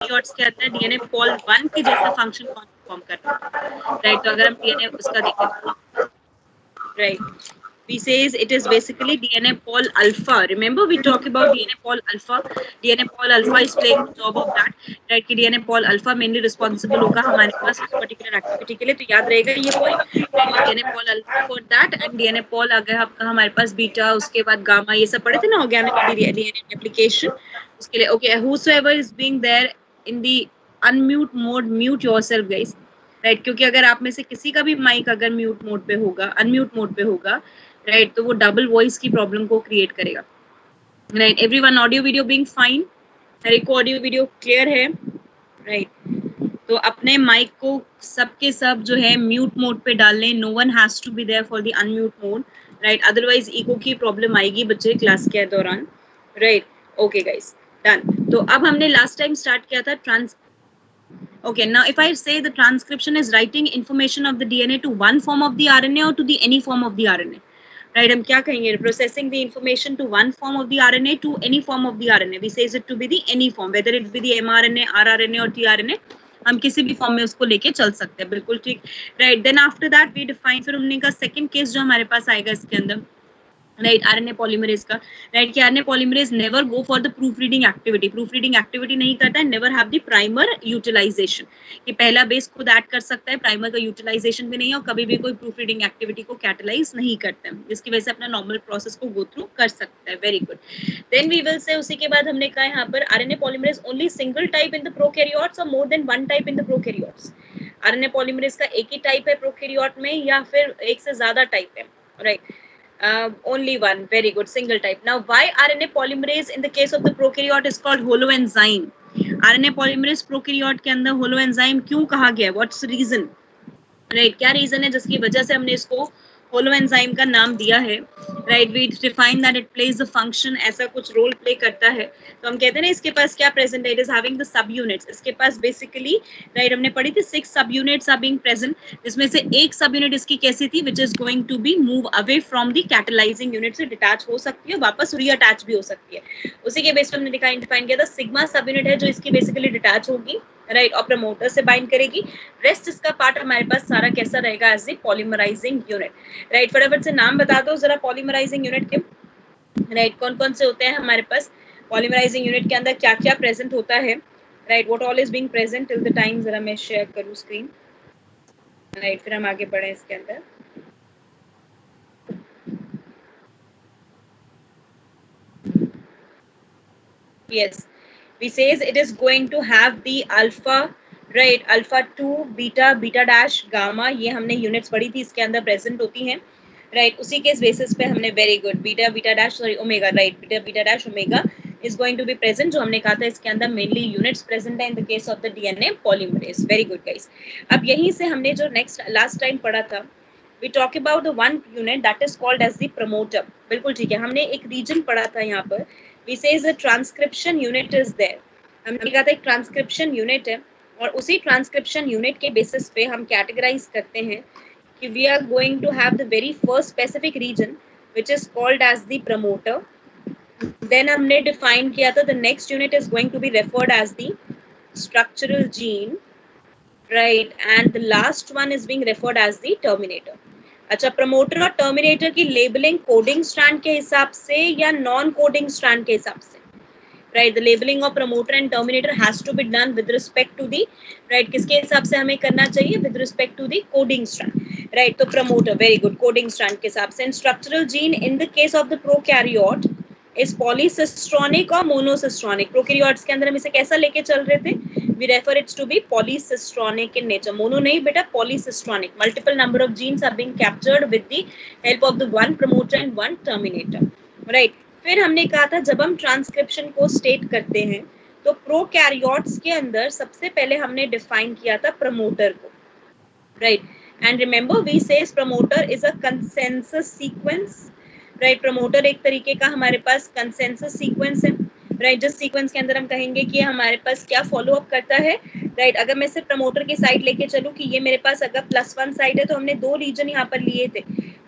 Shorts के अंदर DNA Paul 1 के जैसा फंक्शन परफॉर्म कर रहा है, राइट। तो अगर हम डीएनए उसका देखें, right, we says it is basically DNA Paul alpha. Remember we talk about DNA Paul alpha. DNA Paul alpha is playing the job of that, right? कि DNA Paul alpha mainly responsible होगा हमारे पास उस particular activity के लिए, तो याद रहेगा ये point, right? DNA Paul alpha for that and DNA Paul अगर आपका हमारे पास बीटा, उसके बाद गामा, ये सब पढ़े थे ना organic DNA replication, उसके लिए okay, whosoever is being there in the unmute mode, mute yourself guys, right, क्योंकि अगर आप में से किसी का भी माइक अगर म्यूट मोड पे होगा, अनम्यूट मोड पे होगा, राइट, तो वो डबल वॉइस की प्रॉब्लम को क्रिएट करेगा, right. Everyone audio video being fine, हर एक को ऑडियो वीडियो क्लियर है, राइट। तो अपने माइक को सबके सब जो है म्यूट मोड पे डाल लें, no one has to be there for the unmute mode, right, otherwise echo की प्रॉब्लम आएगी बच्चे क्लास के दौरान, राइट। Okay guys, done. तो अब हमने लास्ट टाइम स्टार्ट किया था okay, now if I say the transcription is writing information of the DNA to one form of the RNA or to the any form of the RNA, right, हम क्या कहेंगे, processing the information to one form of the RNA to any form of the RNA, we says it to be the any form, whether it be the mRNA, rRNA और tRNA, हम किसी भी form में उसको लेके चल सकते हैं, बिल्कुल ठीक, right. Then after that we define, फिर हमने का सेकंड केस जो हमारे पास आएगा इसके अंदर, राइट, आरएनए पॉलीमरेज का, राइट, कि RNA polymerase never go for the proof reading activity, proof reading activity नहीं करता है, never have the primer utilization, कि पहला बेस खुद ऐड कर सकता है, प्राइमर का यूटिलाइजेशन भी नहीं है, और कभी भी कोई प्रूफ रीडिंग एक्टिविटी को कैटलाइज नहीं करता है, जिसकी वजह से अपना नॉर्मल प्रोसेस को गो थ्रू कर सकता है, very good. Then we will say, उसी के बाद हमने कहा यहाँ पर RNA polymerase only single type in the prokaryotes और more than one type in the prokaryotes, RNA polymerase का एक ही टाइप है प्रोकैरियोट में या फिर एक से ज्यादा टाइप है, right, only one, very good, single type. Now why RNA polymerase in the case of the prokaryote is called holoenzyme? RNA polymerase prokaryote के अंदर holoenzyme क्यों कहा गया, what's the reason, राइट, क्या रीजन है जिसकी वजह से हमने इसको होलोएंजाइम का नाम दिया है, right. We define that it plays the function, ऐसा कुछ रोल प्ले करता है, तो हम कहते हैं ना इसके पास क्या प्रेजेंट है, it is having the sub units, इसके पास बेसिकली, राइट, हमने पढ़ी थी 6 सब यूनिट्स आर बीइंग प्रेजेंट, जिसमें से एक सब यूनिट इसकी कैसी थी, which is going to be move away from the catalysing unit, से डिटैच हो सकती है, वापस रीअटैच भी हो सकती है, उसी के बेस पर हमने डिफाइन किया था सिग्मा सब यूनिट है जो इसकी बेसिकली डिटैच होगी, राइट, और प्रमोटर से बाइंड करेगी, रेस्ट इसका पार्ट हमारे पास सारा कैसा रहेगा, as a polymerising unit, right. फटाफट से नाम बता दो जरा पॉलीमराइजिंग यूनिट के, राइट, कौन कौन से होते हैं हमारे पास पॉलीमराइजिंग यूनिट के अंदर, क्या क्या प्रेजेंट होता है, right, what all is being present till the time, जरा मैं शेयर करूं स्क्रीन, राइट, फिर हम आगे बढ़े इसके अंदर। yes, we says it is going to have the alpha, right, alpha 2 beta beta dash gamma, ये हमने यूनिट्स पढ़ी थी, इसके अंदर प्रेजेंट होती हैं, राइट, उसी के बेसिस पे हमने, very good, beta beta dash, sorry omega, right, beta beta dash omega is going to be present, जो हमने कहा था इसके अंदर मेनली यूनिट्स प्रेजेंट है in the case of the DNA polymerase, very good guys. अब यहीं से हमने जो नेक्स्ट लास्ट टाइम पढ़ा था, we talk about the one unit that is called as the promoter, बिल्कुल ठीक है, हमने एक रीजन पढ़ा था यहाँ पर, we says the transcription unit is there, हमने कहा था एक ट्रांसक्रिप्शन यूनिट है, और उसी ट्रांसक्रिप्शन यूनिट के बेसिस पे हम कैटेगराइज करते हैं कि we are going to have the very first specific region which is called as the promoter, then हमने define किया था the next unit is going to be referred as the structural gene, right, and the last one is being referred as the terminator. अच्छा, promoter और terminator की labelling coding strand के हिसाब से या नॉन कोडिंग स्ट्रैंड के हिसाब से, right, the labeling of promoter and terminator has to be done with respect to the, right, किसके हिसाब से हमें करना चाहिए, with respect to the coding strand, right, तो promoter, very good, coding strand के हिसाब से, structural gene in the case of the prokaryote is polycistronic और monocistronic, prokaryotes के अंदर हम इसे कैसा लेके चल रहे थे, we refer it to be polycistronic in nature, mono नहीं बेटा, polycistronic, multiple number of genes are being captured with the help of the one promoter and one terminator, right। फिर हमने कहा था जब हम ट्रांसक्रिप्शन को स्टेट करते हैं तो प्रोकैरियोट्स के अंदर सबसे पहले हमने डिफाइन किया था प्रमोटर को, right, and remember we says promoter is a consensus sequence, right, promoter एक तरीके का हमारे पास कंसेंसस सीक्वेंस है, राइट, जिस सीक्वेंस के अंदर हम कहेंगे कि हमारे पास क्या फॉलो अप करता है, राइट, अगर मैं सिर्फ प्रमोटर की साइड लेके चलूं कि ये मेरे पास अगर +1 साइड है तो हमने दो रीजन यहाँ पर लिए थे,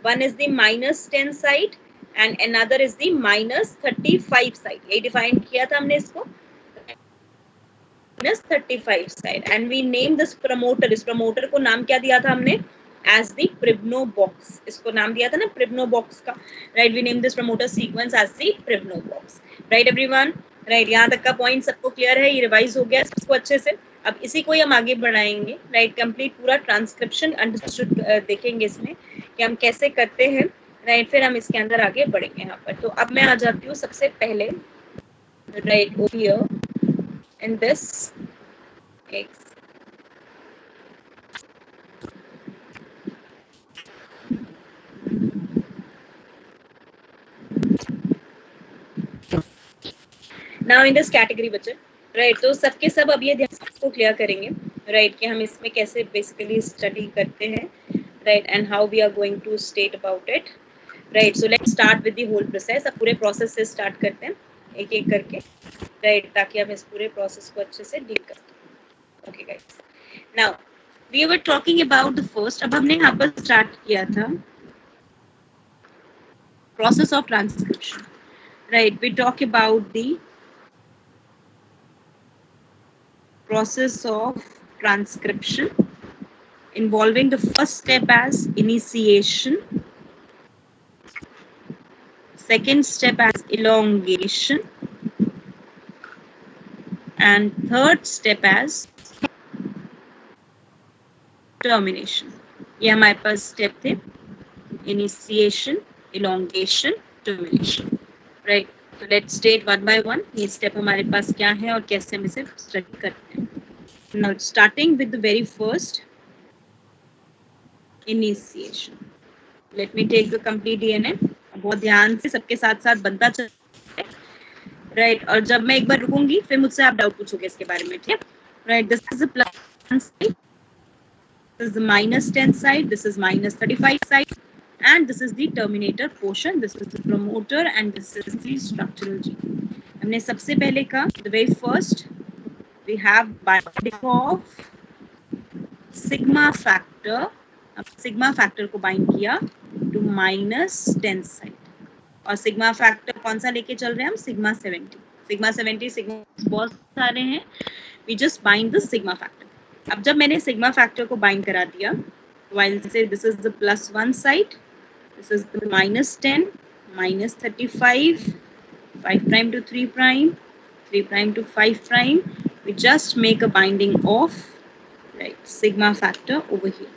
one is the -10 side and another is the -35 side, यही डिफाइन किया था हमने इसको, -35 side and we name this promoter, इस प्रमोटर को नाम क्या दिया था हमने, as the Pribno box, इसको नाम दिया था ना Pribno box का, right? We name this promoter sequence as the Pribno box, right everyone? right, यहाँ तक का पॉइंट सबको क्लियर है, ये रिवाइज हो गया सबको अच्छे से। अब इसी को ही हम आगे बढ़ाएंगे, राइट? कंप्लीट पूरा ट्रांसक्रिप्शन अंडरस्टूड देखेंगे इसमें कि हम कैसे करते हैं, राइट? फिर हम इसके अंदर आगे बढ़ेंगे यहाँ पर। तो अब मैं आ जाती हूँ सबसे पहले, right, over here in this X. Now in this category बच्चे, राइट? तो सबके सब अब ये ध्यान को क्लियर करेंगे, राइट, कि हम इसमें कैसे बेसिकली स्टडी करते हैं, right, and how we are going to state about it, right? So let's start with the whole process. अब पूरे प्रोसेस से स्टार्ट करते हैं एक एक करके, राइट, ताकि हम इस पूरे प्रोसेस को अच्छे से डील कर सकें। Okay guys, now we were talking about the first. अब हमने यहाँ पर स्टार्ट किया था process of transcription, right? We talk about the process of transcription involving the first step as initiation, second step as elongation, and third step as termination. ये हमारे पास step थे, initiation, elongation, termination, right? So let's state one by one ये step हमारे पास क्या है और कैसे हम इसे स्टडी करते हैं। Now starting with the very first, initiation. Let me take the complete DNA. बहुत ध्यान से सबके साथ साथ बनता चल, राइट? और जब मैं एक बार रुकूंगी फिर मुझसे आप डाउट पूछोगे इसके बारे में, ठीक है? Right, this is the +1 side, this is the -10 side, this is -35 side, and this is the terminator portion, this is the promoter, and this is the structural gene. हमने सबसे पहले का the very first we have binding of sigma factor. अब sigma factor को bind किया to -10 side, और sigma factor कौन सा लेके चल रहे हैं हम, सिग्मा 70। सिग्मा 70 सिग्मा बहुत सारे हैं, we just bind the sigma factor. अब जब मैंने सिग्मा फैक्टर को बाइंड करा दिया, while say this is the +1 side, this is the -10, -35, 5 prime to 3 prime, 3 prime to 5 prime, we just make a binding of, right, sigma factor over here.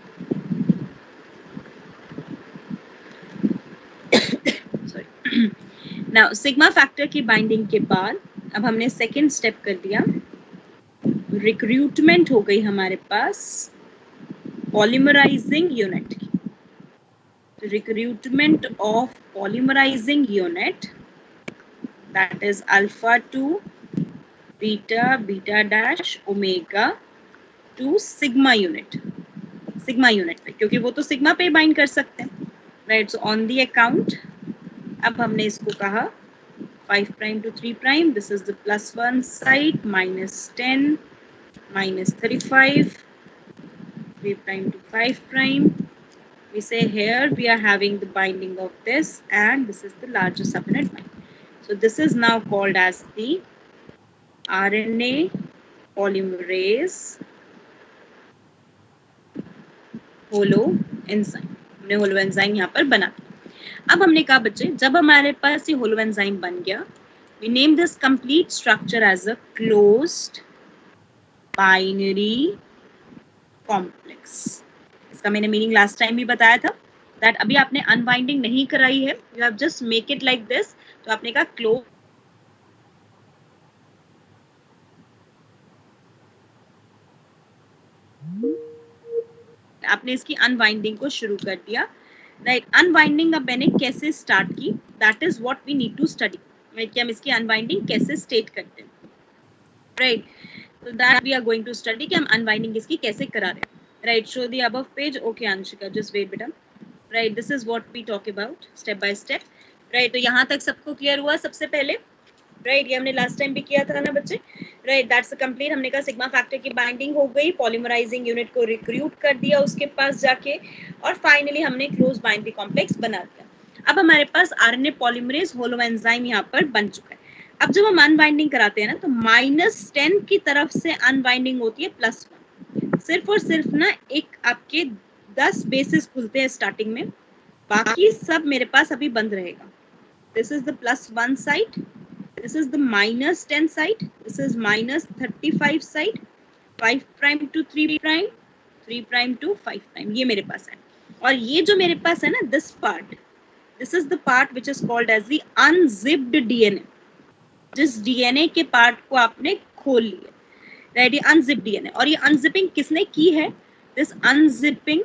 Sorry. Now sigma factor की binding के बाद अब हमने second step कर दिया, recruitment हो गई हमारे पास पॉलीमराइजिंग यूनिट की। Recruitment of polymerising unit, that is alpha two beta, beta dash, omega to sigma unit, sigma unit पे, क्योंकि वो तो सिग्मा पे बाइंड कर सकते हैं, right? So on the account अब हमने इसको कहा 5 prime to 3 prime, this is the +1 side, -10, -35, 3 prime to 5 prime. We say here we are having the binding of this, and this is the larger subunit binding. So this is now called as the RNA polymerase holo enzyme. हमने holo enzyme यहाँ पर बना। अब हमने कहा बच्चे, जब हमारे पास ये होलो एंजाइम बन गया, we name this complete structure as a closed binary complex. इसका मैंने मीनिंग लास्ट टाइम भी बताया था, दैट अभी आपने अनबाइंडिंग नहीं कराई है, you have just make it like this. तो आपने कहा क्लोज, आपने इसकी अनबाइंडिंग को शुरू कर दिया, राइट? अनबाइंडिंग अब मैंने कैसे स्टार्ट की, that is what we need to study, right? कि हम इसकी अनबाइंडिंग कैसे स्टेट करते हैं, right? So that we are going to study कि हम अनबाइंडिंग इसकी कैसे करा रहे हैं, right? Show the above page. Okay Anshika, just wait बेटा, right? This is what we talk about step by step, right? तो यहाँ तक सबको क्लियर हुआ सबसे पहले, राइट? ये हमने लास्ट टाइम भी किया था ना बच्चे, राइट? That's complete. हमने कहा सिग्मा फैक्टर की बाइंडिंग हो गई, पॉलीमराइजिंग यूनिट को रिक्रूट कर दिया उसके पास जाके, और फाइनली हमने क्लोज बाइनरी कॉम्प्लेक्स बना दिया। अब हमारे पास आरएनए पॉलीमरेज होलो एंजाइम यहाँ पर बन चुका है। अब जब हम अनबाइंडिंग कराते हैं ना तो -10 की तरफ से अनबाइंडिंग होती है +1। सिर्फ और सिर्फ ना एक आपके 10 बेसिस खुलते हैं स्टार्टिंग में, बाकी सब मेरे पास अभी बंद रहेगा। This is the +1 side, this is the -10 side, this is -35 side, 5' to 3', 3' to 5', ये मेरे पास है। और ये जो मेरे पास है ना, this part, this is the part which is called as the unzipped DNA. जिस डीएनए के पार्ट को आपने खोल लिया, राइट, ये अनजिप डीएनए। और ये अनजिपिंग किसने की है? This unzipping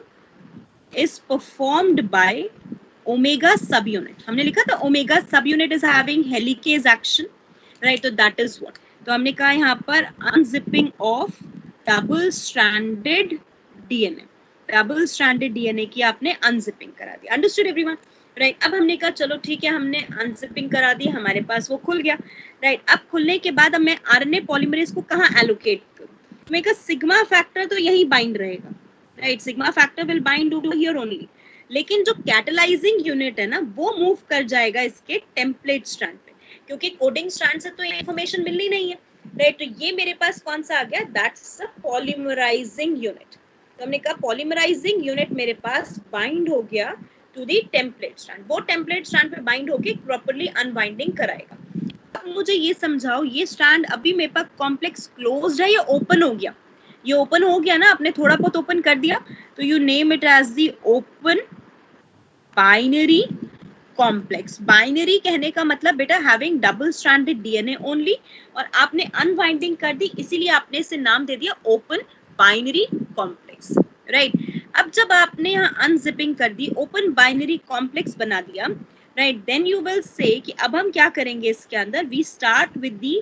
is performed by omega subunit. हमने लिखा था omega subunit is having helicase action, right, तो दैट इज व्हाट। तो हमने कहा यहाँ पर unzipping of double stranded DNA, double stranded DNA की आपने अनजिपिंग करा दी। Understood everyone, right. अब हमने कहा चलो ठीक है, हमने अनजिपिंग करा दी, हमारे पास वो खुल गया, राइट। अब खुलने के बाद अब मैं आरएनए पॉलीमरेज को कहाँ एलोकेट करूं? मैं कहा सिग्मा फैक्टर तो यही बाइंड रहेगा, right, sigma factor will bind to here only. लेकिन जो कैटलाइजिंग यूनिट है ना, वो मूव कर जाएगा इसके टेम्पलेट स्ट्रैंड पे, क्योंकि कोडिंग स्ट्रैंड से तो इंफॉर्मेशन मिलनी नहीं है, राइट। तो ये मेरे पास कौन सा आ गया? That's a polymerising unit. तो हमने कहा पॉलीमराइजिंग यूनिट मेरे पास बाइंड हो गया टू दी टेम्पलेट स्ट्रैंड, वो टेम्पलेट स्ट्रैंड पे बाइंड होके प्रॉपर्ली अनबाइंडिंग कराएगा। अब मुझे ये समझाओ, ये स्ट्रैंड अभी मेरे पास कॉम्प्लेक्स क्लोज्ड है या ओपन हो गया? ये ओपन हो गया ना, आपने थोड़ा बहुत ओपन कर दिया, तो you name it as the open binary complex. Binary कहने का मतलब बेटा having double stranded DNA only, और आपने अनबाइंडिंग कर दी, इसीलिए आपने इसे नाम दे दिया ओपन बाइनरी कॉम्प्लेक्स, राइट। अब जब आपने यहाँ अनजिपिंग कर दी, ओपन बाइनरी कॉम्प्लेक्स बना दिया, राइट, देन यू विल से कि अब हम क्या करेंगे इसके अंदर? We start with the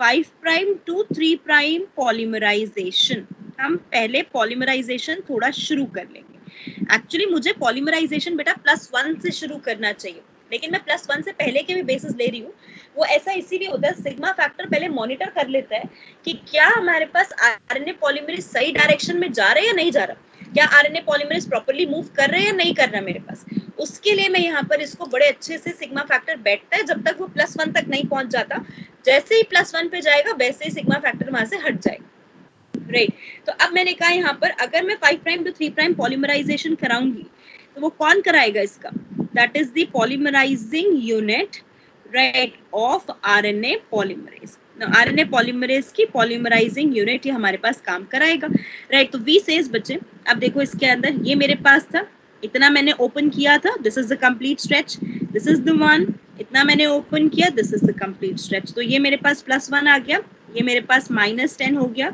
5' to 3' polymerisation. हम पहले पॉलीमराइजेशन थोड़ा शुरू कर लेंगे। एक्चुअली मुझे पॉलीमराइजेशन बेटा +1 से शुरू करना चाहिए, लेकिन मैं +1 से पहले के भी बेसिस ले रही हूँ। वो ऐसा इसीलिए होता है, सिग्मा फैक्टर पहले मॉनिटर कर लेता है कि क्या हमारे पास आरएनए पॉलीमरेज सही डायरेक्शन में जा रहे हैं या नहीं जा रहा, क्या आरएनए पॉलीमरेज प्रॉपर्ली मूव कर रहे हैं या नहीं कर रहा मेरे पास। उसके लिए मैं यहाँ पर इसको बड़े अच्छे से सिग्मा फैक्टर बैठता है जब तक वो +1 तक नहीं पहुंच जाता। जैसे ही +1 पे जाएगा वैसे ही सिग्मा फैक्टर वहां से हट जाएगा, राइट। तो अब मैंने कहा यहाँ पर अगर मैं 5' to 3' पॉलीमराइजेशन कराऊंगी तो वो कौन कराएगा इसका? That is the polymerising unit, right, of RNA polymerase. RNA polymerase की पॉलीमराइजिंग यूनिट ये हमारे पास काम कराएगा, राइट। तो वी सेज बच्चे, अब देखो इसके अंदर ये मेरे पास था, इतना मैंने ओपन किया था, this is the complete stretch, this is the one, इतना मैंने ओपन किया, this is the complete stretch. तो ये मेरे पास +1 आ गया, ये मेरे पास -10 हो गया,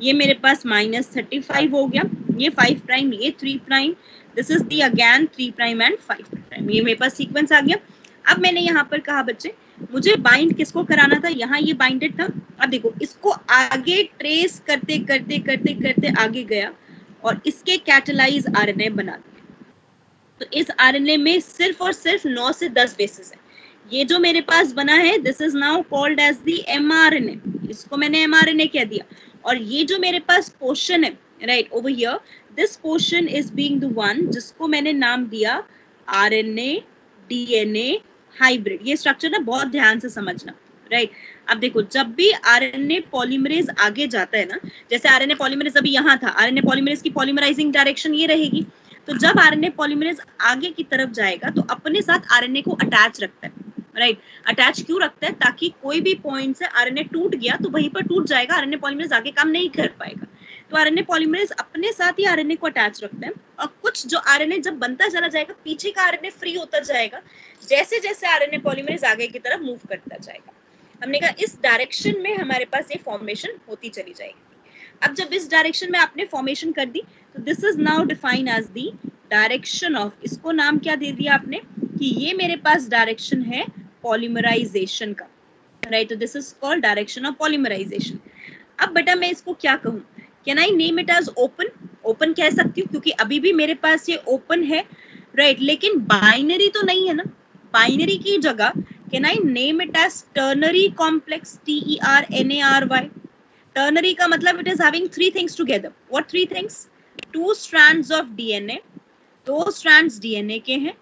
ये मेरे पास -35 हो गया, ये 5', ये 3', this is the again 3' and 5', ये मेरे पास सीक्वेंस आ गया। अब मैंने यहाँ पर कहा बच्चे मुझे बाइंड किसको कराना था? यहाँ ये बाइंडेड था। अब देखो इसको आगे ट्रेस करते करते करते करते आगे गया और इसके कैटलाइज आरएनए बना दिया। तो इस आरएनए में सिर्फ और सिर्फ 9 से 10 बेसिस है। ये जो मेरे पास बना है this is now called as the mRNA, इसको मैंने एमआरएनए कह दिया। और ये जो मेरे पास पोर्शन है, right, over here this portion is being the one जिसको मैंने नाम दिया आरएनए डीएनए हाइब्रिड। ये स्ट्रक्चर ना बहुत ध्यान से समझना, राइट। अब देखो जब भी आरएनए पॉलीमरेज आगे जाता है ना, जैसे आरएनए पॉलीमरेज अभी यहाँ था, आरएनए पॉलीमरेज की पॉलीमराइजिंग डायरेक्शन ये रहेगी। तो जब आरएनए पॉलीमरेज आगे की तरफ जाएगा तो अपने साथ आरएनए को अटैच रखता है, राइट। अटैच क्यों रखता है? ताकि कोई भी पॉइंट से आरएनए टूट गया तो वहीं पर टूट जाएगा, आरएनए पॉलीमरेज आगे काम नहीं कर पाएगा। तो आरएनए पॉलीमरेज अपने साथ ही आरएनए को अटैच रखता है, और कुछ जो आरएनए जब बनता चला जाएगा, पीछे का आरएनए फ्री होता जाएगा जैसे जैसे आरएनए पॉलीमरेज आगे की तरफ मूव करता जाएगा। हमने कहा इस डायरेक्शन में हमारे पास ये फॉर्मेशन होती चली जाएगी। अब जब इस डायरेक्शन में आपने फॉर्मेशन कर दी तो this is now defined as the direction of, इसको नाम क्या दे दिया आपने कि ये मेरे पास डायरेक्शन है पॉलीमराइजेशन का, राइट। तो this is called direction of polymerisation. अब बेटा मैं इसको क्या कहूँ? Can I name it as open? Open कह सकती हूँ क्योंकि अभी भी मेरे पास ये ओपन है, राइट, लेकिन बाइनरी तो नहीं है ना। बाइनरी की जगह can I name it as ternary complex, TERNARY। Ternary का मतलब it is having 3 things together. What 3 things? 2 strands of DNA, 2 strands DNA के हैं,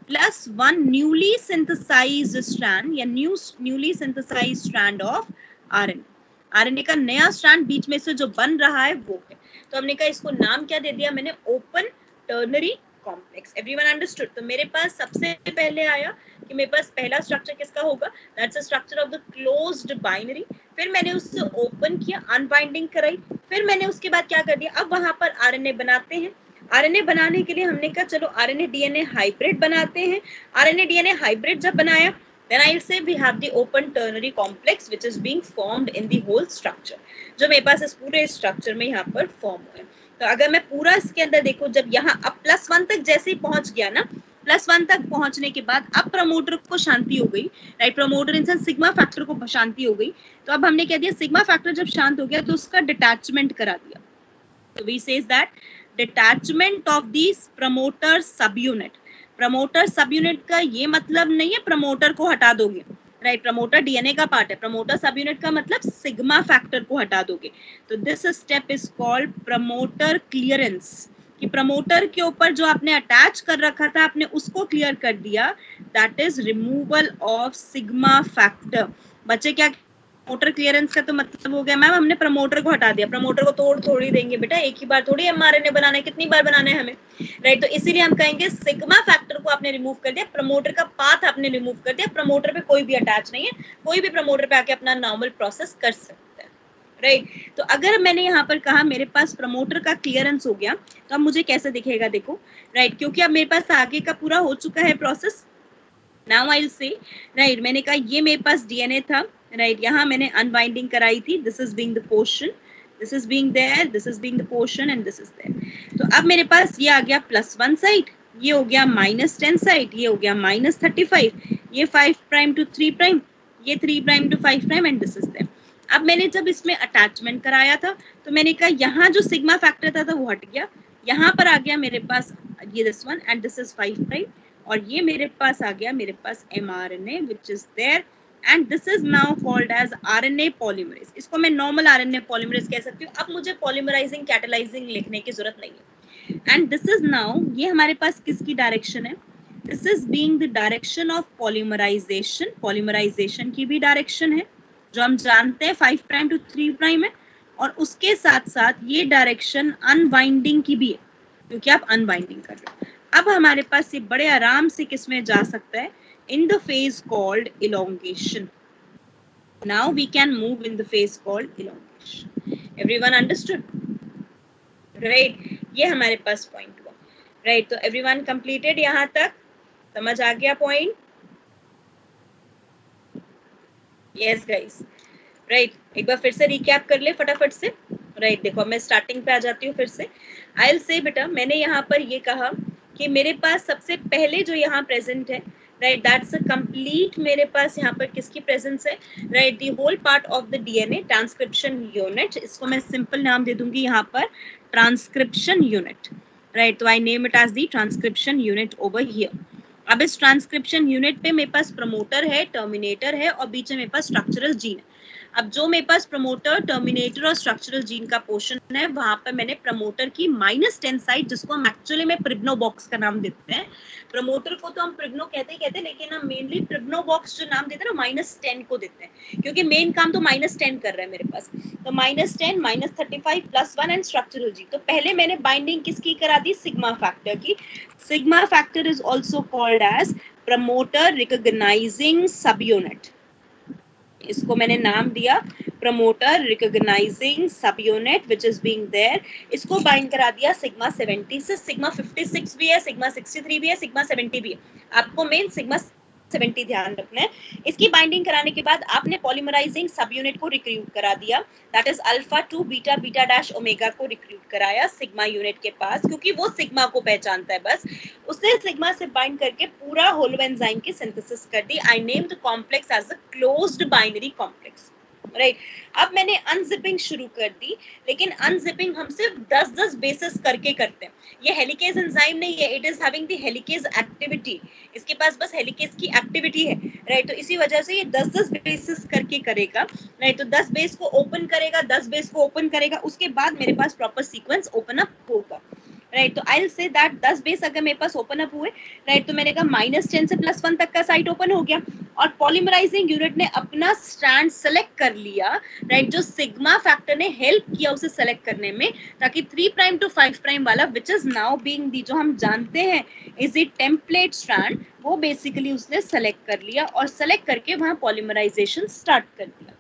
+1 न्यूली सिंथेसाइज्ड स्ट्रैंड या newly synthesised strand of RNA. RNA का नया strand बीच में से जो बन रहा है वो है। तो हमने कहा इसको नाम क्या दे दिया मैंने, open ternary complex. Everyone understood? तो मेरे पास सबसे पहले आया कि मेरे पास पहला स्ट्रक्चर किसका होगा, that's a structure of the closed binary. फिर मैंने उससे ओपन किया, अनबाइंडिंग कराई, फिर मैंने उसके बाद क्या कर दिया, अब वहां पर आरएनए बनाते हैं। आरएनए बनाने के लिए हमने कहा चलो आरएनए डीएनए हाइब्रिड बनाते हैं। आरएनए डीएनए हाइब्रिड जब बनाया, then I'll say we have the open ternary complex which is being formed in the whole structure, जो मेरे पास इस पूरे स्ट्रक्चर में यहाँ पर फॉर्म हुआ है। तो अगर मैं पूरा इसके अंदर देखो, जब यहाँ अब +1 तक जैसे ही पहुंच गया ना, +1 तक पहुंचने के बाद अब प्रमोटर को शांति हो गई, राइट, प्रमोटर इंसान सिग्मा फैक्टर को शांति हो गई। तो अब हमने कह दिया सिग्मा फैक्टर जब शांत हो गया तो उसका डिटैचमेंट करा दिया। तो we says that detachment of this promoter subunit. Promoter subunit का ये मतलब नहीं है प्रमोटर को हटा दोगे, राइट, प्रमोटर डीएनए का पार्ट है, प्रमोटर सब यूनिट का मतलब सिग्मा फैक्टर को हटा दोगे। तो this step is called promoter clearance, कि प्रमोटर के ऊपर जो आपने अटैच कर रखा था आपने उसको क्लियर कर दिया, that is removal of sigma factor. बच्चे क्या, प्रमोटर क्लियरेंस का तो मतलब हो गया मैम हमने प्रमोटर को हटा दिया। प्रमोटर को तोड़ थोड़ी देंगे बेटा, एक ही बार थोड़ी एमआरएनए बनाना है, कितनी बार बनाना है हमें, राइट। तो इसीलिए हम कहेंगे सिग्मा फैक्टर को आपने रिमूव कर दिया, प्रमोटर का पाथ आपने रिमूव कर दिया, प्रमोटर पे कोई भी अटैच नहीं है, कोई भी प्रमोटर पे आके अपना नॉर्मल प्रोसेस कर सकता है, राइट। तो अगर मैंने यहाँ पर कहा मेरे पास प्रमोटर का क्लियरेंस हो गया तो अब मुझे कैसे दिखेगा देखो, राइट, क्योंकि अब मेरे पास आगे का पूरा हो चुका है process. Now I will say, right, मैंने कहा ये मेरे पास डीएनए था, राइट, यहाँ मैंने अनबाइंडिंग कराई थी, this is being the portion, this is being there, this is being the portion and this is there. तो अब मेरे पास ये आ गया +1 साइड, ये हो गया -10 साइड, ये हो गया -35, ये 5' to 3', ये 3' to 5' and this is there. अब मैंने जब इसमें अटैचमेंट कराया था तो मैंने कहा यहाँ जो सिग्मा फैक्टर था वो हट गया, यहाँ पर आ गया मेरे पास ये this one and this is 5', और ये मेरे पास आ गया मेरे पास mRNA which is there and this is now called as RNA polymerase। इसको मैं नॉर्मल RNA polymerase कह सकती हूँ। अब मुझे पॉलीमराइजिंग कैटलाइजिंग लिखने की जरूरत नहीं है। एंड दिस इज नाउ, ये हमारे पास किसकी डायरेक्शन है, this is being the direction of polymerisation, polymerisation की भी डायरेक्शन है जो हम जानते हैं 5' to 3' है, और उसके साथ साथ ये डायरेक्शन अनबाइंडिंग की भी है क्योंकि आप अनबाइंडिंग कर रहे हो। अब हमारे पास ये बड़े आराम से किस में जा सकता है, in the phase called elongation. Now we can move in the phase called elongation. Everyone understood, right, ये हमारे पास पॉइंट हुआ, राइट। तो एवरीवन कंप्लीटेड, यहाँ तक समझ आ गया पॉइंट? यस गाइस, राइट, एक बार फिर से रिकैप कर ले फटाफट से, राइट। देखो मैं स्टार्टिंग पे आ जाती हूँ फिर से। आई विल से बेटा मैंने यहाँ पर ये कहा कि मेरे पास सबसे पहले जो यहाँ प्रेजेंट है, राइट, दैट्स अ कंप्लीट, मेरे पास यहाँ पर किसकी प्रेजेंस है, right, the whole part of the DNA transcription unit. इसको मैं सिंपल नाम दे दूंगी यहाँ पर ट्रांसक्रिप्शन यूनिट, राइट। तो I name it as the transcription unit over here. अब इस ट्रांसक्रिप्शन यूनिट पे मेरे पास प्रमोटर है, टर्मिनेटर है और बीच में मेरे पास स्ट्रक्चरल जीन है। अब जो मेरे पास प्रमोटर, टर्मिनेटर और स्ट्रक्चरल जीन का पोर्शन है वहां पर मैंने प्रमोटर की -10 साइड, जिसको हम एक्चुअली में प्रिग्नो बॉक्स का नाम देते हैं, प्रमोटर को तो हम प्रिग्नो कहते हैं, लेकिन हम मेनली प्रिग्नो बॉक्स जो नाम देते हैं ना -10 को देते हैं क्योंकि मेन काम तो -10 कर रहा है मेरे पास। तो -10, -35, +1 एंड स्ट्रक्चरल जीन। तो पहले मैंने बाइंडिंग किसकी करा दी, सिग्मा फैक्टर की। Sigma factor is also called as promoter recognizing sub unit. इसको मैंने नाम दिया promoter recognizing sub unit which is being there. इसको बाइंड करा दिया सिग्मा 70 से। सिग्मा 56 भी है, सिग्मा 63 भी है, सिग्मा 70 भी है। आपको मेन सिग्मा 70 ध्यान रखना है। इसकी बाइंडिंग कराने के बाद आपने पॉलीमराइजिंग सब यूनिट को रिक्रूट करा दिया, that is alpha two beta, beta dash omega को रिक्रूट कराया सिग्मा यूनिट के पास, क्योंकि वो सिग्मा को पहचानता है बस। उसने सिग्मा से बाइंड करके पूरा होलो एंजाइम की सिंथेसिस कर दी। I name the complex as a closed binary complex, right. अब मैंने अनजिपिंग शुरू कर दी, लेकिन अनजिपिंग हम सिर्फ 10-10 बेसिस करके करते हैं। ये हेलिकेज एंजाइम नहीं है, it is having the helicase activity. इसके पास बस हेलिकेज की एक्टिविटी है, राइट। तो इसी वजह से ये 10-10 बेसिस करके करेगा, राइट। तो 10 बेस को ओपन करेगा, 10 बेस को ओपन करेगा, उसके बाद मेरे पास प्रॉपर सीक्वेंस ओपन अप होगा, राइट। तो आई विल से दैट 10 बेस अगर मेरे पास ओपन अप हुए, राइट, तो मैंने कहा -10 से +1 तक का साइट ओपन हो गया और पॉलीमराइजिंग यूनिट ने अपना स्ट्रैंड सेलेक्ट कर लिया, राइट, जो सिग्मा फैक्टर ने हेल्प किया उसे सेलेक्ट करने में, ताकि 3 प्राइम टू 5 प्राइम वाला विच इज नाउ बीइंग दी, जो हम जानते हैं इज इट टेम्पलेट स्ट्रैंड, वो बेसिकली उसने सेलेक्ट कर लिया और सेलेक्ट करके वहां पॉलीमराइजेशन स्टार्ट कर दिया।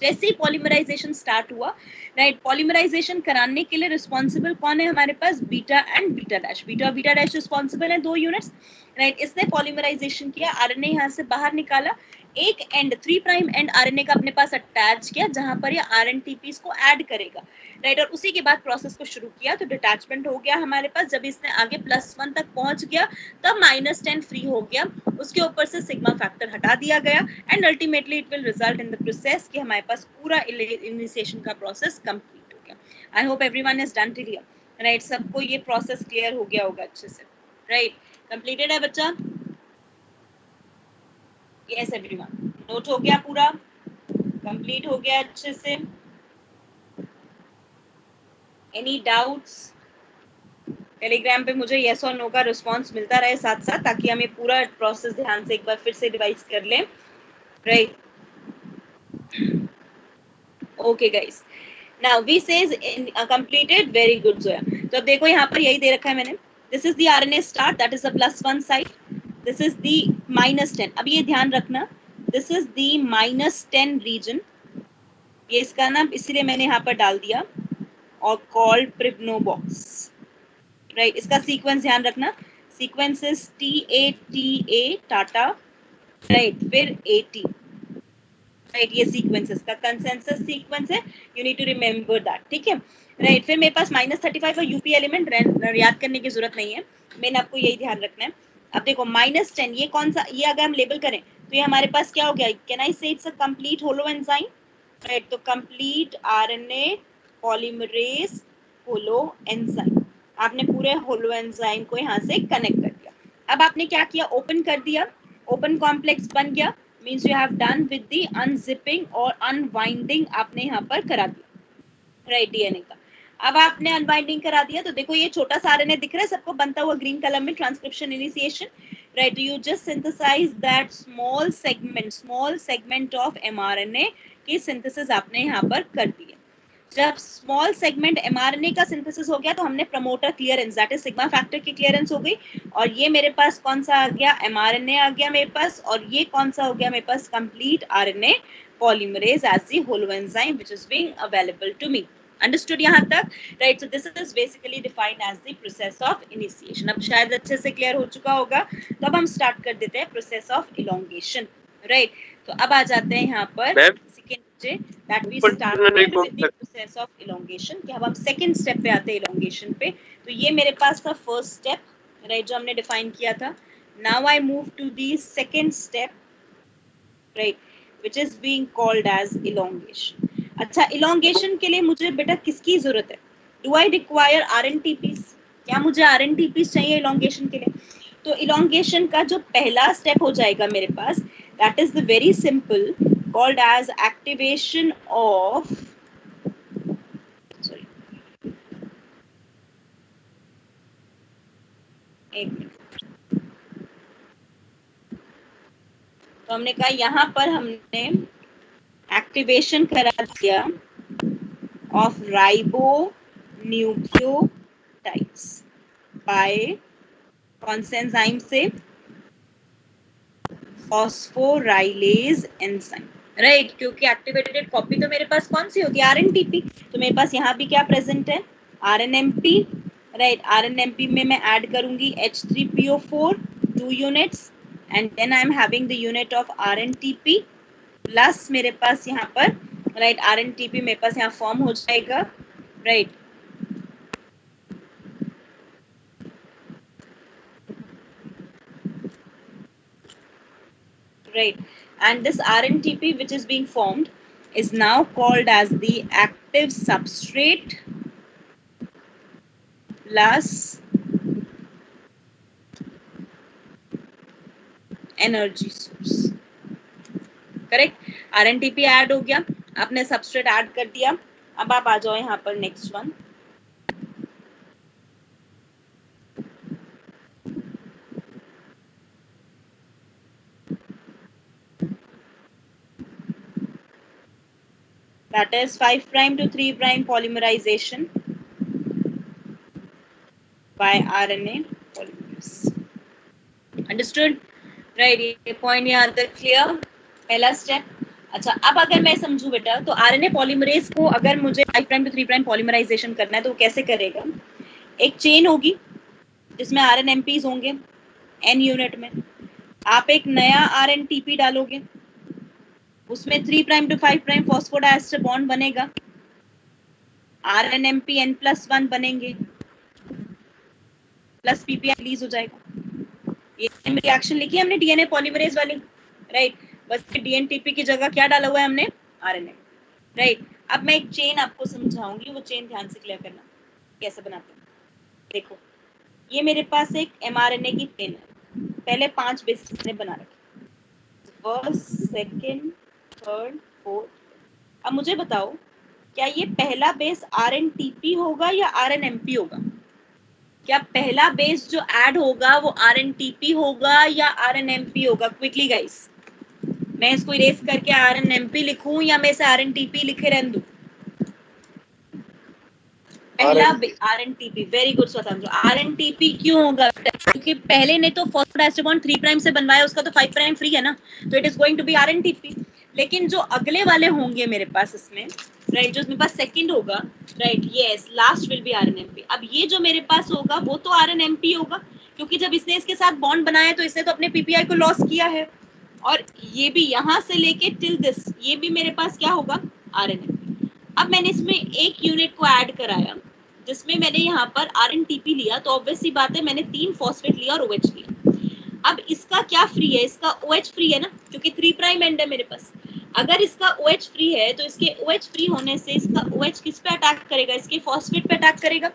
जैसे ही पॉलीमराइजेशन स्टार्ट हुआ, राइट, पॉलीमराइजेशन कराने के लिए रिस्पॉन्सिबल कौन है हमारे पास? Beta and beta dash. Beta और बीटा डैश रिस्पॉन्सिबल है 2 यूनिट्स, राइट। इसने पॉलीमराइजेशन किया, आरएनए यहाँ से बाहर निकाला, एक एंड 3 प्राइम एंड आरएनए का अपने पास अटैच किया जहां पर ये आरएनटीपी को ऐड करेगा, राइट, और उसी के बाद प्रोसेस को शुरू किया। तो डिटैचमेंट हो गया हमारे पास। जब इसने आगे +1 तक पहुंच गया तब -10 फ्री हो गया, उसके ऊपर से सिग्मा फैक्टर हटा दिया गया and ultimately it will result in the process कि हमारे पास पूरा इनिशिएशन का प्रोसेस कंप्लीट हो गया। आई hope everyone is done till here, right. सबको ये प्रोसेस क्लियर हो गया होगा अच्छे से, राइट। कंप्लीटेड है बच्चा? यस एवरीवन, नोट हो गया, पूरा कंप्लीट हो गया अच्छे से? Any doubts? टेलीग्राम पे मुझे यस और नो का रिस्पांस मिलता रहे साथ साथ, ताकि हम ये पूरा प्रोसेस ध्यान से एक बार फिर से रिवाइज कर लें, right. Okay guys, now we says completed, very good Zoya. तो अब देखो यहाँ पर यही दे रखा है मैंने, this is the RNA start, that is the +1 side, this is the -10। अब ये ध्यान रखना, दिस इज द -10 रीजन, ये इसका नाम इसलिए मैंने यहाँ पर डाल दिया, और कॉल्ड प्रिग्नोबॉक्स, राइट। इसका सीक्वेंस ध्यान रखना, sequence is TA TATA, right, फिर AT, राइट। ये सीक्वेंस इसका कंसेंसस सीक्वेंस है, you need to remember that, ठीक है, राइट। फिर मेरे पास -35 और यूपी एलिमेंट, याद करने की जरूरत नहीं है, मैंने आपको यही ध्यान रखना है। अब देखो -10, ये कौन सा, ये अगर हम लेबल करें तो ये हमारे पास क्या हो गया? Can I say it's a complete holoenzyme, right. तो complete RNA polymerase holoenzyme, आपने पूरे होलो एंजाइम को यहाँ से कनेक्ट कर दिया। अब आपने क्या किया? ओपन कर दिया, ओपन कॉम्प्लेक्स बन गया, means you have done with the unzipping और अनवाइंडिंग आपने यहाँ पर करा दिया, राइट, डीएनए का। अब आपने अनवाइंडिंग करा दिया, तो देखो ये छोटा सा आरएनए दिख रहा है सबको बनता हुआ ग्रीन कलर में, transcription initiation, right. You just synthesize that small segment of mRNA की सिंथेसिस आपने यहाँ पर कर दी है। जब स्मॉल सेगमेंट एमआरएनए का सिंथेसिस हो गया तो हमने promoter clearance, that is sigma factor की क्लियरेंस हो गई, और ये मेरे पास कौन सा आ गया? एमआरएनए आ गया मेरे पास, और ये कौन सा हो गया मेरे पास? Complete RNA polymerase as the holo enzyme which is being available to me. Understood यहाँ तक, right? So this is basically defined as the process of initiation. अब शायद अच्छे से क्लियर हो चुका होगा, तो अब हम स्टार्ट कर देते हैं प्रोसेस ऑफ इलोंगेशन, राइट। तो अब आ जाते हैं यहाँ पर that we started with the process of elongation, कि अब हम सेकंड स्टेप पे आते हैं elongation पे। तो ये मेरे पास था फर्स्ट स्टेप, राइट, जो हमने डिफाइन किया था। Now I move to the second step, right, which is being called as elongation। अच्छा, elongation के लिए मुझे बेटा किसकी जरूरत है? Do I require RNTPs? क्या मुझे RNTPs चाहिए elongation के लिए? तो elongation का जो पहला स्टेप हो जाएगा मेरे पास, that is the very simple called as activation of, sorry, एक मिनट, तो हमने कहा यहाँ पर हमने एक्टिवेशन करा दिया ऑफ राइबो न्यूक्लियोटाइड्स बाय कौन से एंजाइम से? फॉस्फोराइलेज एंजाइम, राइट, क्योंकि एक्टिवेटेड कॉपी तो मेरे पास कौन सी होगी? आरएनटीपी। तो मेरे पास यहाँ भी क्या प्रेजेंट है? आरएनएमपी, राइट। आरएनएमपी में मैं ऐड करूंगी H3PO4 2 units, and then I am having the unit of RNTP plus मेरे पास यहाँ पर, राइट, आरएनटीपी मेरे पास यहाँ फॉर्म हो जाएगा, right. Right, and this RNTP which is being formed is now called as the active substrate plus energy source, correct? RNTP add हो गया, आपने सबस्ट्रेट ऐड कर दिया। अब आप आ जाओ यहाँ पर next one, that is 5 prime to 3 prime polymerization by RNA polymerase. Understood? Right, ये point यहाँ तक clear? पहला step. अच्छा, अब अगर मैं समझूं बेटा, तो RNA polymerase को अगर मुझे 5 prime to 3 prime polymerization करना है तो वो कैसे करेगा? एक chain होगी जिसमें RNMPs होंगे n यूनिट में. आप एक नया RNTP डालोगे, उसमें 3 prime to 5 prime phosphodiester bond बनेगा, RNMP n+1 बनेंगे, प्लस PPI रिलीज हो जाएगा. ये रिएक्शन लिखी है हमने डीएनए पॉलीमरेज वाली, राइट. बस DNTP की जगह क्या डाला हुआ है हमने? RNA, right. अब मैं एक चेन आपको समझाऊंगी, वो चेन ध्यान से क्लियर करना कैसे बनाते हैं. देखो, ये मेरे पास एक mRNA की चेन है. पहले 5 बेस ने बना रखे, फर्स्ट, सेकंड, थर्ड, फोर्थ. अब मुझे बताओ, क्या ये पहला बेस RNTP होगा या RNMP होगा? क्या पहला बेस जो ऐड होगा वो RNTP होगा या RNMP होगा? क्विकली गाइस, मैं इसको इरेज करके RNMP लिखूं या मैं इसे RNTP लिखे रहने दूं? पहला RNTP. वेरी गुड स्वतंत्र. RNTP क्यों होगा? क्योंकि पहले ने तो फॉस्फोडाइस्टर बॉन्ड 3 प्राइम से बनवाया, उसका तो 5 प्राइम फ्री है ना, तो it is going to be RNTP. लेकिन जो अगले वाले होंगे मेरे पास इसमें, राइट, जो मेरे पास सेकंड होगा, right, yes, last will be RNMP. अब ये जो मेरे पास होगा वो तो RNMP होगा, क्योंकि जब इसने इसके साथ बॉन्ड बनाया तो इसने तो अपने PPI को लॉस किया है. और ये भी यहाँ से लेके टिल दिस, ये भी मेरे पास क्या होगा? RNMP. अब मैंने इसमें एक यूनिट को ऐड कराया जिसमें मैंने यहाँ पर RNTP लिया, तो ऑब्वियसली बात है मैंने 3 फॉस्फेट लिया और OH लिया. अब इसका क्या फ्री है? इसका OH फ्री है ना, क्योंकि 3 प्राइम एंड है मेरे पास. अगर इसका OH फ्री है तो इसके OH फ्री होने से इसका OH किस पे अटैक करेगा? इसके फॉस्फेट पे अटैक करेगा,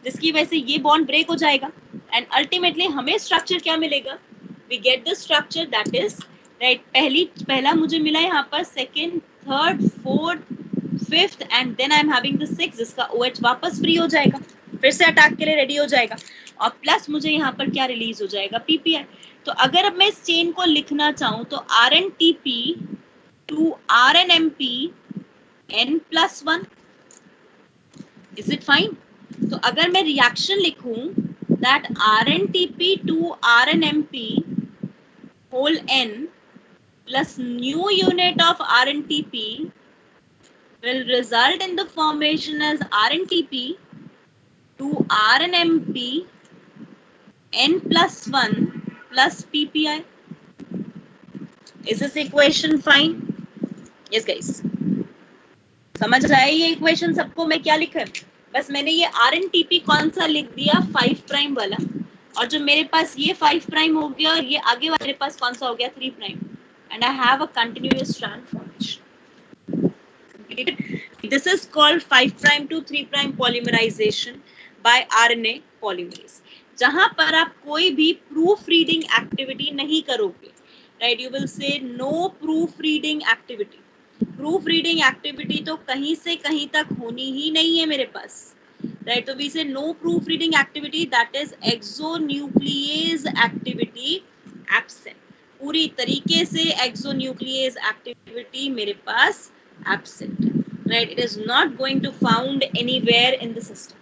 जिसकी वजह से ये बॉन्ड ब्रेक हो जाएगा एंड अल्टीमेटली हमें स्ट्रक्चर क्या मिलेगा? We get the structure that is, right, पहला मुझे मिला यहाँ पर second, third, fourth, fifth and then I am having the sixth, जिसका OH वापस फ्री हो जाएगा, फिर से अटैक के लिए रेडी हो जाएगा, और प्लस मुझे यहाँ पर क्या रिलीज हो जाएगा? PPI. तो अगर अब मैं इस चेन को लिखना चाहूँ तो RNTP to RNMP n+1, is it fine? तो अगर मैं रिएक्शन लिखूं that RNTP to RNMP whole n plus new unit of RNTP will result in the formation as RNTP to RNMP n+1 plus PPI. Is this equation fine? Yes guys, समझ आए ये equation सबको? मैं क्या लिखा है, बस मैंने ये RNTP कौन सा लिख दिया? 5 प्राइम वाला, और जो मेरे पास ये 5 प्राइम हो गया और ये आगे वाले मेरे पास कौन सा हो गया? 3 prime, and I have a continuous strand formation. This is called 5 prime to 3 prime polymerization by RNA polymerase, जहां पर आप कोई भी प्रूफ रीडिंग एक्टिविटी नहीं करोगे, right. You will say no proof reading activity. Proof reading activity तो कहीं से कहीं तक होनी ही नहीं है मेरे पास, राइट. तो we say no proof reading activity, that is exonuclease activity absent. पूरी तरीके से एक्सोन्यूक्लियेज एक्टिविटी मेरे पास absent, right. It is not going to found anywhere in the system,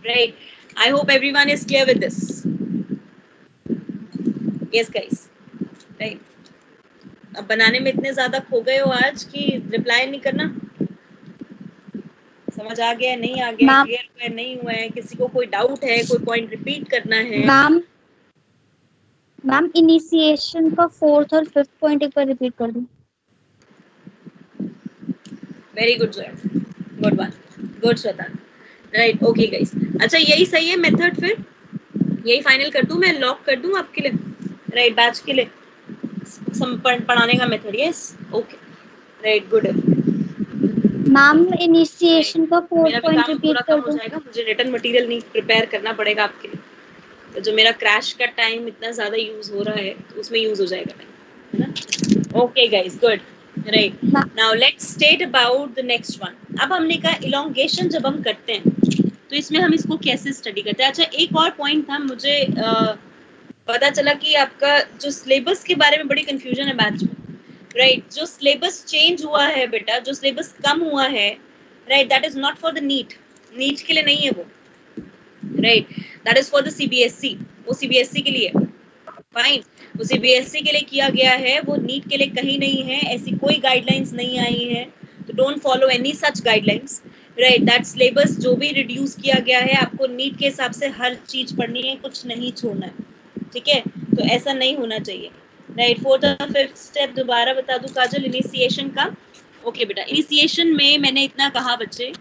right. I hope everyone is clear with this. Yes guys, right. अब बनाने में इतने ज्यादा खो गए हो आज कि रिप्लाई नहीं करना. समझ आ गया? नहीं आ गया? क्लियर हुआ? नहीं हुआ है? किसी को कोई डाउट है? कोई पॉइंट रिपीट करना है? मैम इनिशिएशन का 4th और 5th पॉइंट एक बार रिपीट कर दो. Very good Zoya, good one, good Shweta, right. Okay guys, अच्छा यही सही है मेथड, फिर यही फाइनल कर दूं मैं, लॉक कर दूं आपके लिए, राइट, बैच के लिए पढ़ाने का method. Yes, okay, right, good. Ma'am initiation का 4th पॉइंट रिपीट कर दो. मुझे रिटन मटेरियल नहीं प्रिपेयर करना पड़ेगा आपके लिए, तो जो मेरा क्रैश का टाइम इतना ज्यादा यूज हो रहा है तो उसमें यूज हो जाएगा, है ना. Okay guys, good, right. Now let's state about the next one. अब हमने कहा इलोंगेशन जब हम करते हैं तो इसमें हम इसको कैसे स्टडी करते हैं. अच्छा, एक और पॉइंट था, मुझे पता चला कि आपका जो सिलेबस के बारे में बड़ी कंफ्यूजन है बैच में, राइट जो सिलेबस चेंज हुआ है बेटा, जो सिलेबस कम हुआ है, right that is not for the NEET, NEET के लिए नहीं है वो, right that is for the CBSE, वो सीबीएसई के लिए, फाइन, वो सीबीएसई के लिए किया गया है, वो नीट के लिए कहीं नहीं है, ऐसी कोई गाइडलाइंस नहीं आई है, तो don't follow any such guidelines, right that syllabus जो भी रिड्यूस किया गया है, आपको नीट के हिसाब से हर चीज पढ़नी है, कुछ नहीं छोड़ना है, ठीक है, तो ऐसा नहीं होना चाहिए, राइट। फोर्थ और फिफ्थ स्टेप दोबारा बता दूं काजल, इनिशिएशन का, ओके बेटा, इनिशिएशन में मैंने इतना कहा बच्चे,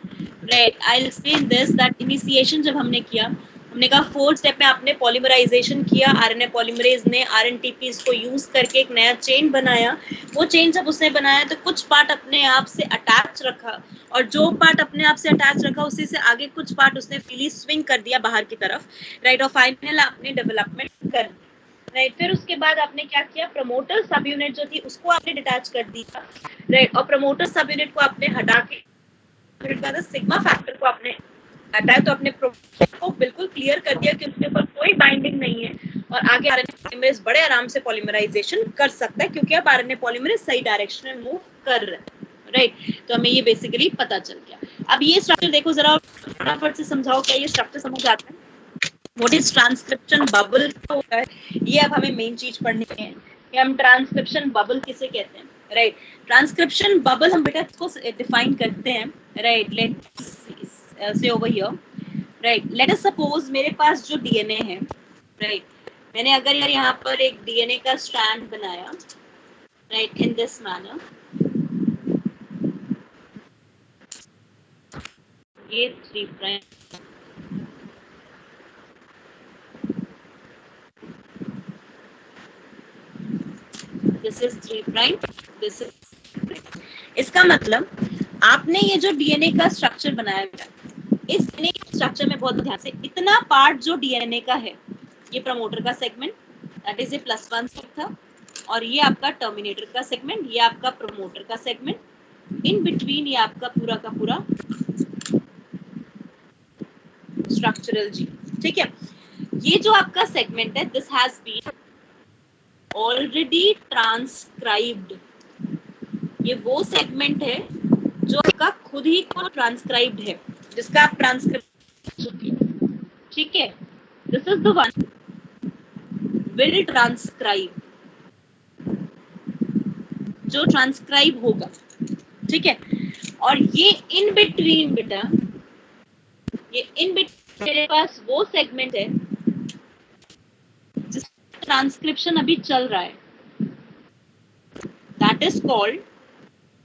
right I will explain this that initiation जब हमने किया, हमने कहा फोर्थ स्टेप में आपने पॉलीमराइजेशन किया, आरएनए पॉलीमरेज ने आरएनटीपीज को यूज करके एक नया चेन बनाया, वो चेन जब उसने बनाया तो कुछ पार्ट अपने आप से अटैच रखा, और जो पार्ट अपने आप से अटैच रखा उसी से आगे कुछ पार्ट उसने फ्रीली स्विंग कर दिया बाहर की तरफ, राइट, और फाइनल आपने डेवलपमेंट कर दी, राइट। फिर उसके बाद आपने क्या किया, प्रमोटर सब यूनिट जो थी उसको आपने डिटैच कर दिया, राइट, और प्रमोटर सब यूनिट को आपने हटा के सिग्मा फैक्टर को आपने हटाया, तो अपने प्रोसेस को बिल्कुल क्लियर कर दिया कि उसके ऊपर कोई बाइंडिंग नहीं है, और आगे आरएनए पॉलीमरेज बड़े आराम से पॉलीमराइजेशन कर सकता है, क्योंकि अब आरएनए पॉलीमरेज सही डायरेक्शन में मूव कर रहा है, राइट, तो हमें ये बेसिकली पता चल गया। अब ये स्ट्रक्चर देखो जरा, फटाफट से समझाओ, क्या ये स्ट्रक्चर समझ आता है? व्हाट इज ट्रांसक्रिप्शन बबल होता है, ये अब हमें मेन चीज पढ़नी है कि हम ट्रांसक्रिप्शन बबल किसे कहते हैं, राइट। ट्रांसक्रिप्शन बबल हम बेटा इसको डिफाइन करते हैं, right, let's say over here, right, let us suppose मेरे पास जो डीएनए है, राइट, मैंने अगर यार यहाँ पर एक डीएनए का स्ट्रैंड बनाया, राइट, इन दिस मैनर, ये 3 prime, this is 3 prime, this is, इसका मतलब आपने ये जो डीएनए का स्ट्रक्चर बनाया, इस डीएनए के स्ट्रक्चर में बहुत ध्यान से, इतना पार्ट जो डीएनए का है, ये प्रमोटर का segment, that is a +1 step था, और ये आपका टर्मिनेटर का सेगमेंट, ये आपका प्रमोटर का सेगमेंट, इन बिटवीन ये आपका पूरा का पूरा स्ट्रक्चरल जी, ठीक है। ये जो आपका सेगमेंट है, this has been already transcribed, ये वो सेगमेंट है जो आपका खुद ही को ट्रांसक्राइब्ड है, जिसका आप ट्रांसक्रिप्शन, ठीक है, this is the one will transcribe, जो ट्रांसक्राइब होगा, ठीक है, और ये इन बिटवीन बेटा, ये इन बिटवीन मेरे पास वो सेगमेंट है जिसका ट्रांसक्रिप्शन अभी चल रहा है, that is called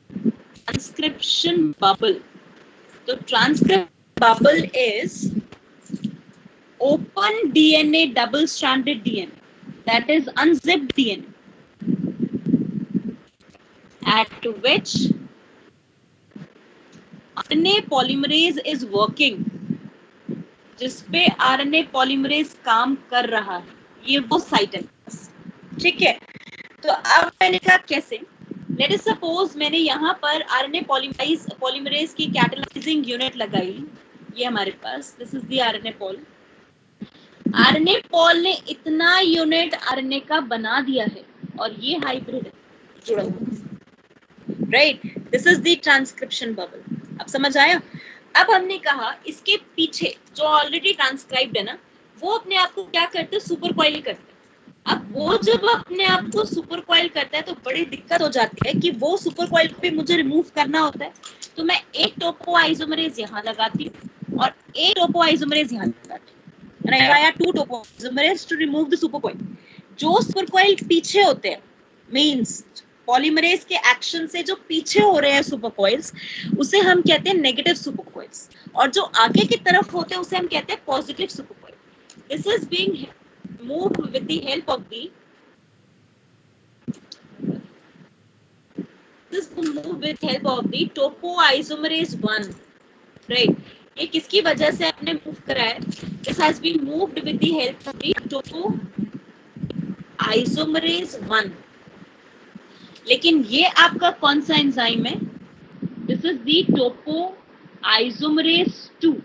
transcription bubble. तो transcription bubble is open DNA double stranded DNA, that is unzipped DNA, at which RNA polymerase is working, जिसपे RNA polymerase काम कर रहा है, ये वो साइट है, ठीक है। तो अब मैंने कहा कैसे, लेट अस सपोज मैंने यहाँ पर RNA polymerase की कैटलाइजिंग यूनिट लगाई, ये हमारे पास, this is the RNA pol, RNA pol ने इतना यूनिट आरएनए का बना दिया है, और ये हाइब्रिड जुड़ा हुआ, right, this is the transcription bubble. अब समझ आया? अब हमने कहा इसके पीछे जो ऑलरेडी ट्रांसक्राइब्ड है ना, वो अपने आप को क्या करते हैं, सुपर कॉइल करते हैं। अब वो जब अपने आप को सुपर कॉइल करता है तो बड़ी दिक्कत हो जाती है कि वो सुपर कॉइल पे मुझे रिमूव करना होता है, तो मैं एक टोपो आइसोमरेज यहाँ लगाती हूँ और एक टोपो आइसोमरेज यहाँ लगाती हूँ, and I add 2 topoisomerase to remove the supercoil. जो सुपरकॉइल पीछे होते हैं, मींस पॉलीमरेज के एक्शन से जो पीछे हो रहे हैं सुपरकॉइल्स, उसे हम कहते हैं नेगेटिव सुपरकॉइल्स, और जो आगे की तरफ होते हैं उसे हम कहते हैं positive supercoil. This is being moved with the help of the this move with help of the topoisomerase 1, right? ये किसकी वजह से आपने मूव करा है? This has been moved with the help of the topoisomerase 1. लेकिन ये आपका कौन सा एंजाइम है? This is the topoisomerase 2.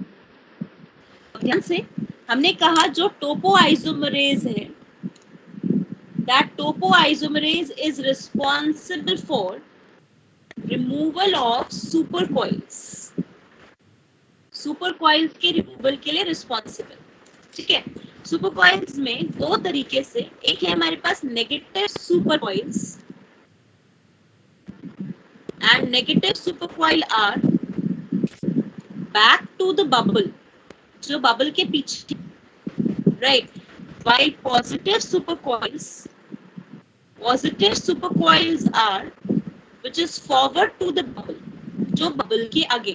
ध्यान से, हमने कहा जो टोपोआइसोमरेज है, that topoisomerase is responsible for removal of supercoils. सुपरकॉइल्स के रिमूवल के लिए रिस्पॉन्सिबल. ठीक है, सुपरकॉइल्स में दो तरीके से, एक है हमारे पास negative supercoils and negative supercoil are back to the bubble, जो बबल के पीछे, right. while positive supercoils are which is forward to the bubble, जो बबल के आगे,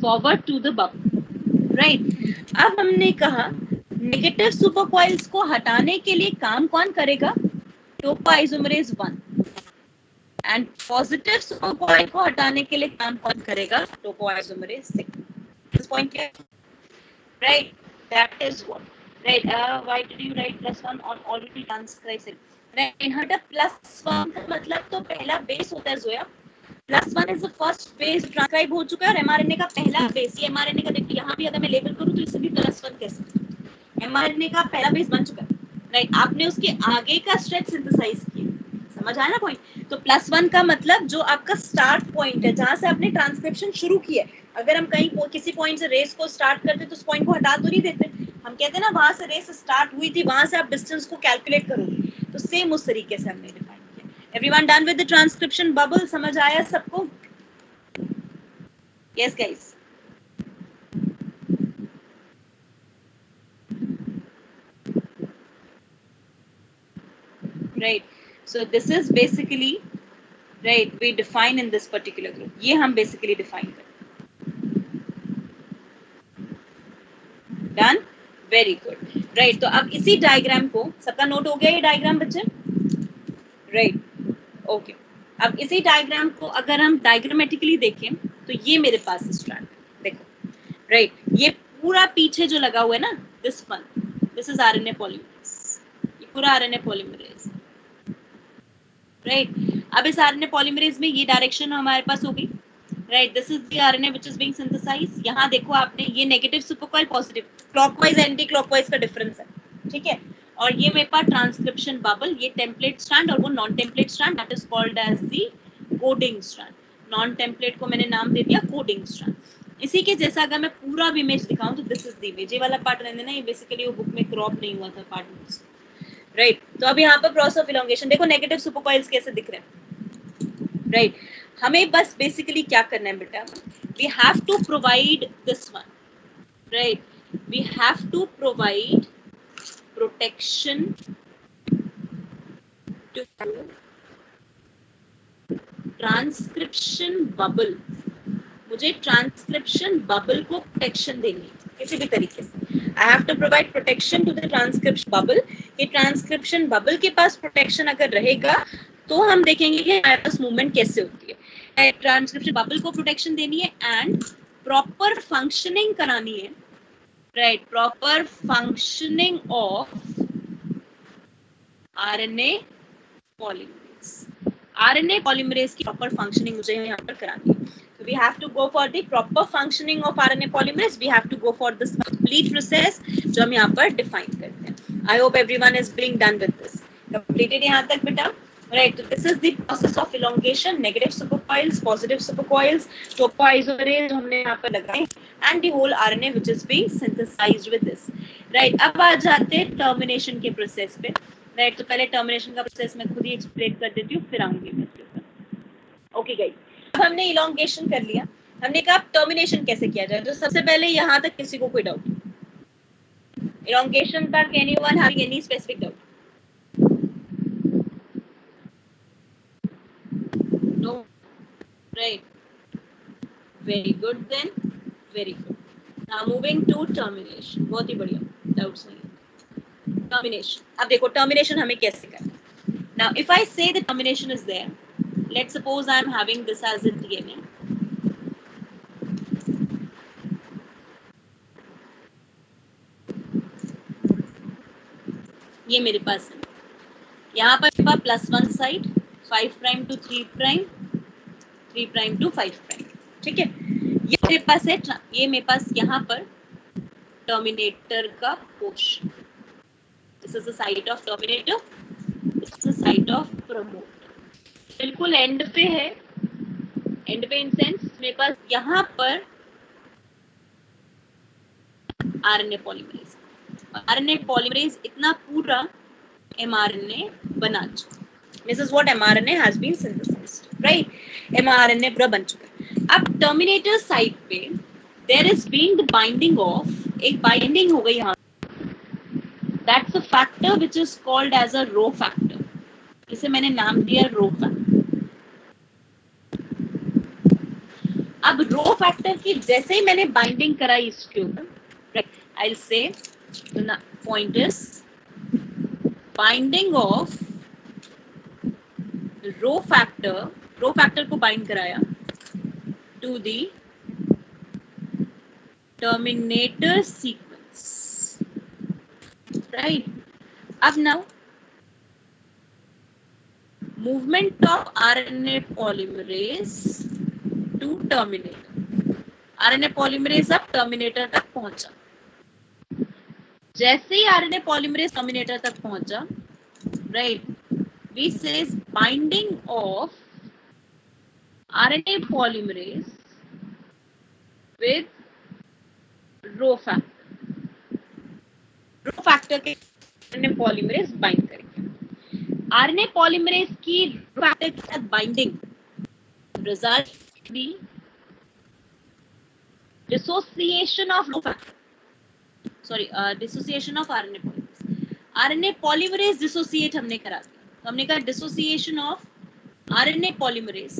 forward to the bubble, right. अब हमने कहा नेगेटिव सुपरकॉइल्स को हटाने के लिए काम कौन करेगा? टोपोआइसोमरेज 1. एंड पॉजिटिव सुपरकॉइल को हटाने के लिए काम कौन करेगा? टोपोआइसोमरेज 6. दिस पॉइंट क्या है? Right, that is what. Right, why did you write +1 on already transcribe? Right, इनहर्टर +1 का मतलब तो पहला बेस होता है जोया. +1 is the first base transcribe हो चुका है और एमआरएनए का पहला बेस. ये एमआरएनए का देखिए यहाँ भी अगर मैं लेबल करूँ तो इसे भी +1 कह सकते हैं. एमआरएनए का पहला बेस बन चुका है, राइट. आपने उसके आगे का स्ट्रेच सिंथेसाइज किया. समझ आया ना पॉइंट? तो +1 का मतलब जो आपका स्टार्ट पॉइंट है, जहां से आपने ट्रांसक्रिप्शन शुरू किया है. अगर हम कहीं किसी पॉइंट से रेस को स्टार्ट करते तो उस पॉइंट को हटा तो नहीं देते. हम कहते हैं ना वहां से रेस स्टार्ट हुई थी, वहां से आप डिस्टेंस को कैलकुलेट करोगे. तो सेम उस तरीके से हमने डिफाइन किया. Everyone done with the transcription bubble? समझ आया सबको? Yes guys. Right, so this is basically, right, we define in this particular group. ये हम basically define करते हैं. Done? Very good. Right, तो अब इसी डायग्राम को, सबका नोट हो गया ये डायग्राम बच्चे? Right, okay. अब इसी डायग्राम को अगर हम डायग्रामेटिकली देखें तो ये मेरे पास स्ट्रैंड देखो, राइट. ये पूरा पीछे जो लगा हुआ है ना, this one, this is RNA polymerase. ये पूरा आरएनए पॉलीमरेज, राइट. अब इस आरएनए पॉलीमरेज में ये डायरेक्शन हमारे पास हो गई, right. This is the RNA which is being synthesised. यहाँ देखो आपने, ये negative supercoil, positive, clockwise anti clockwise का डिफरेंस है. ठीक है, और ये मेरे पास ट्रांसक्रिप्शन बबल, ये टेम्पलेट स्ट्रैंड और वो non template strand, that is called as the coding strand. Non template को मैंने नाम दे दिया कोडिंग स्ट्रैंड. इसी के जैसा अगर मैं पूरा भी इमेज दिखाऊं तो दिस इज द इमेज. ये वाला पार्ट रहने ना, ये बेसिकली वो बुक में क्रॉप नहीं हुआ था पार्ट, राइट. तो अब यहाँ पर प्रोसेस ऑफ इलोंगेशन देखो, नेगेटिव सुपरकॉइल्स कैसे दिख रहे हैं, राइट. हमें बस बेसिकली क्या करना है बेटा, we have to provide this one, right. We have to provide protection to transcription bubble. मुझे ट्रांसक्रिप्शन बबल को प्रोटेक्शन देनी है किसी भी तरीके से. I have to provide protection to the transcription bubble. ये ट्रांसक्रिप्शन बबल के पास प्रोटेक्शन अगर रहेगा तो हम देखेंगे कि हमारे पास मूवमेंट कैसे होती है. ट्रांसक्रिप्शन बबल को प्रोटेक्शन देनी है एंड प्रॉपर फंक्शनिंग करानी है, right. Proper functioning of RNA polymerase. RNA polymerase की प्रॉपर फंक्शनिंग मुझे यहाँ पर करानी है. So we have to go for the proper functioning of RNA polymerase. We have to go for this complete process जो हम यहाँ पर define करते हैं. I hope everyone is being done with this. Completed यहाँ तक बेटा? Right. So this is the process of elongation. Negative supercoils, positive supercoils, topoisomerase हमने यहाँ पर लगाए, and the whole RNA which is being synthesized with this. Right. अब आ जाते हैं termination के process पे. Right. तो पहले termination का process मैं खुद ही explain कर देती हूँ, फिर आऊँगी मैं इसके ऊपर. Okay guys. अब हमने इलोंगेशन कर लिया, हमने कहा टर्मिनेशन कैसे किया जाए. तो सबसे पहले यहाँ तक किसी को कोई डाउट? इलोंगेशन तक anyone having any specific doubt? No, right. Very good then, very good. Now moving to termination. बहुत ही बढ़िया, डाउट्स नहीं. टर्मिनेशन, अब देखो टर्मिनेशन हमें कैसे करना है. Now if I say the termination is there, let's suppose I am having this as a DNA. ये मेरे पास है, यहाँ पर मेरे पास +1 side, 5 prime to 3 prime, 3 prime to 5 prime. ठीक है, ये मेरे पास है, ये मेरे पास यहाँ पर टर्मिनेटर का portion. This is the site of terminator, this is the site of promoter. बिल्कुल एंड पे है. एंड पे इन सेंस मेरे पास यहाँ पर आरएनए पॉलीमरेज. आरएनए पॉलीमरेज इतना पूरा mRNA बना चुका. This is what mRNA has been synthesized, right? mRNA पूरा बन चुका है. अब टर्मिनेटर साइट पे there is being the binding of, एक बाइंडिंग हो गई यहाँ. That's a factor which is called as a Rho factor. इसे मैंने नाम दिया Rho factor. अब Rho factor की जैसे ही मैंने बाइंडिंग कराई इसके ऊपर, right? I'll say the point is binding of Rho factor को बाइंड कराया to the terminator sequence, right? अब now movement of RNA polymerase to terminator. RNA polymerase अब terminator तक पहुंचा. जैसे ही RNA polymerase terminator तक पहुंचा, right? We says binding of RNA polymerase with Rho factor. Rho factor के RNA polymerase bind करेंगे. RNA polymerase की Rho factor के साथ binding result the dissociation of Rho factor. Dissociation of RNA polymerase. RNA polymerase dissociate हमने करा दिया. तो हमने कहा dissociation of RNA polymerase,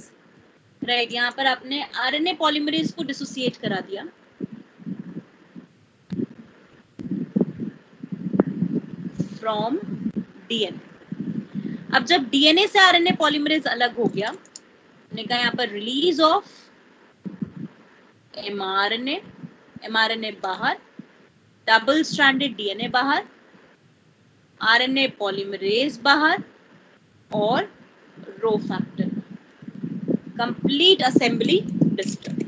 right? यहाँ पर आपने आरएनए पॉलीमरेज को डिसोसिएट करा दिया फ्रॉम डीएनए. अब जब डीएनए से आरएनए पॉलीमरेज अलग हो गया, हमने कहा यहाँ पर रिलीज ऑफ एमआरएनए, एमआरएनए बाहर, डबल स्ट्रैंडेड डीएनए बाहर, आरएनए पॉलीमरेज बाहर और rho factor. Complete assembly disturb,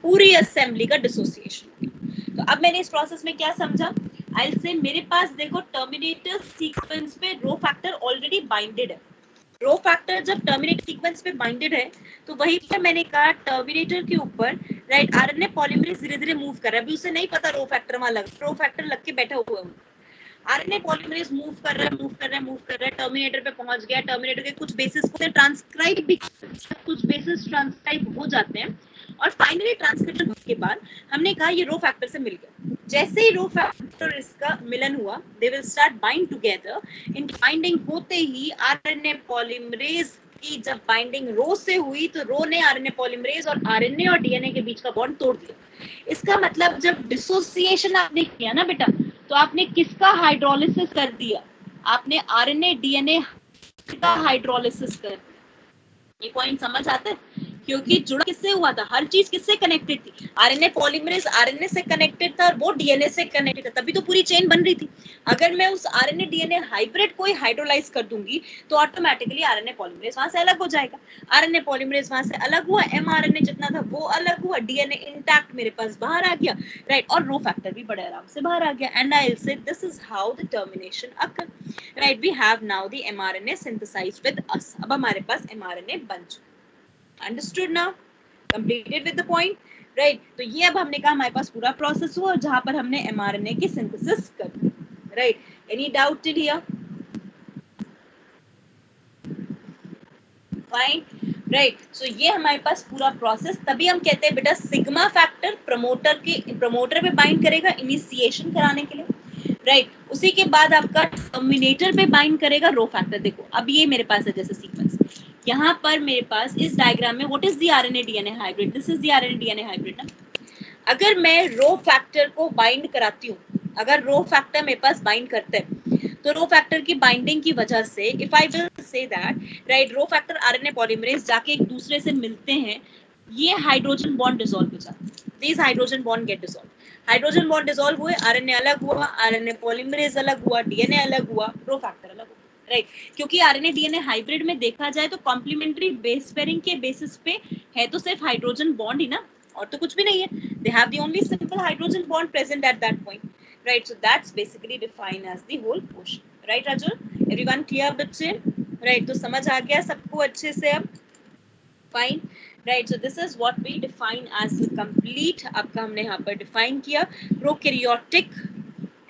पूरी असेंबली का डिसोसिएशन. तो अब मैंने इस प्रोसेस में क्या समझा? आई विल से मेरे पास देखो टर्मिनेटर सीक्वेंस पे रो फैक्टर ऑलरेडी बाइंडेड है. रो फैक्टर जब टर्मिनेटर सीक्वेंस पे बाइंडेड है तो वही पे मैंने कहा टर्मिनेटर के ऊपर, राइट, आरएनए पॉलीमरेज धीरे धीरे मूव कर रहा है. अभी उसे नहीं पता रो फैक्टर वहां लग, रो फैक्टर लग के बैठा हुआ है. आरएनए पॉलीमरेज मूव कर रहा है, टर्मिनेटर पे पहुंच गया. टर्मिनेटर के कुछ बेसिस को ट्रांसक्राइब भी, कुछ बेसिस ट्रांसक्राइब हो जाते हैं और फाइनली ट्रांसक्रिप्शन के बाद हमने कहा ये रो फैक्टर से मिल गया. जैसे ही रो फैक्टर इसका मिलन हुआ, they will start bind together. In binding होते ही आरएनए पॉलीमरेज की जब बाइंडिंग रो से हुई तो रो ने आरएनए पॉलीमरेज और आरएनए और डीएनए के बीच का बॉन्ड तोड़ दिया. इसका मतलब जब डिसोसिएशन आपने किया ना बेटा, तो आपने किसका हाइड्रोलिसिस कर दिया? आपने आरएनए डीएनए का हाइड्रोलिसिस कर दिया. ये पॉइंट समझ आता है? क्योंकि जुड़ा किससे हुआ था? हर चीज किससे कनेक्टेड थी? आरएनए पॉलीमरेज आरएनए से कनेक्टेड था और वो डीएनए से कनेक्टेड था, तभी तो पूरी चेन बन रही थी. अगर मैं उस आरएनए डीएनए हाइब्रिड को हाइड्रोलाइज कर दूंगी तो ऑटोमेटिकली आरएनए पॉलीमरेज वहां से अलग हो जाएगा. आरएनए पॉलीमरेज वहां से अलग हुआ, एमआरएनए जितना था वो अलग हुआ, डीएनए इंटैक्ट मेरे पास बाहर आ गया, राइट, और रो फैक्टर भी बड़े आराम से बाहर आ गया. And I will say this is how the termination occur, right. We have now the mRNA synthesized with us. अब हमारे पास एमआरएनए बन चुका. Understood now? Completed with the point, right? तो ये अब हमने कहा हमारे पास पूरा प्रोसेस हुआ जहां पर हमने mRNA की सिंथेसिस कर दी, right? Any doubt till here? Fine, right? So ये हमारे पास पूरा प्रोसेस. तभी हम कहते हैं बेटा सिग्मा फैक्टर प्रमोटर पे बाइंड करेगा इनिशिएशन कराने के लिए, राइट. उसी के बाद आपका टर्मिनेटर पे बाइंड करेगा रो फैक्टर. देखो अब ये मेरे पास है जैसे सीक्वेंस, यहाँ पर मेरे पास इस डायग्राम में what is the RNA DNA hybrid, this is the RNA DNA hybrid ना. अगर मैं रो फैक्टर को बाइंड कराती हूँ, अगर रो फैक्टर मेरे पास बाइंड करते हैं तो रो फैक्टर की बाइंडिंग की वजह से if I will say that, right, row factor RNA polymerase जाके एक दूसरे से मिलते हैं, ये हाइड्रोजन बॉन्ड डिसॉल्व हो जाता है. This hydrogen bond get dissolve. Hydrogen bond dissolve हुए, आरएनए अलग हुआ, आरएनए पॉलीमरेज अलग हुआ, डीएनए अलग हुआ, रो फैक्टर अलग हुआ, राइट. क्योंकि आरएनए डीएनए हाइब्रिड में देखा जाए तो कॉम्प्लीमेंट्री बेस पेयरिंग के बेसिस पे है तो सिर्फ हाइड्रोजन बॉन्ड ही ना, और तो कुछ भी नहीं है. They have the only simple hydrogen bond present at that point, right? So that's basically defined as the whole portion, right Rajul? Everyone clear बच्चे? Right, तो समझ आ गया सबको अच्छे से अब? Fine, right? So this is what we define as the complete. आपका हमने यहाँ पर define किया prokaryotic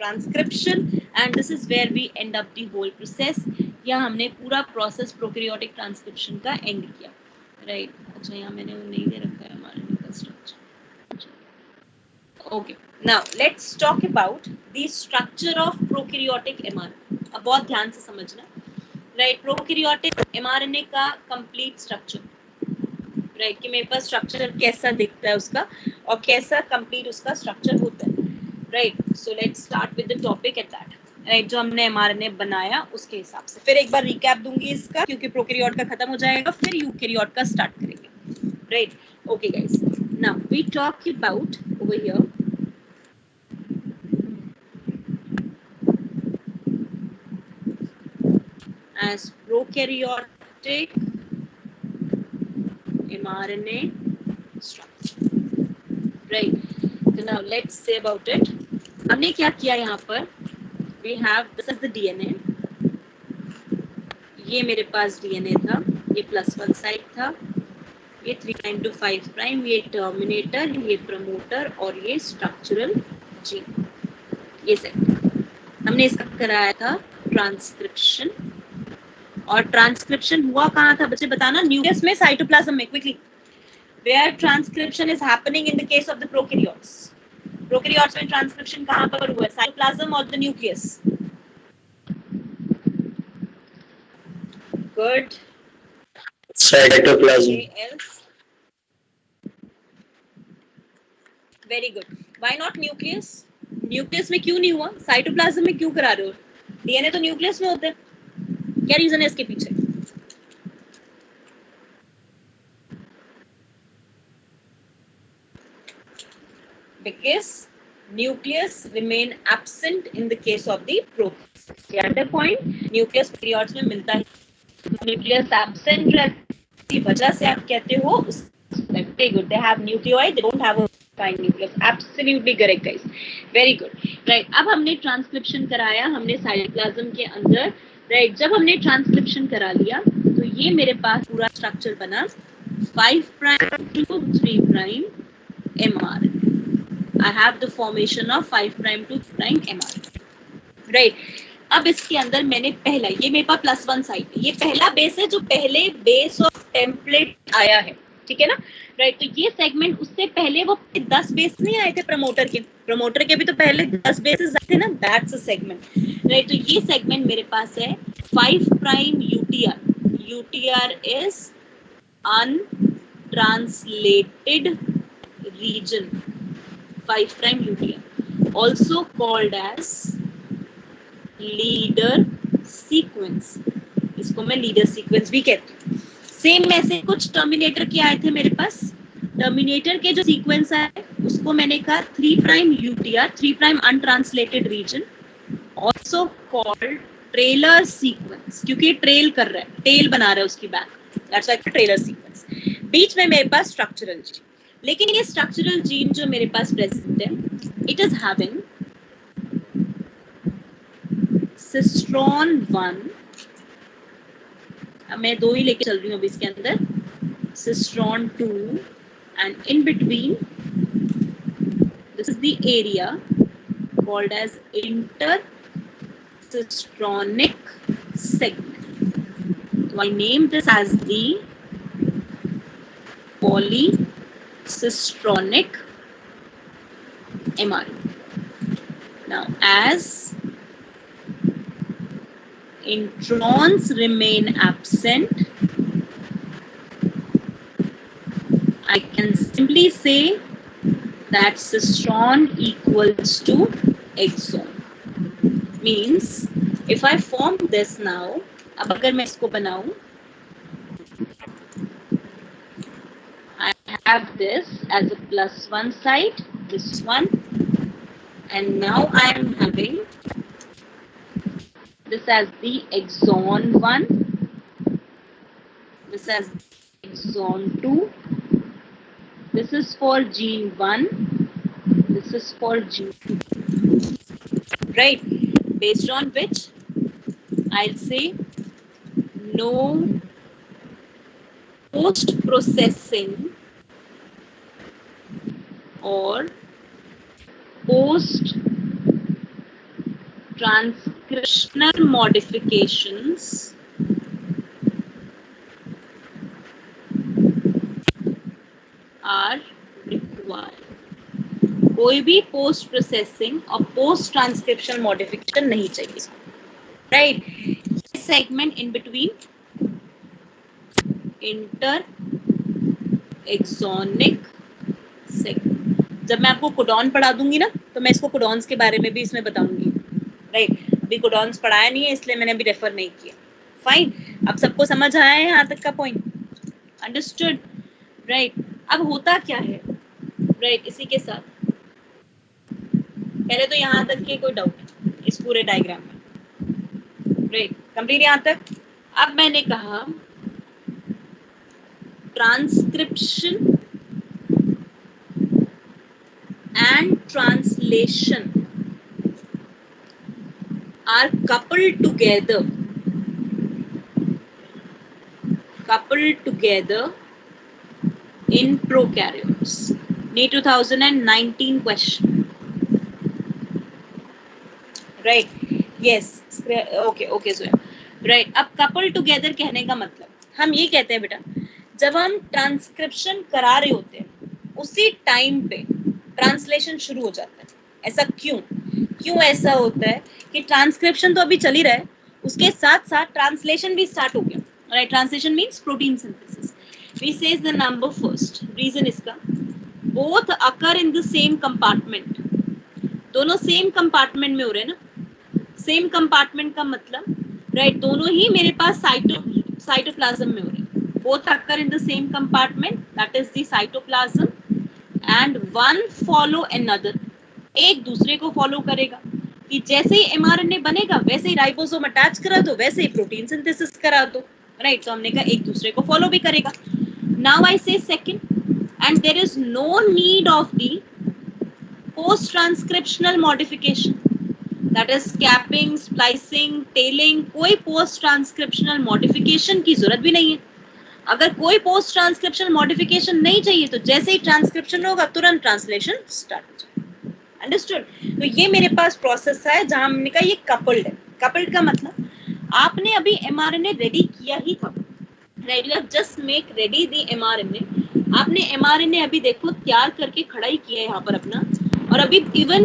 transcription, and this is where we end up the whole process. यहाँ हमने पूरा process prokaryotic transcription का end किया, right? अच्छा यहाँ मैंने वो नहीं दे रखा है हमारे का structure. Okay, now let's talk about the structure of prokaryotic mRNA. अब बहुत ध्यान से समझना, right? Prokaryotic mRNA का complete structure, right? कि मेरे पास structure कैसा दिखता है उसका और कैसा complete उसका structure होता है, right? So let's start with the topic at that, right? जो हमने mRNA बनाया उसके हिसाब से फिर एक बार recap दूंगी इसका, क्योंकि prokaryote का खत्म हो जाएगा, फिर eukaryote का start करेंगे, right? Okay guys, now we talk about over here as prokaryotic mRNA structure, right? So now let's say about it. हमने क्या किया यहाँ पर? We have this is the DNA. ये मेरे पास DNA था, ये +1 साइड था, ये 3' to 5', ये टर्मिनेटर, ये प्रमोटर और ये स्ट्रक्चरल जीन. ये सेट हमने इसका कराया था ट्रांसक्रिप्शन. और ट्रांसक्रिप्शन हुआ कहाँ था बच्चे बताना? न्यूक्लियस में, साइटोप्लाज्म में. Quickly, where transcription is happening in the case of the prokaryotes? Prokaryotes में ट्रांसक्रिप्शन कहाँ पर हुआ है? साइटोप्लाज्म और the nucleus? Good, cytoplasm. Very good. Why not nucleus? Nucleus में क्यों नहीं हुआ? साइटोप्लाज्म में क्यों करा रहे हो? डीएनए तो न्यूक्लियस में होते हैं. क्या रीजन है इसके पीछे? Because nucleus remain absent in the case of the prokaryotes. The other point, nucleus prokaryotes में मिलता है. Nucleus absent रहती वजह से आप कहते हो very good. They have nuclei, they don't have a fine nucleus. Absolutely correct, guys. Very good. Right. अब हमने ट्रांसक्रिप्शन कराया, हमने साइटोप्लाज्म के अंदर, राइट? जब हमने ट्रांसक्रिप्शन करा लिया तो ये मेरे पास पूरा स्ट्रक्चर बना 5' to 3' mRNA. I have the formation of 5' to 3' mRNA, right? अब इसके अंदर मैंने पहला, ये मेरे पास +1 साइड है, ये पहला बेस है जो पहले बेस ऑफ टेम्पलेट आया है, ठीक है ना, राइट? तो ये सेगमेंट, उससे पहले वो 10 बेस नहीं आए थे प्रमोटर के? प्रमोटर के भी तो पहले 10 बेसेस आए थे ना, दैट्स अ सेगमेंट, राइट? तो ये सेगमेंट मेरे पास है 5' UTR. UTR is untranslated region. 5' UTR, also called as leader sequence. इसको मैं leader sequence भी कहती हूँ. सेम ऐसे कुछ टर्मिनेटर के आए थे मेरे पास. टर्मिनेटर के जो सीक्वेंस आए उसको मैंने कहा 3' UTR, 3' untranslated region, also called trailer sequence, क्योंकि ट्रेल कर रहा है, टेल बना रहा है उसकी back, that's why trailer sequence. बीच में मेरे पास स्ट्रक्चरल जीन, लेकिन ये स्ट्रक्चरल जीन जो मेरे पास प्रेजेंट है, इट इज हैविंग सिस्ट्रॉन 1. अब मैं 2 ही लेके चल रही हूँ अभी इसके अंदर, cistron 2, and in between this is the area called as intercistronic segment. So I name this as the polycistronic mRNA. Now, as introns remain absent, I can simply say that cistron equals to exon. Means if I form this now, अब अगर मैं इसको बनाऊं, I have this as a +1 side, this one, and now I am having this as the exon 1, this as exon 2, This is for gene 1. This is for gene 2. Right? Based on which I'll say no post-processing or post-transcriptional modifications are required. कोई भी post processing और post transcription modification नहीं चाहिए, right? Segment in between inter exonic segment. जब मैं आपको codon पढ़ा दूंगी ना, तो मैं इसको कोडॉन्स के बारे में भी इसमें बताऊंगी, राइट? अभी कोडॉन्स पढ़ाया नहीं है, इसलिए मैंने अभी रेफर नहीं किया। फाइन, अब सबको समझ आया है यहाँ तक का पॉइंट? Understood, right? अब होता क्या है, राइट? इसी के साथ पहले तो यहाँ तक के कोई डाउट इस पूरे डायग्राम में, राइट? कंप्लीट यहाँ तक। अब मैंने कहा transcription and translation are coupled together in prokaryotes. NEET 2019 question. Right? Yes. Okay, so right. अब coupled together कहने का मतलब हम ये कहते हैं बेटा, जब हम ट्रांसक्रिप्शन करा रहे होते हैं उसी टाइम पे ट्रांसलेशन शुरू हो जाता है। ऐसा क्यों ऐसा होता है कि ट्रांसक्रिप्शन तो अभी चल ही रहा है, उसके साथ साथ ट्रांसलेशन भी स्टार्ट हो गया, right? Translation means protein synthesis. We says the number first. Reason इसका, both occur in the same compartment. दोनों सेम कंपार्टमेंट में हो रहे हैं ना। सेम कंपार्टमेंट का मतलब, राइट, दोनों ही मेरे पास साइटोप्लाज्म में हो रहे हैं। Both occur in the same compartment, that is the cytoplasm, and one follow another. एक दूसरे को फॉलो करेगा कि जैसे ही एमआरएनए बनेगा वैसे ही राइबोसोम अटैच करा दो, वैसे ही प्रोटीन सिंथेसिस करा दो, राइट? तो हमने कहा एक दूसरे को फॉलो भी करेगा। Now I say second, and there is no need of the post transcriptional modification, that is capping, splicing, tailing. कोई पोस्ट ट्रांसक्रिप्शनल मॉडिफिकेशन की जरूरत भी नहीं है। अगर कोई पोस्ट ट्रांसक्रिप्शनल मॉडिफिकेशन नहीं चाहिए तो जैसे ही ट्रांसक्रिप्शन होगा तुरंत ट्रांसलेशन स्टार्ट हो जाएगा। अंडरस्टूड? तो ये मेरे पास प्रोसेस है जहां हमने कहा ये कपल्ड है। कपल्ड का मतलब आपने अभी एमआरएनए रेडी किया ही था, right? You have just make ready the mRNA. आपने एमआरएनए अभी देखो तैयार करके खड़ा ही किया है यहाँ पर अपना, और अभी इवन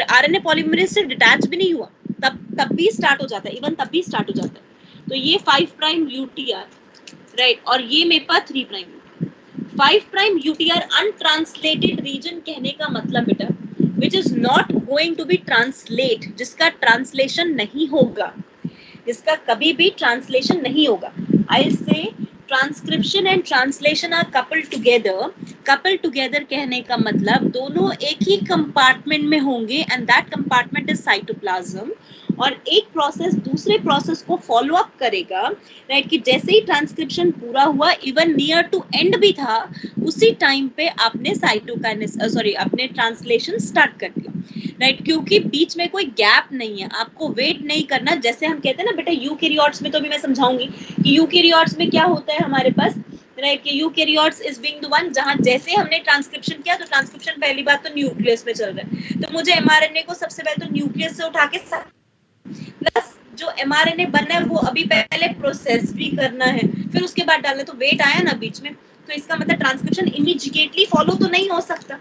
आरएनए पॉलीमरेज से डिटैच भी नहीं हुआ, तब भी स्टार्ट हो जाता है, इवन तब भी स्टार्ट हो जाता है। तो ये 5 प्राइम यूटीआर, राइट, और ये मेरे पास 3 prime 5 prime UTR untranslated region कहने का मतलब बेटा, which is not going to be translate, जिसका ट्रांसलेशन नहीं होगा, जिसका कभी भी ट्रांसलेशन नहीं होगा। I say transcription and translation are coupled together. Coupled together कहने का मतलब दोनों एक ही कंपार्टमेंट में होंगे, and that compartment is cytoplasm, और एक प्रोसेस दूसरे प्रोसेस को फॉलो अप करेगा, राइट? कि जैसे ही ट्रांसक्रिप्शन पूरा हुआ, इवन नियर टू एंड भी था, उसी टाइम पे आपने आपने ट्रांसलेशन स्टार्ट कर दिया, राइट? क्योंकि बीच में कोई गैप नहीं है, आपको वेट नहीं करना। जैसे हम कहते हैं ना बेटा यूकैरियोट्स में, तो भी मैं समझाऊंगी कि यूकैरियोट्स में क्या होता है हमारे पास, राइट? कि eukaryotes is being the one जहां जैसे हमने ट्रांसक्रिप्शन किया तो ट्रांसक्रिप्शन पहली बात तो न्यूक्लियस में चल रहा है, तो मुझे एमआरएनए को सबसे पहले तो न्यूक्लियस से उठा के प्लस जो एमआरएनए बनना है वो अभी पहले प्रोसेस भी करना है, फिर उसके बाद डालना, तो वेट आया ना बीच में, तो इसका मतलब ट्रांसक्रिप्शन इमीडिएटली फॉलो तो नहीं हो सकता।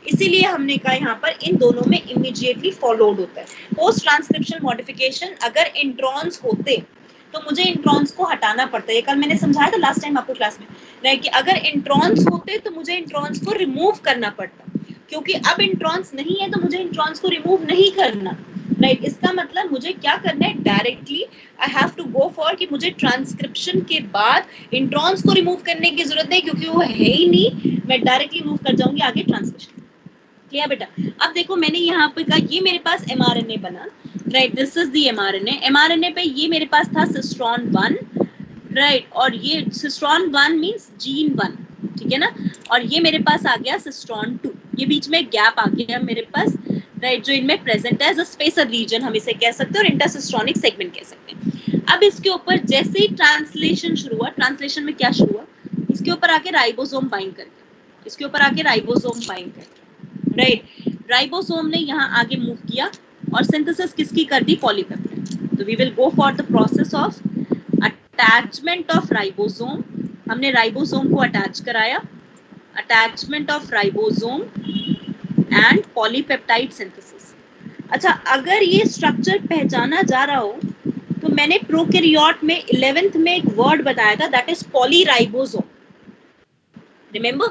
इसीलिए हमने कहा यहाँ पर इन दोनों में इमीडिएटली फॉलोड होता है। पोस्ट ट्रांसक्रिप्शन मॉडिफिकेशन अगर इंट्रॉन्स होते तो मुझे इंट्रॉन्स को हटाना पड़ता है। कल मैंने समझाया था लास्ट टाइम आपको क्लास में, राइट? कि अगर इंट्रॉन्स होते तो मुझे इंट्रॉन्स को रिमूव करना पड़ता, क्योंकि अब इंट्रॉन्स नहीं है तो मुझे इंट्रॉन्स को रिमूव नहीं करना, राइट? इसका मतलब मुझे क्या करना है, directly I have to go for कि मुझे ट्रांसक्रिप्शन के बाद इंट्रॉन्स को रिमूव करने की जरूरत नहीं, क्योंकि वो है ही नहीं, मैं डायरेक्टली मूव कर जाऊंगी आगे ट्रांसक्रिप्शन। क्लियर बेटा? अब देखो मैंने यहाँ पे कहा ये मेरे पास एमआरएनए बना, right? This is the mRNA. MRNA पे ये मेरे पास था सिस्ट्रॉन 1, राइट? और ये सिस्ट्रॉन 1 मींस जीन 1, ठीक है ना। और ये मेरे पास आ गया सिस्ट्रॉन 2, ये बीच में गैप आ गया मेरे पास, राइट, जो इनमें प्रेजेंट है एज अ स्पेसर रीजन हम इसे कह सकते हैं, और इंटरसिस्ट्रॉनिक सेगमेंट कह सकते हैं। अब इसके ऊपर जैसे ही ट्रांसलेशन शुरू हुआ, ट्रांसलेशन में क्या शुरू हुआ, इसके ऊपर आके राइबोसोम बाइंड करके, इसके ऊपर आके राइबोसोम बाइंड करके, राइट, राइबोसोम ने यहाँ आगे मूव किया और सिंथेसिस किसकी कर दी, पॉलीपेप्टाइड। तो we will go for the process of attachment of ribosome. हमने राइबोसोम को अटैच कराया, attachment of ribosome and polypeptide synthesis. अच्छा, अगर ये स्ट्रक्चर पहचाना जा रहा हो तो मैंने प्रोकैरियोट में 11th में एक वर्ड बताया था, that is polyribosome. Remember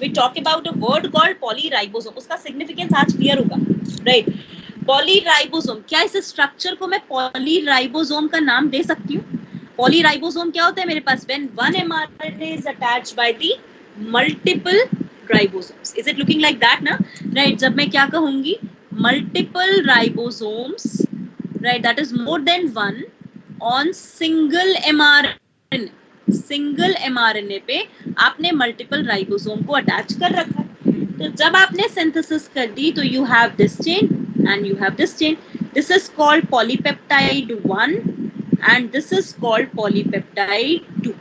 we talk about a word called polyribosome, उसका सिग्निफिकेंस आज क्लियर होगा, राइट। पॉलीराइबोसोम, क्या इस स्ट्रक्चर को मैं पॉलीराइबोसोम का नाम दे सकती हूँ? पॉलीराइबोसोम क्या होता है मेरे पास, when one mRNA is attached by the multiple ribosomes, is it looking like that ना, right? जब मैं क्या कहूंगी, multiple ribosomes, right, that is more than one on single mRNA, single mRNA पे आपने मल्टीपल राइबोसोम को अटैच कर रखा है। तो जब आपने सिंथेसिस कर दी तो you have this chain and you have this chain, this is called polypeptide 1 and this is called polypeptide 2।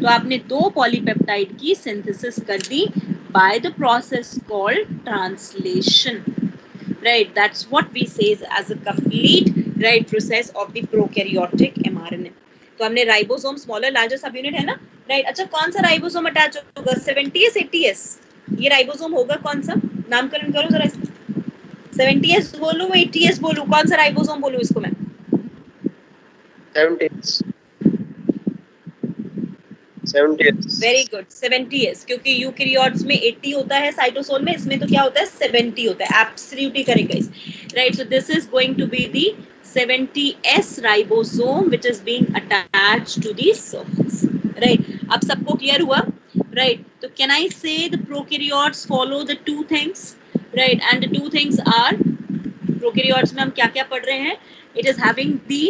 तो आपने दो पॉलीपेप्टाइड की सिंथेसिस कर दी by the process called translation, right? That's what we say as a complete, right, process of the prokaryotic mRNA. तो हमने ribosome smaller larger सब unit है ना, राइट। अच्छा, कौन सा राइबोसोम अटैच होगा, 70s 80s? ये राइबोसोम होगा कौन सा, नामकरण करो जरा इसका। 70s बोलूं 80s बोलूं, कौन सा राइबोसोम बोलूं इसको मैं? 70s। वेरी गुड, 70s, क्योंकि यूकैरियोट्स में 80 होता है साइटोसोल में, इसमें तो क्या होता है 70 होता है, absolutely correct guys, right. So this is going to be the 70s ribosome which is being attached to the surface, right? अब सबको क्लियर हुआ, right? तो can I say the prokaryotes follow the two things, right? And the two things are, prokaryotes में हम क्या क्या पढ़ रहे हैं, it is having the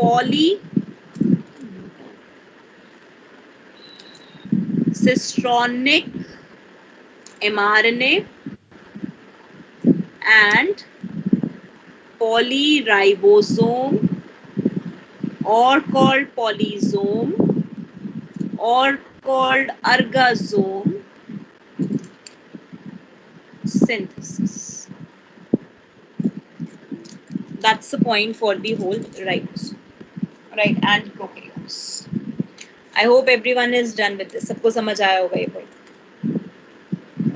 polycistronic mRNA and polyribosome or called polysome or called ergosome synthesis. That's the point for the whole ribosome, right, and prokaryotes. I hope everyone is done with this. सबको समझ आया होगा ये point.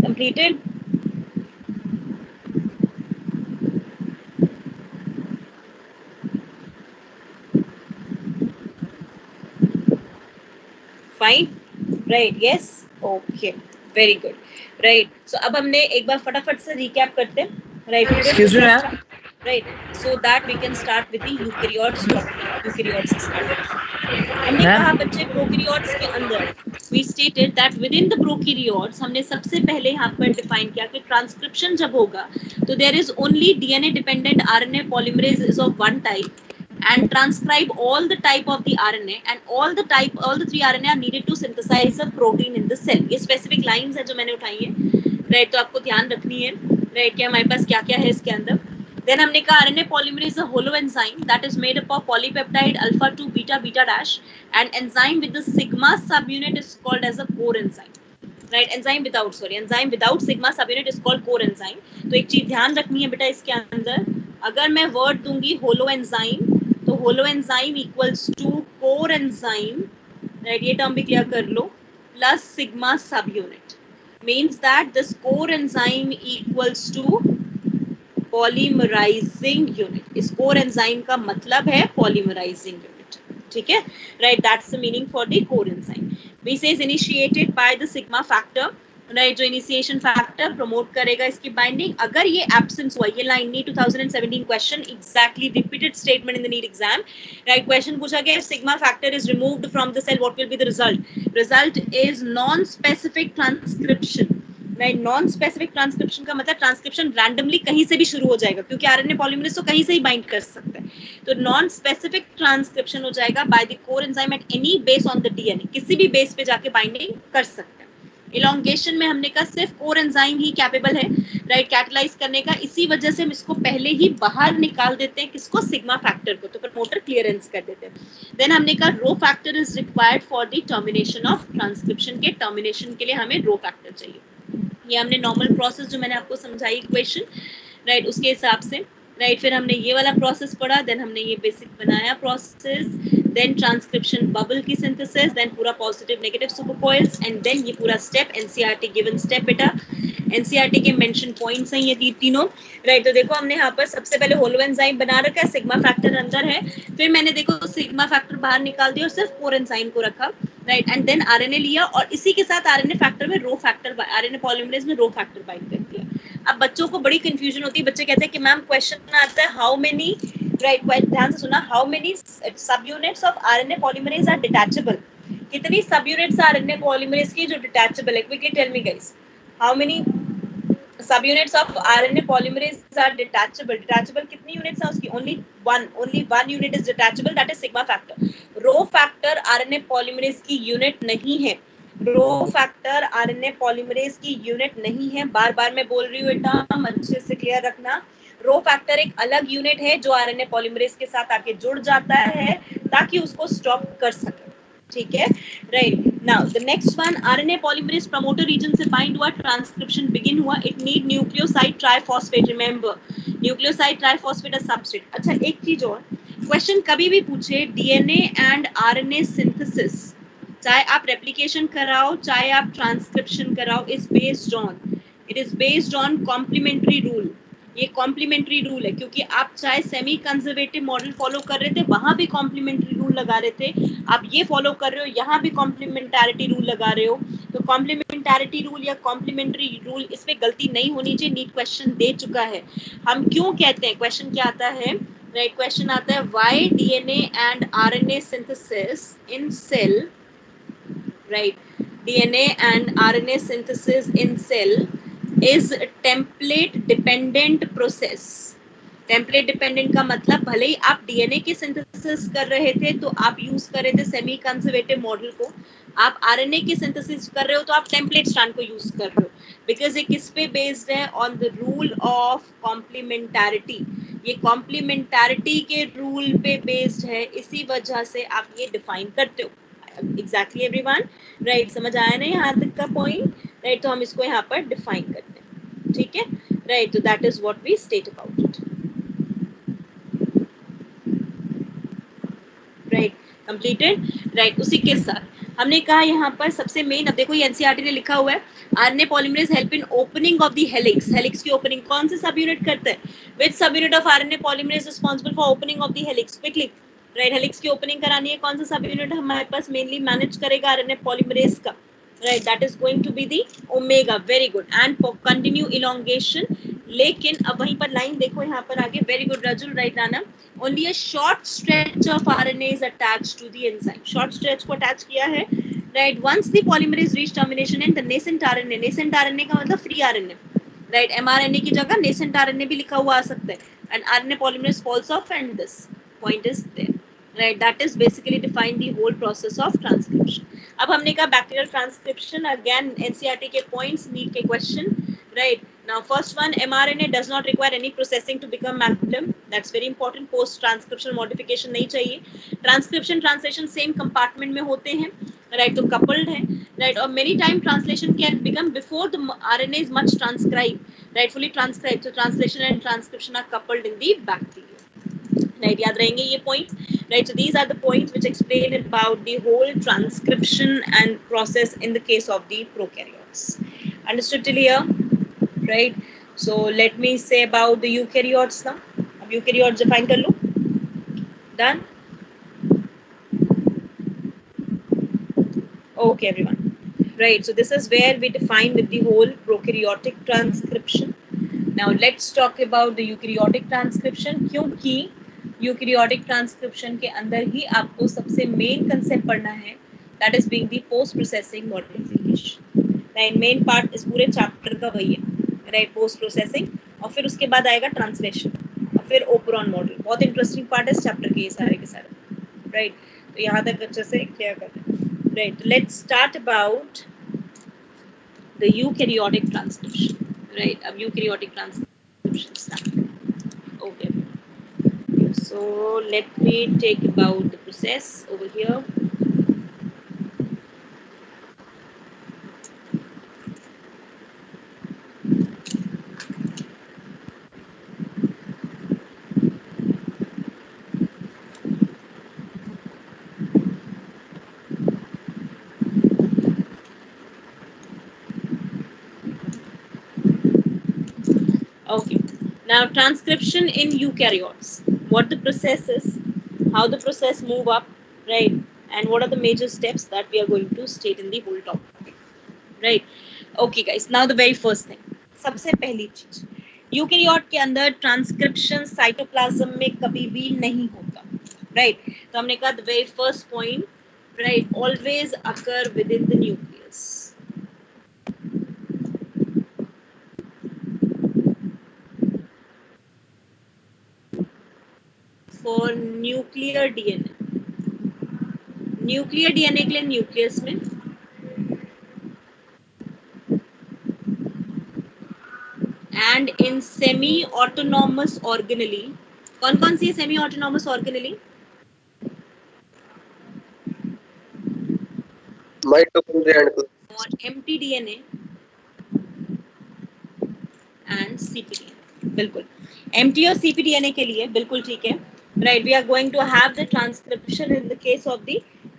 Completed? Fine, right? Yes, okay, very good, right? So अब हमने एक बार फटाफट से recap करते हैं, right? Excuse me, ma'am. Right, so that we can start with the eukaryotes topic. Eukaryotes से start करते हैं। हमने कहा बच्चे prokaryotes के अंदर we stated that within the prokaryotes हमने सबसे पहले यहाँ पर define किया कि transcription जब होगा तो there is only DNA dependent RNA polymerase is of one type and transcribe all the type of the RNA and all the three RNA are needed to synthesize a protein in the cell. ये specific lines है जो मैंने उठाई है, right? तो आपको ध्यान रखनी है, right, कि हमारे पास क्या क्या है इसके अंदर। Then हमने कहा RNA polymerase is a holoenzyme that is made up of polypeptide alpha 2 beta beta dash and enzyme with the sigma subunit is called as a core enzyme, right? Enzyme without sigma subunit is called core enzyme. तो एक चीज ध्यान रखनी है बेटा इसके अंदर, अगर मैं वर्ड दूंगी holoenzyme तो holoenzyme equals to core enzyme, right? ये टर्म भी क्लियर कर लो, plus sigma subunit means that this core enzyme equals to polymerizing unit. इस core enzyme का मतलब है polymerizing unit, ठीक है, right? That's the meaning for the core enzyme. We say is initiated by the sigma factor, right? जो initiation factor promote करेगा इसकी binding। अगर ये absence हुआ, ये line NEET 2017 question, exactly repeated statement in the NEET exam, right? Question पूछा गया, if sigma factor is removed from the cell, what will be the result? Result is non-specific transcription, right? Non-specific transcription का मतलब transcription randomly कहीं से भी शुरू हो जाएगा, क्योंकि आरएनए पॉलीमरेज तो कहीं से ही बाइंड कर सकता है। तो नॉन-स्पेसिफिक ट्रांसक्रिप्शन हो जाएगा by the core enzyme at any base on the DNA, किसी भी बेस पे जाके बाइंडिंग कर सकता है, इलोंगेशन में हमने कहा सिर्फ कोर एंजाइम ही कैपेबल है राइट कैटलाइज करने का, इसी वजह से हम इसको पहले ही बाहर निकाल देते हैं, किसको, सिग्मा फैक्टर को, तो प्रमोटर क्लियरेंस कर देते हैं। देन हमने कहा rho factor is required for the termination of transcription, के टर्मिनेशन के लिए हमें रो फैक्टर चाहिए। ये हमने नॉर्मल प्रोसेस जो मैंने आपको समझाई इक्वेशन राइट उसके हिसाब से राइट फिर हमने ये वाला प्रोसेस पढ़ा, देन हमने ये बेसिक बनाया प्रोसेस, देन ट्रांसक्रिप्शन बबल की सिंथेसिस, देन पूरा positive negative supercoils, and then ये पूरा स्टेप एनसीईआरटी गिवन स्टेप बेटा, एनसीईआरटी के मेंशन पॉइंट्स हैं ये तीनों राइट। तो देखो हमने यहाँ पर सबसे पहले होलो एंजाइम बना रखा है, सिग्मा फैक्टर अंदर है, फिर मैंने देखो सिग्मा फैक्टर बाहर निकाल दिया और सिर्फ कोर एंजाइम को रखा राइट, एंड देन आरएनए लिया और इसी के साथ आरएनए फैक्टर में रो फैक्टर, आरएनए पॉलीमरेज में रो फैक्टर बाइंड कर दिया। अब बच्चों को बड़ी कंफ्यूजन होती है, बच्चे कहते हैं कि मैम क्वेश्चन आता है हाउ मेनी राइट, ध्यान से सुना, how many sub units of RNA polymerase are detachable, कितनी सब यूनिट्स आरएनए पॉलीमरेज की जो डिटैचेबल है, quickly tell me guys, how many sub units of RNA polymerase are detachable, detachable कितनी units है उसकी, only one unit is detachable, that is sigma factor. Rho factor RNA polymerase की unit नहीं है, rho factor RNA polymerase की unit नहीं है, बार बार मैं बोल रही हूँ बेटा, अच्छे से क्लियर रखना, रो फैक्टर एक अलग यूनिट है जो आरएनए पॉलीमरेज के साथ आके जुड़ जाता है ताकि उसको स्टॉप कर सके, ठीक है right. Now the next one, RNA polymerase promoter region से बाइंड हुआ, ट्रांसक्रिप्शन बिगिन हुआ, it need nucleoside triphosphate, remember nucleoside triphosphate as substrate. अच्छा एक चीज और, क्वेश्चन कभी भी पूछे डीएनए एंड आरएनए सिंथेसिस, चाहे आप रेप्लिकेशन कराओ चाहे आप ट्रांसक्रिप्शन कराओ, is based on, it is based on complementary rule, ये कॉम्प्लीमेंट्री रूल है, क्योंकि आप चाहे सेमी कंजर्वेटिव मॉडल फॉलो कर रहे थे वहां भी कॉम्प्लीमेंट्री रूल लगा रहे थे, आप ये फॉलो कर रहे हो यहाँ भी कॉम्प्लीमेंटैरिटी रूल लगा रहे हो, तो कॉम्प्लीमेंटैरिटी रूल या कॉम्प्लीमेंट्री रूल इसमें गलती नहीं होनी चाहिए, नीट क्वेश्चन दे चुका है। हम क्यों कहते हैं, क्वेश्चन क्या आता है राइट, क्वेश्चन आता है why DNA and RNA synthesis in cell, right, DNA and RNA synthesis in cell is template dependent process, template dependent का मतलब भले ही आप डीएनए की सिंथेसिस कर रहे थे तो आप यूज कर रहे थे सेमी कंजर्वेटिव मॉडल को, आप आरएनए की सिंथेसिस कर रहे हो तो आप टेम्पलेट स्ट्रैंड को यूज कर रहे हो, बिकॉज ये किस पे बेस्ड है, ऑन द रूल ऑफ कॉम्प्लीमेंटैरिटी, ये कॉम्प्लीमेंटैरिटी के रूल पे बेस्ड है, इसी वजह से आप ये डिफाइन करते हो। एग्जैक्टली एवरीवन राइट, समझ आया ना यहाँ तक का पॉइंट राइट, तो हम इसको यहाँ पर डिफाइन करते हैं, ठीक है राइट, तो that is what we state about it right, completed right. उसी के साथ हमने कहा यहाँ पर सबसे मेन, अब देखो ये एनसीईआरटी ने लिखा हुआ है, RNA polymerase help in opening of the helix, helix की ओपनिंग कौन से सब यूनिट करते हैं, which sub unit of RNA polymerase responsible for opening of the helix, quickly right, helix की ओपनिंग करानी है, कौन सा सब यूनिट हमारे पास मेनली मैनेज करेगा आरएनए पॉलीमरेज का, right, that is going to be the omega, very good, and for continue elongation, लेकिन अब वहीं पर लाइन देखो यहाँ पर आगे, वेरी गुड रजुल, राइट आना, only a short stretch of RNA is attached to the enzyme, short stretch को अटैच किया है right, once the polymerase reach termination and the nascent RNA, nascent RNA का मतलब फ्री आरएनए राइट, एमआरएनए की जगह nascent RNA भी लिखा हुआ आ सकता है, and RNA polymerase falls off and this point is there right, that is basically define the whole process of transcription। अब हमने कहा bacterial transcription, again NCERT के points, need के question right। Now first one, mRNA does not require any processing to become magnum, that's very important, post transcription modification नहीं चाहिए, transcription translation same compartment में होते हैं right, तो coupled है right, और many time translation can become before the RNA is much transcribed right, fully transcribed, so translation and transcription are coupled in the bacteria right, याद रहेंगे ये points right, so these are the points which explain about the whole transcription and process in the case of the prokaryotes, understood till here right। So let me say about the eukaryotes now, अब eukaryotes define कर लो, done, okay everyone right, so this is where we define with the whole prokaryotic transcription। Now let's talk about the eukaryotic transcription, क्योंकि eukaryotic transcription के अंदर ही आपको सबसे main concept पढ़ना है, that is being the post processing modification right, main part इस पूरे chapter का वही है राइट, पोस्ट प्रोसेसिंग, और फिर उसके बाद आएगा ट्रांसलेशन और फिर ओपरॉन मॉडल, बहुत इंटरेस्टिंग पार्ट है इस चैप्टर के ये सारे के सारे राइट, तो यहाँ तक अच्छे से क्लियर कर लें right. Let's start about the eukaryotic transcription, right? अब eukaryotic transcription start. Okay. So let me take about the process over here. Okay. Now transcription in eukaryotes. What the process is, how the process move up, right? And what are the major steps that we are going to state in the whole topic, right? Okay guys, now the very first thing. सबसे पहली चीज, eukaryote के अंदर transcription cytoplasm में कभी भी नहीं होता, राइट? तो हमने कहा the very first point, right, always occur with in the nucleus. For nuclear DNA, nuclear DNA के लिए न्यूक्लियस में and in semi autonomous organelle. कौन कौन सी सेमी ऑटोनॉमस ऑर्गेनेली? माइटोकॉन्ड्रिया और mtDNA एंड cpDNA. बिल्कुल mt और cpDNA के लिए बिल्कुल ठीक है, right. We are going to have the transcription in the case of the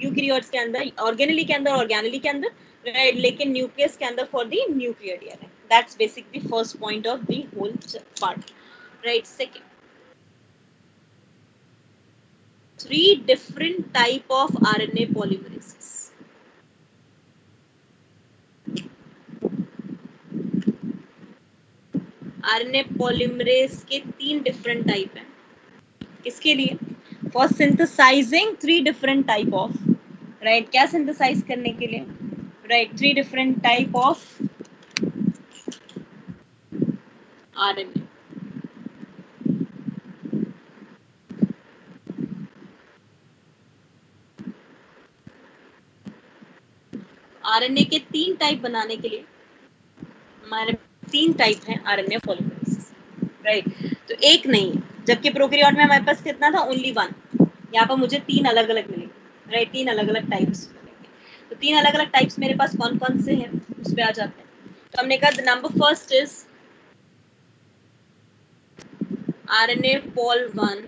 eukaryotes के अंदर, ऑर्गेनेली के अंदर, ऑर्गेनेली के अंदर, राइट, लेकिन न्यूक्लियस के अंदर for the nuclear DNA. That's basically first point of the whole part, right. Second, 3 different type of RNA polymerases. RNA polymerase के 3 different type हैं. किसके लिए? For synthesizing 3 different type of, right? क्या synthesize करने के लिए? Right, 3 different type of RNA. RNA के 3 type बनाने के लिए हमारे 3 टाइप हैं RNA पॉलीमरेसेस, राइट. तो एक नहीं है, जबकि प्रोकैरियोट में हमारे पास कितना था? ओनली 1. यहाँ पर मुझे 3 अलग अलग मिलेंगे, राइट. 3 अलग अलग टाइप्स मिलेंगे. तो 3 अलग अलग टाइप्स मेरे पास कौन कौन से हैं, उस पे आ जाते हैं. तो हमने कहा the number first is RNA pol 1,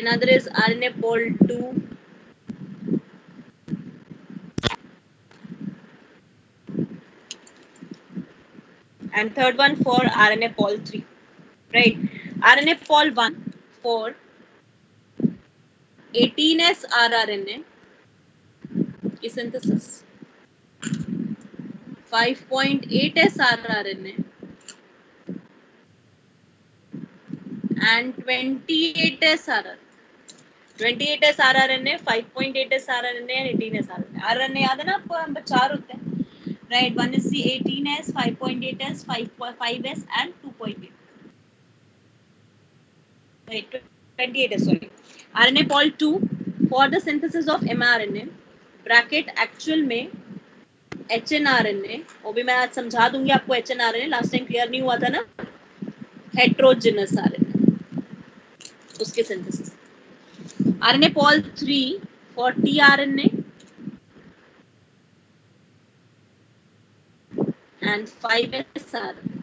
another is RNA pol 2, and third one for RNA pol 3, right. RNA pol 1 for 18S rRNA की synthesis, 5.8S rRNA and 28S rRNA. 28S rRNA, 5.8S rRNA and 18S rRNA. rRNA याद है ना आपको? हम 4 होते हैं, right. One is the 18S, 5.8S, 5S and 2.8. Right, 28S, sorry. RNA pol 2 for the synthesis of mRNA, bracket actual में HNRNA, वो भी मैं आज समझा दूंगी आपको. HNRNA लास्ट टाइम क्लियर नहीं हुआ था ना, हेट्रोजेनस RNA, उसके synthesis. RNA pol 3 for tRNA and 5S RNA,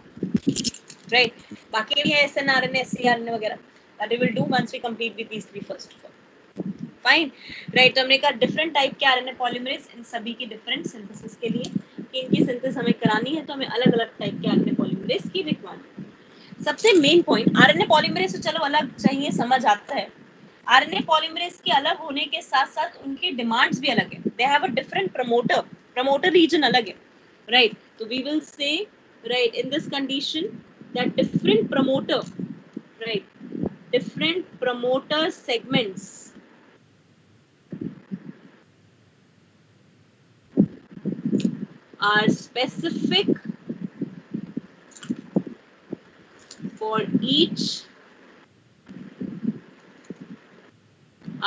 right. बाकी भी है SNRNA, SCRNA वगैरह, that we will do once we complete with these 3 first. Fine, right. तो हमने कहा डिफरेंट टाइप के आरएनए पॉलीमरेज, इन सभी की डिफरेंट सिंथेसिस के लिए कि इनकी सिंथेसिस हमें करानी है तो हमें अलग अलग टाइप के आरएनए पॉलीमरेज की रिक्वायरमेंट. सबसे मेन पॉइंट, आरएनए पॉलीमरेज तो चलो अलग चाहिए, समझ आता है. आरएनए पॉलीमरेज के अलग होने के साथ साथ उनकी डिमांड्स भी अलग है. They have a different promoter region अलग है, राइट. तो we will say, right, in this condition that different promoter, right, different promoter segments are specific for each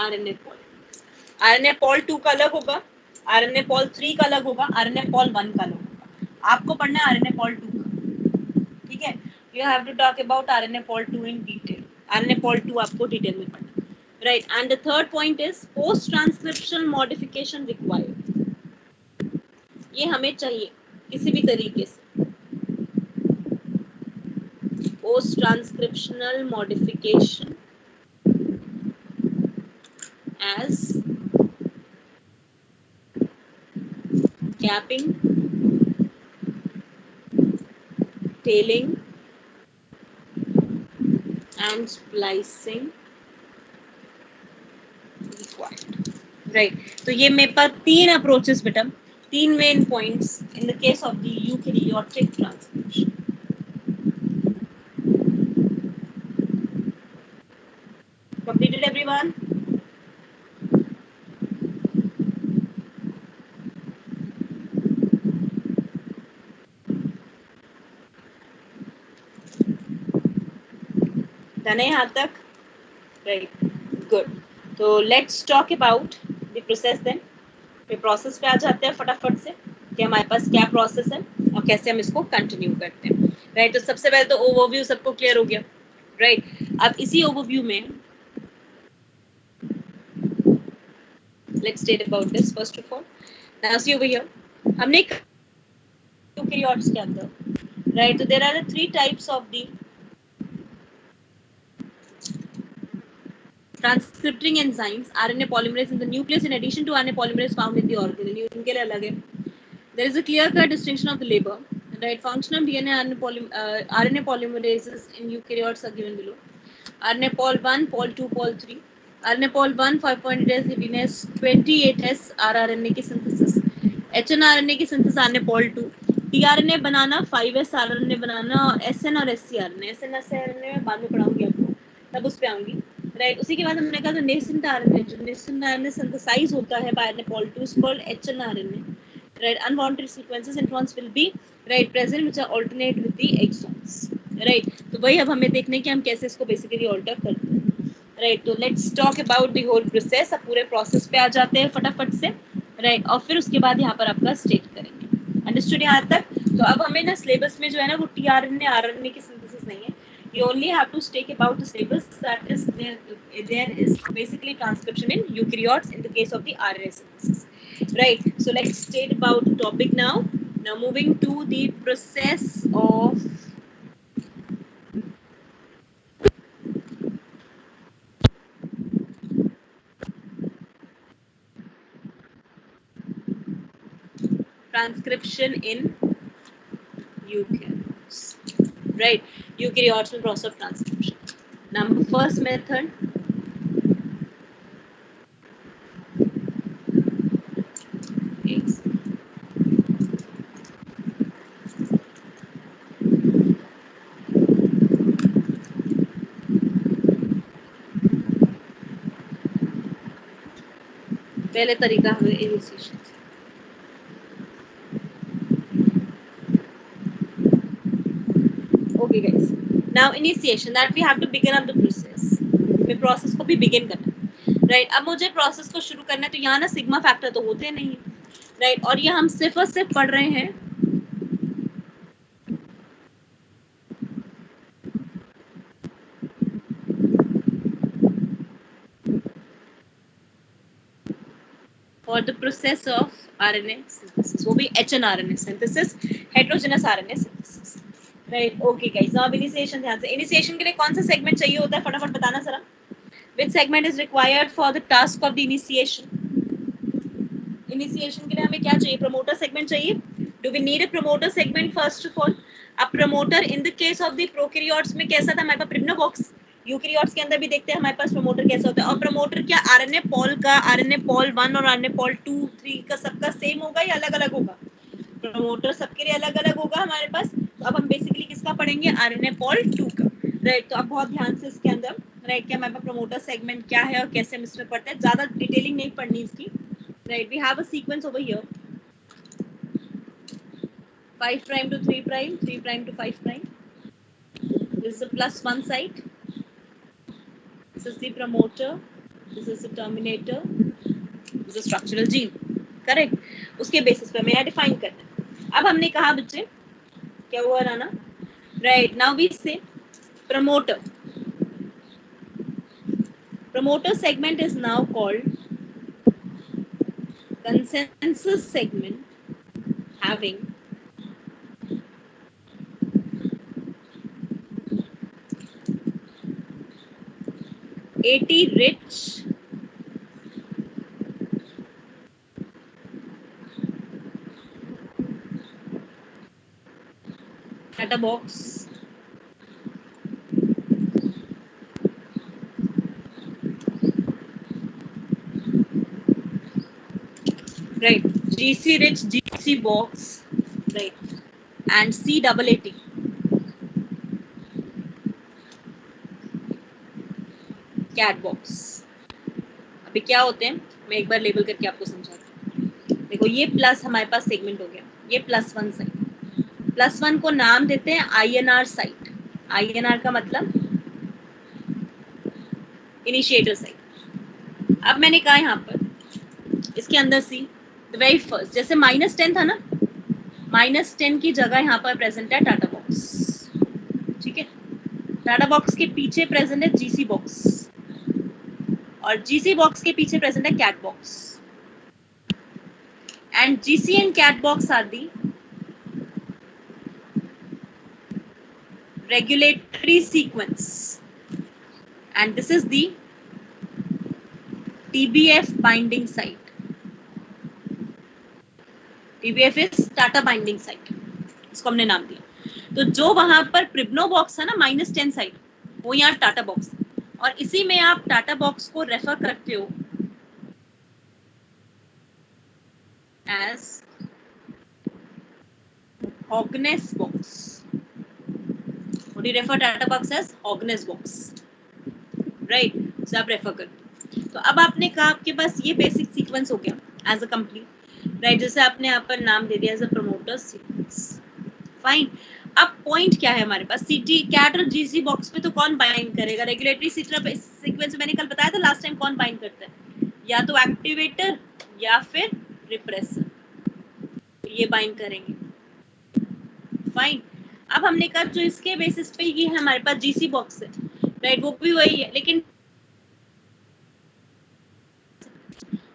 RNA pol. RNA pol 2 का अलग होगा, RNA पॉल 3 का अलग होगा, RNA Paul 1 का अलग होगा। आपको पढ़ना है RNA पॉल 2 का, ठीक है। You have to talk about RNA pol 2 in detail. RNA pol 2 आपको डिटेल में पढ़ना है, right? And the third point is post transcriptional modification required. ये हमें चाहिए किसी भी तरीके से। Post transcriptional modification as capping, tailing and splicing required, right? तो ये मेरे पास 3 अप्रोचेस बेटा, 3 main points in the case of the eukaryotic transcription. Completed everyone? Done है यहाँ तक? Right, good. तो let's talk about the process then. फिर प्रोसेस पे आ जाते हैं फटाफट से कि हमारे पास क्या प्रोसेस है और कैसे हम इसको कंटिन्यू करते हैं, राइट? तो सबसे पहले तो ओवरव्यू सबको क्लियर हो गया, राइट? अब इसी ओवरव्यू में let's state about this first of all. Now see over here, हमने यूकैरियोट्स के अंदर, राइट, तो there are 3 types of the transcripting enzymes, RNA polymerase in the nucleus in addition to RNA polymerase found in the organelle. उनके लिए अलग है। There is a clear-cut distinction of the labor. Right, function of DNA RNA polymerases in eukaryotes are given below. RNA pol 1, pol 2, pol 3. RNA pol 1 5.8s readiness 28s rRNA की synthesis. HNRNA की synthesis RNA pol 2. tRNA बनाना 5s rRNA बनाना SN और scRNA। SN SRNA में बाद में पढ़ाऊंगी आपको, तब उस पे आऊंगी, राइट? उसी के बाद हमने कहा था नेसेंट आरएनए, जो नेसेंट आरएनए सिंथेसाइज होता है bye RNA pol 2 is called HNRNA, right? Unwanted sequences introns will be right present which are alternate with the exons, right? तो वही अब हमें देखने कि हम कैसे इसको बेसिकली ऑल्टर करते हैं, राइट? तो let's talk about the whole process. अब पूरे प्रोसेस पे आ जाते हैं फटाफट से, राइट? और फिर उसके बाद यहाँ पर आपका स्टेट करेंगे। अंडरस्टूड यहाँ तक? तो अब हमें ना सिलेबस में जो है ना वो tRNA RNA की सिंथेसिस नहीं है। You only have to speak about the syllabus, that is there is basically transcription in eukaryotes in the case of the RNA synthesis, right? So let's state about the topic now. Now moving to the process of transcription in eukaryotes, right? Eukaryotes में process of transcription. Number first method, पहले तरीका है initiation. Okay guys, now initiation, that we have to begin up the process. हमें process को भी begin करना है, right? अब मुझे प्रोसेस को शुरू करना है, तो यहाँ ना सिग्मा फैक्टर तो होते नहीं, राइट? और ये हम सिर्फ और सिर्फ पढ़ रहे हैं for the process of RNA synthesis, वो भी HNRNA synthesis, heterogeneous RNA synthesis, right? Okay guys, now initiation, ध्यान से initiation के लिए कौन सा सेगमेंट चाहिए होता है फटाफट बताना जरा। Which segment is required for the task of the initiation? Initiation के लिए हमें क्या चाहिए? Promoter segment चाहिए। Do we need a promoter segment first of all? अब promoter in the case of the prokaryotes में कैसा था हमारे पास? Pribna box। यूकैरियोट्स के अंदर भी देखते हैं हमारे पास प्रमोटर कैसा होता है। और प्रमोटर क्या आरएनए पॉल का, आरएनए पॉल 1 और आरएनए पॉल 2 3 का सबका सेम होगा या अलग अलग होगा? प्रमोटर सबके लिए अलग अलग होगा हमारे पास। तो अब हम बेसिकली किसका पढ़ेंगे? आरएनए पॉल 2 का, राइट? तो अब बहुत ध्यान से इसके अंदर, राइट, क्या हमारे पास प्रमोटर सेगमेंट क्या है और कैसे हम इसमें पढ़ते हैं, ज्यादा डिटेलिंग नहीं पढ़नी इसकी, right? We have a sequence over here 5 prime to 3 prime, 3 prime to 5 prime. This is a +1 site. This is the promoter, this is the terminator, this is a structural gene, correct? उसके basis पे हमें यहाँ define करना है। अब हमने कहा बच्चे, क्या हुआ राना? राइट, नाउ वी से promoter. Promoter segment is now called consensus segment having AT rich data box right, GC rich GC box, right, and C double AT cat box. अभी क्या होते हैं मैं एक बार लेबल करके आपको समझाती हूँ। देखो ये प्लस हमारे पास सेगमेंट हो गया, ये +1 साइट, +1 को नाम देते हैं INR साइट। INR का मतलब इनिशिएटर साइट। अब मैंने कहा यहाँ पर इसके अंदर सी वेरी फर्स्ट, जैसे -10 था ना, -10 की जगह यहाँ पर प्रेजेंट है टाटा बॉक्स, ठीक है। टाटा बॉक्स के पीछे प्रेजेंट है GC बॉक्स, और GC बॉक्स के पीछे प्रेजेंट है CAAT box, and GC and CAAT box are the regulatory sequence, and this is the TBF binding site. TBF is Tata binding site, इसको हमने नाम दिया। तो जो वहां पर प्रिब्नो बॉक्स है ना -10 साइट, वो यहाँ टाटा बॉक्स, और इसी में आप टाटा बॉक्स को रेफर करते हो as Hogness box. What do you refer Tata box as? Hogness box, right? So आप रेफर करते। तो अब आपने कहा आपके पास ये बेसिक सीक्वेंस हो गया एज अ कंप्लीट, राइट, जैसे आपने यहाँ पर नाम दे दिया as a promoter sequence, fine. अब पॉइंट क्या है हमारे पास, सीटी कैट और जीसी बॉक्स पे तो कौन बाइंड करेगा? रेगुलेटरी सीक्वेंस मैंने कल बताया था लास्ट टाइम, कौन बाइंड करता है? या तो एक्टिवेटर या फिर रिप्रेसर, ये बाइंड करेंगे, फाइन। अब हमने कहा जो इसके बेसिस पे ये हमारे पास जीसी बॉक्स है, राइट, वो भी वही है, लेकिन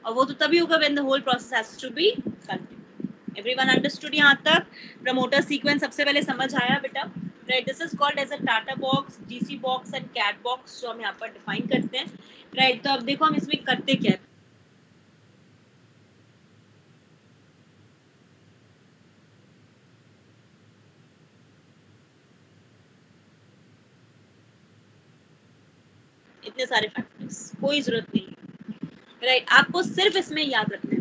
और वो तो तभी होगा when the whole process has to be continue. Everyone understood यहाँ तक? प्रमोटर सीक्वेंस सबसे पहले समझ आया बेटा, right? This is called as a TATA box, GC box and CAAT box, जो हम यहाँ पर डिफाइन करते हैं, राइट। तो अब देखो हम इसमें करते क्या है। इतने सारे फैक्टर्स कोई जरूरत नहीं है, राइट, आपको सिर्फ इसमें याद रखना है,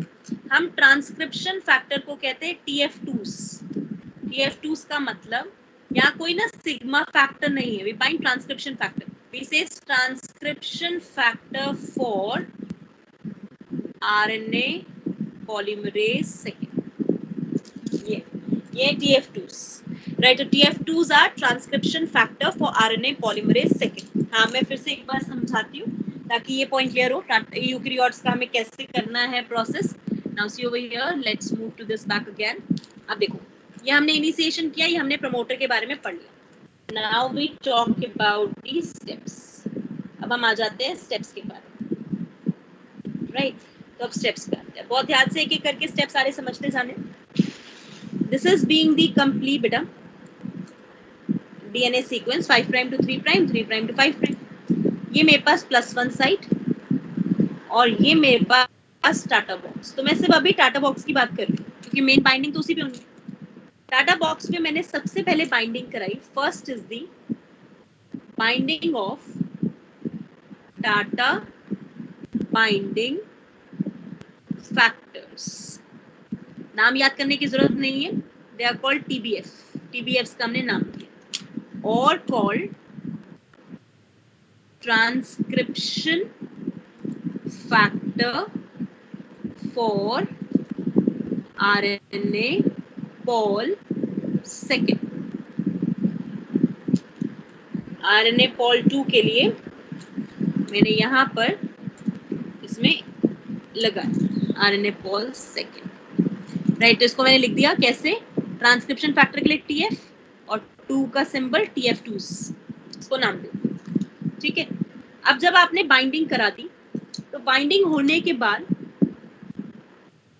हम ट्रांसक्रिप्शन फैक्टर को कहते हैं TF2s। TF2s का मतलब यहाँ कोई ना सिग्मा फैक्टर नहीं है, we bind transcription factor, we say transcription factor for RNA polymerase second, ये TF2s, राइट। तो TF2s are transcription factor for RNA polymerase second. हाँ, मैं फिर से एक बार समझाती हूँ ताकि ये पॉइंट क्लियर हो, यूकैरियोट्स का हमें कैसे करना है process. Now see over here, let's move to this back again. अब देखो ये हमने इनिशिएशन किया, ये हमने प्रमोटर के बारे में पढ़ लिया। Now we talk about the steps. अब हम आ जाते हैं स्टेप्स के बारे में, राइट। तो अब स्टेप्स पे आते हैं, बहुत ध्यान से एक एक करके स्टेप सारे समझते जाने। This is being the complete बेटा DNA sequence 5 prime to 3 prime, 3 prime to 5 prime. ये मेरे पास +1 साइट और ये मेरे पास टाटा बॉक्स। तो मैं सिर्फ अभी टाटा बॉक्स की बात कर रही हूँ क्योंकि मेन बाइंडिंग तो उसी पे होनी। टाटा बॉक्स पे मैंने सबसे पहले बाइंडिंग कराई, first is the binding of TATA binding factors. नाम याद करने की जरूरत नहीं है, they are called TBF। TBF का हमने नाम दिया, or called transcription factor for RNA pol second। RNA pol 2 के लिए मैंने यहाँ पर इसमें लगा RNA pol second। राइट, तो इसको मैंने लिख दिया कैसे, ट्रांसक्रिप्शन फैक्टर के लिए TF और 2 का सिंबल TF2, इसको नाम दे, ठीक है। अब जब आपने बाइंडिंग करा दी, तो बाइंडिंग होने के बाद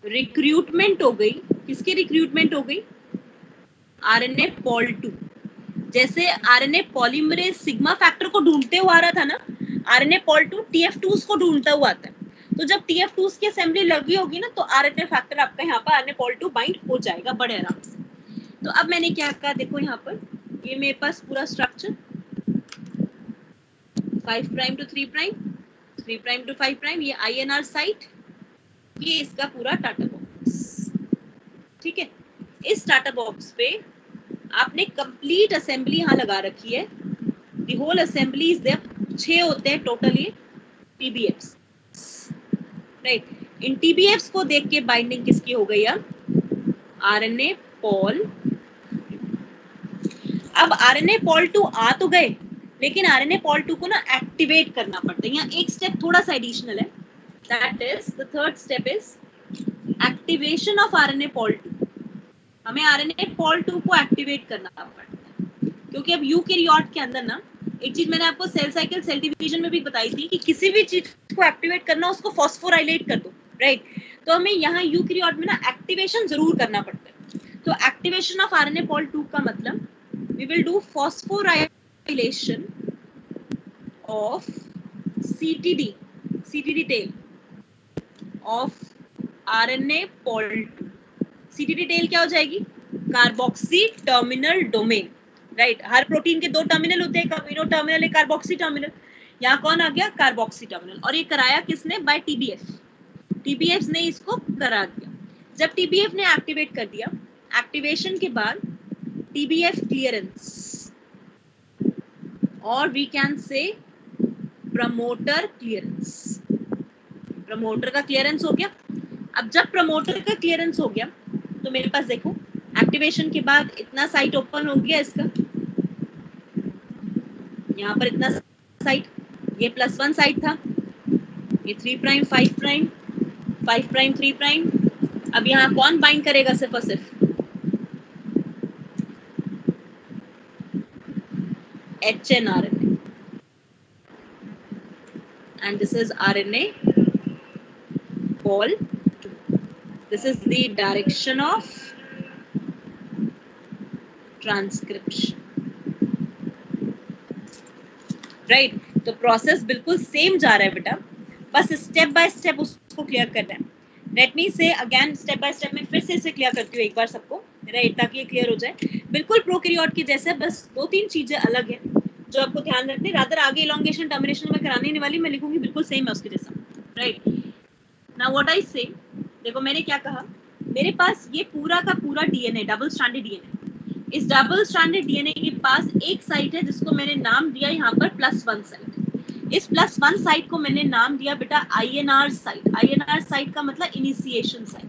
रिक्रूटमेंट हो गई, किसकी रिक्रूटमेंट हो गई, RNA pol 2। जैसे RNA पॉलीमरेज सिग्मा फैक्टर को ढूंढते हुआ आ रहा था ना, RNA pol 2 TF2 को ढूंढता हुआ आता है। तो जब TF2 की असेंबली लगी होगी ना, तो RNA फैक्टर आपका यहाँ पर RNA pol 2 बाइंड हो जाएगा बड़े आराम से। तो अब मैंने क्या कहा, देखो यहाँ पर ये मेरे पास पूरा structure 5 prime to 3 prime, 3 prime to 5 prime, ये INR साइट, ये इसका पूरा टाटा बॉक्स, ठीक है। इस टाटा बॉक्स पे आपने कंप्लीट असेंबली यहाँ लगा रखी है, the whole assembly is there, 6 होते हैं टोटल ये TBFs, राइट। इन TBFs को देख के बाइंडिंग किसकी हो गई, अब RNA pol। अब RNA pol 2 आ तो गए, लेकिन RNA pol 2 को ना एक्टिवेट करना पड़ता है। यहाँ एक स्टेप थोड़ा सा एडिशनल है, that is the third step is activation of RNA pol 2। हमें RNA pol 2 को एक्टिवेट करना पड़ता है, क्योंकि अब यूकैरियोट के अंदर ना, एक चीज मैंने आपको सेल साइकिल सेल डिवीजन में भी बताई थी कि किसी भी चीज को एक्टिवेट करना, उसको फॉस्फोराइलेट कर दो, राइट। तो हमें यहाँ यूकैरियोट में ना एक्टिवेशन जरूर करना पड़ता है। तो एक्टिवेशन ऑफ RNA pol 2 का मतलब we will do phosphorylation of CTD tail of RNA pol 2। CTD tail क्या हो जाएगी, कार्बोक्सी टर्मिनल डोमेन, राइट। हर प्रोटीन के 2 टर्मिनल होते हैं, एक अमीनो टर्मिनल, एक कार्बोक्सी टर्मिनल। यहाँ कौन आ गया, कार्बोक्सी टर्मिनल, और ये कराया किसने, बाय TBF ने इसको करा दिया। जब TBF ने एक्टिवेट कर दिया, एक्टिवेशन के बाद TBF क्लियरेंस, और we can say promoter clearance, promoter का क्लियरेंस हो गया। अब जब प्रमोटर का क्लियरेंस हो गया, तो मेरे पास देखो एक्टिवेशन के बाद इतना साइट ओपन हो गया इसका, यहाँ पर इतना साइट, ये +1 साइट था, ये 3 प्राइम 5 प्राइम 5 प्राइम 3 प्राइम। अब यहाँ कौन बाइंड करेगा, सिर्फ और सिर्फ HNRNA, and this is RNA pol 2. This is the direction of transcription, right? तो प्रोसेस बिल्कुल सेम जा रहा है बेटा, बस स्टेप बाय स्टेप उसको क्लियर करना है। लेट मी से अगेन स्टेप बाय स्टेप में फिर से इसे क्लियर करती हूँ एक बार सबको, राइट, ताकि ये क्लियर हो जाए। बिल्कुल प्रोकैरियोट के जैसे, बस 2-3 चीजें अलग हैं जो आपको ध्यान रखनी। रादर आगे इलॉन्गेशन टर्मिनेशन में कराने वाली मैं लिखूंगी, बिल्कुल सेम है उसके जैसा, राइट। नाउ व्हाट आई से, देखो मैंने क्या कहा, मेरे पास ये पूरा का पूरा DNA, डबल स्ट्रैंडेड DNA, इस डबल स्ट्रैंडेड DNA के पास एक साइट है जिसको मैंने नाम दिया यहाँ पर +1 साइट। इस +1 साइट को मैंने नाम दिया बेटा INR साइट। INR साइट का मतलब इनिशिएशन साइट।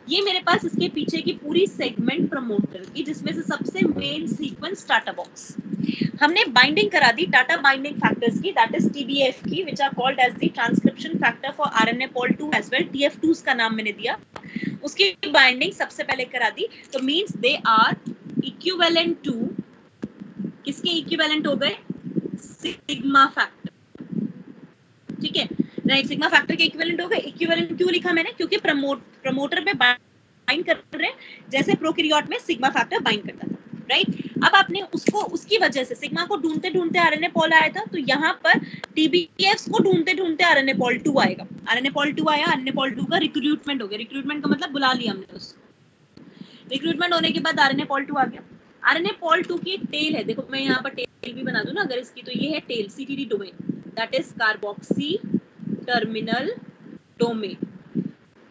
ये मेरे पास इसके पीछे की पूरी सेगमेंट प्रमोटर की, जिसमें से सबसे मेन सीक्वेंस टाटा बॉक्स। हमने बाइंडिंग करा दी टाटा बाइंडिंग फैक्टर्स की, दैट इज TBF की, which are called as the transcription factor for RNA pol 2 as well, TF2 का नाम मैंने दिया। उसकी बाइंडिंग सबसे पहले करा दी, तो means they are equivalent to, किसके इक्विवेलेंट हो गए, सिग्मा फैक्टर, ठीक है, राइट, सिग्मा फैक्टर के इक्विवेलेंट हो गए। इक्विवेलेंट क्यों लिखा मैंने, क्योंकि प्रमोटर पे बाइंड कर रहे हैं जैसे प्रोकैरियोट में सिग्मा फैक्टर बाइंड करता था, राइट। अब आपने उसको, उसकी वजह से सिग्मा को ढूंढते ढूंढते RNA pol आया था, तो यहाँ पर TBFs को ढूंढते ढूंढते RNA pol 2 आएगा। RNA pol 2 आया, RNA pol 2 का रिक्रूटमेंट हो गया। रिक्रूटमेंट का मतलब बुला लिया हमने उसको। रिक्रूटमेंट होने के बाद RNA pol 2 आ गया। RNA pol 2 की एक टेल है, देखो मैं यहाँ पर टेल भी बना दूं ना अगर इसकी, तो ये है tail, CTD domain, that is carboxy terminal domain.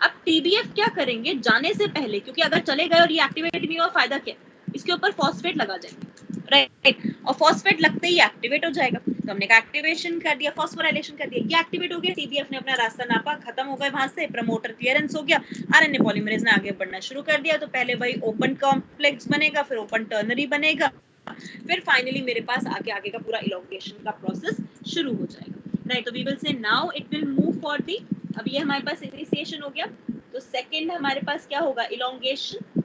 अब TBF क्या करेंगे, जाने से पहले, क्योंकि अगर चले गए और ये एक्टिवेट नहीं हुआ, फायदा क्या, इसके ऊपर फॉस्फेट लगा जाएंगे, राइट, और फॉस्फेट लगते ही एक्टिवेट हो जाएगा। तो हमने का एक्टिवेशन कर दिया, फॉस्फोराइलेशन कर दिया, ये एक्टिवेट हो गया। TBF ने अपना रास्ता नापा, खत्म हो गए वहां से, प्रमोटर क्लियरेंस हो गया, RNA पॉलीमरेज ने आगे बढ़ना शुरू कर दिया। तो पहले वही ओपन कॉम्प्लेक्स बनेगा, फिर ओपन टर्नरी बनेगा, फिर फाइनली मेरे पास आगे का पूरा इलॉन्गेशन का प्रोसेस शुरू हो जाएगा, राइट। तो we will say now it will move for the, अब ये हमारे पास इनिशिएशन हो गया, तो सेकंड हमारे पास क्या होगा, elongation,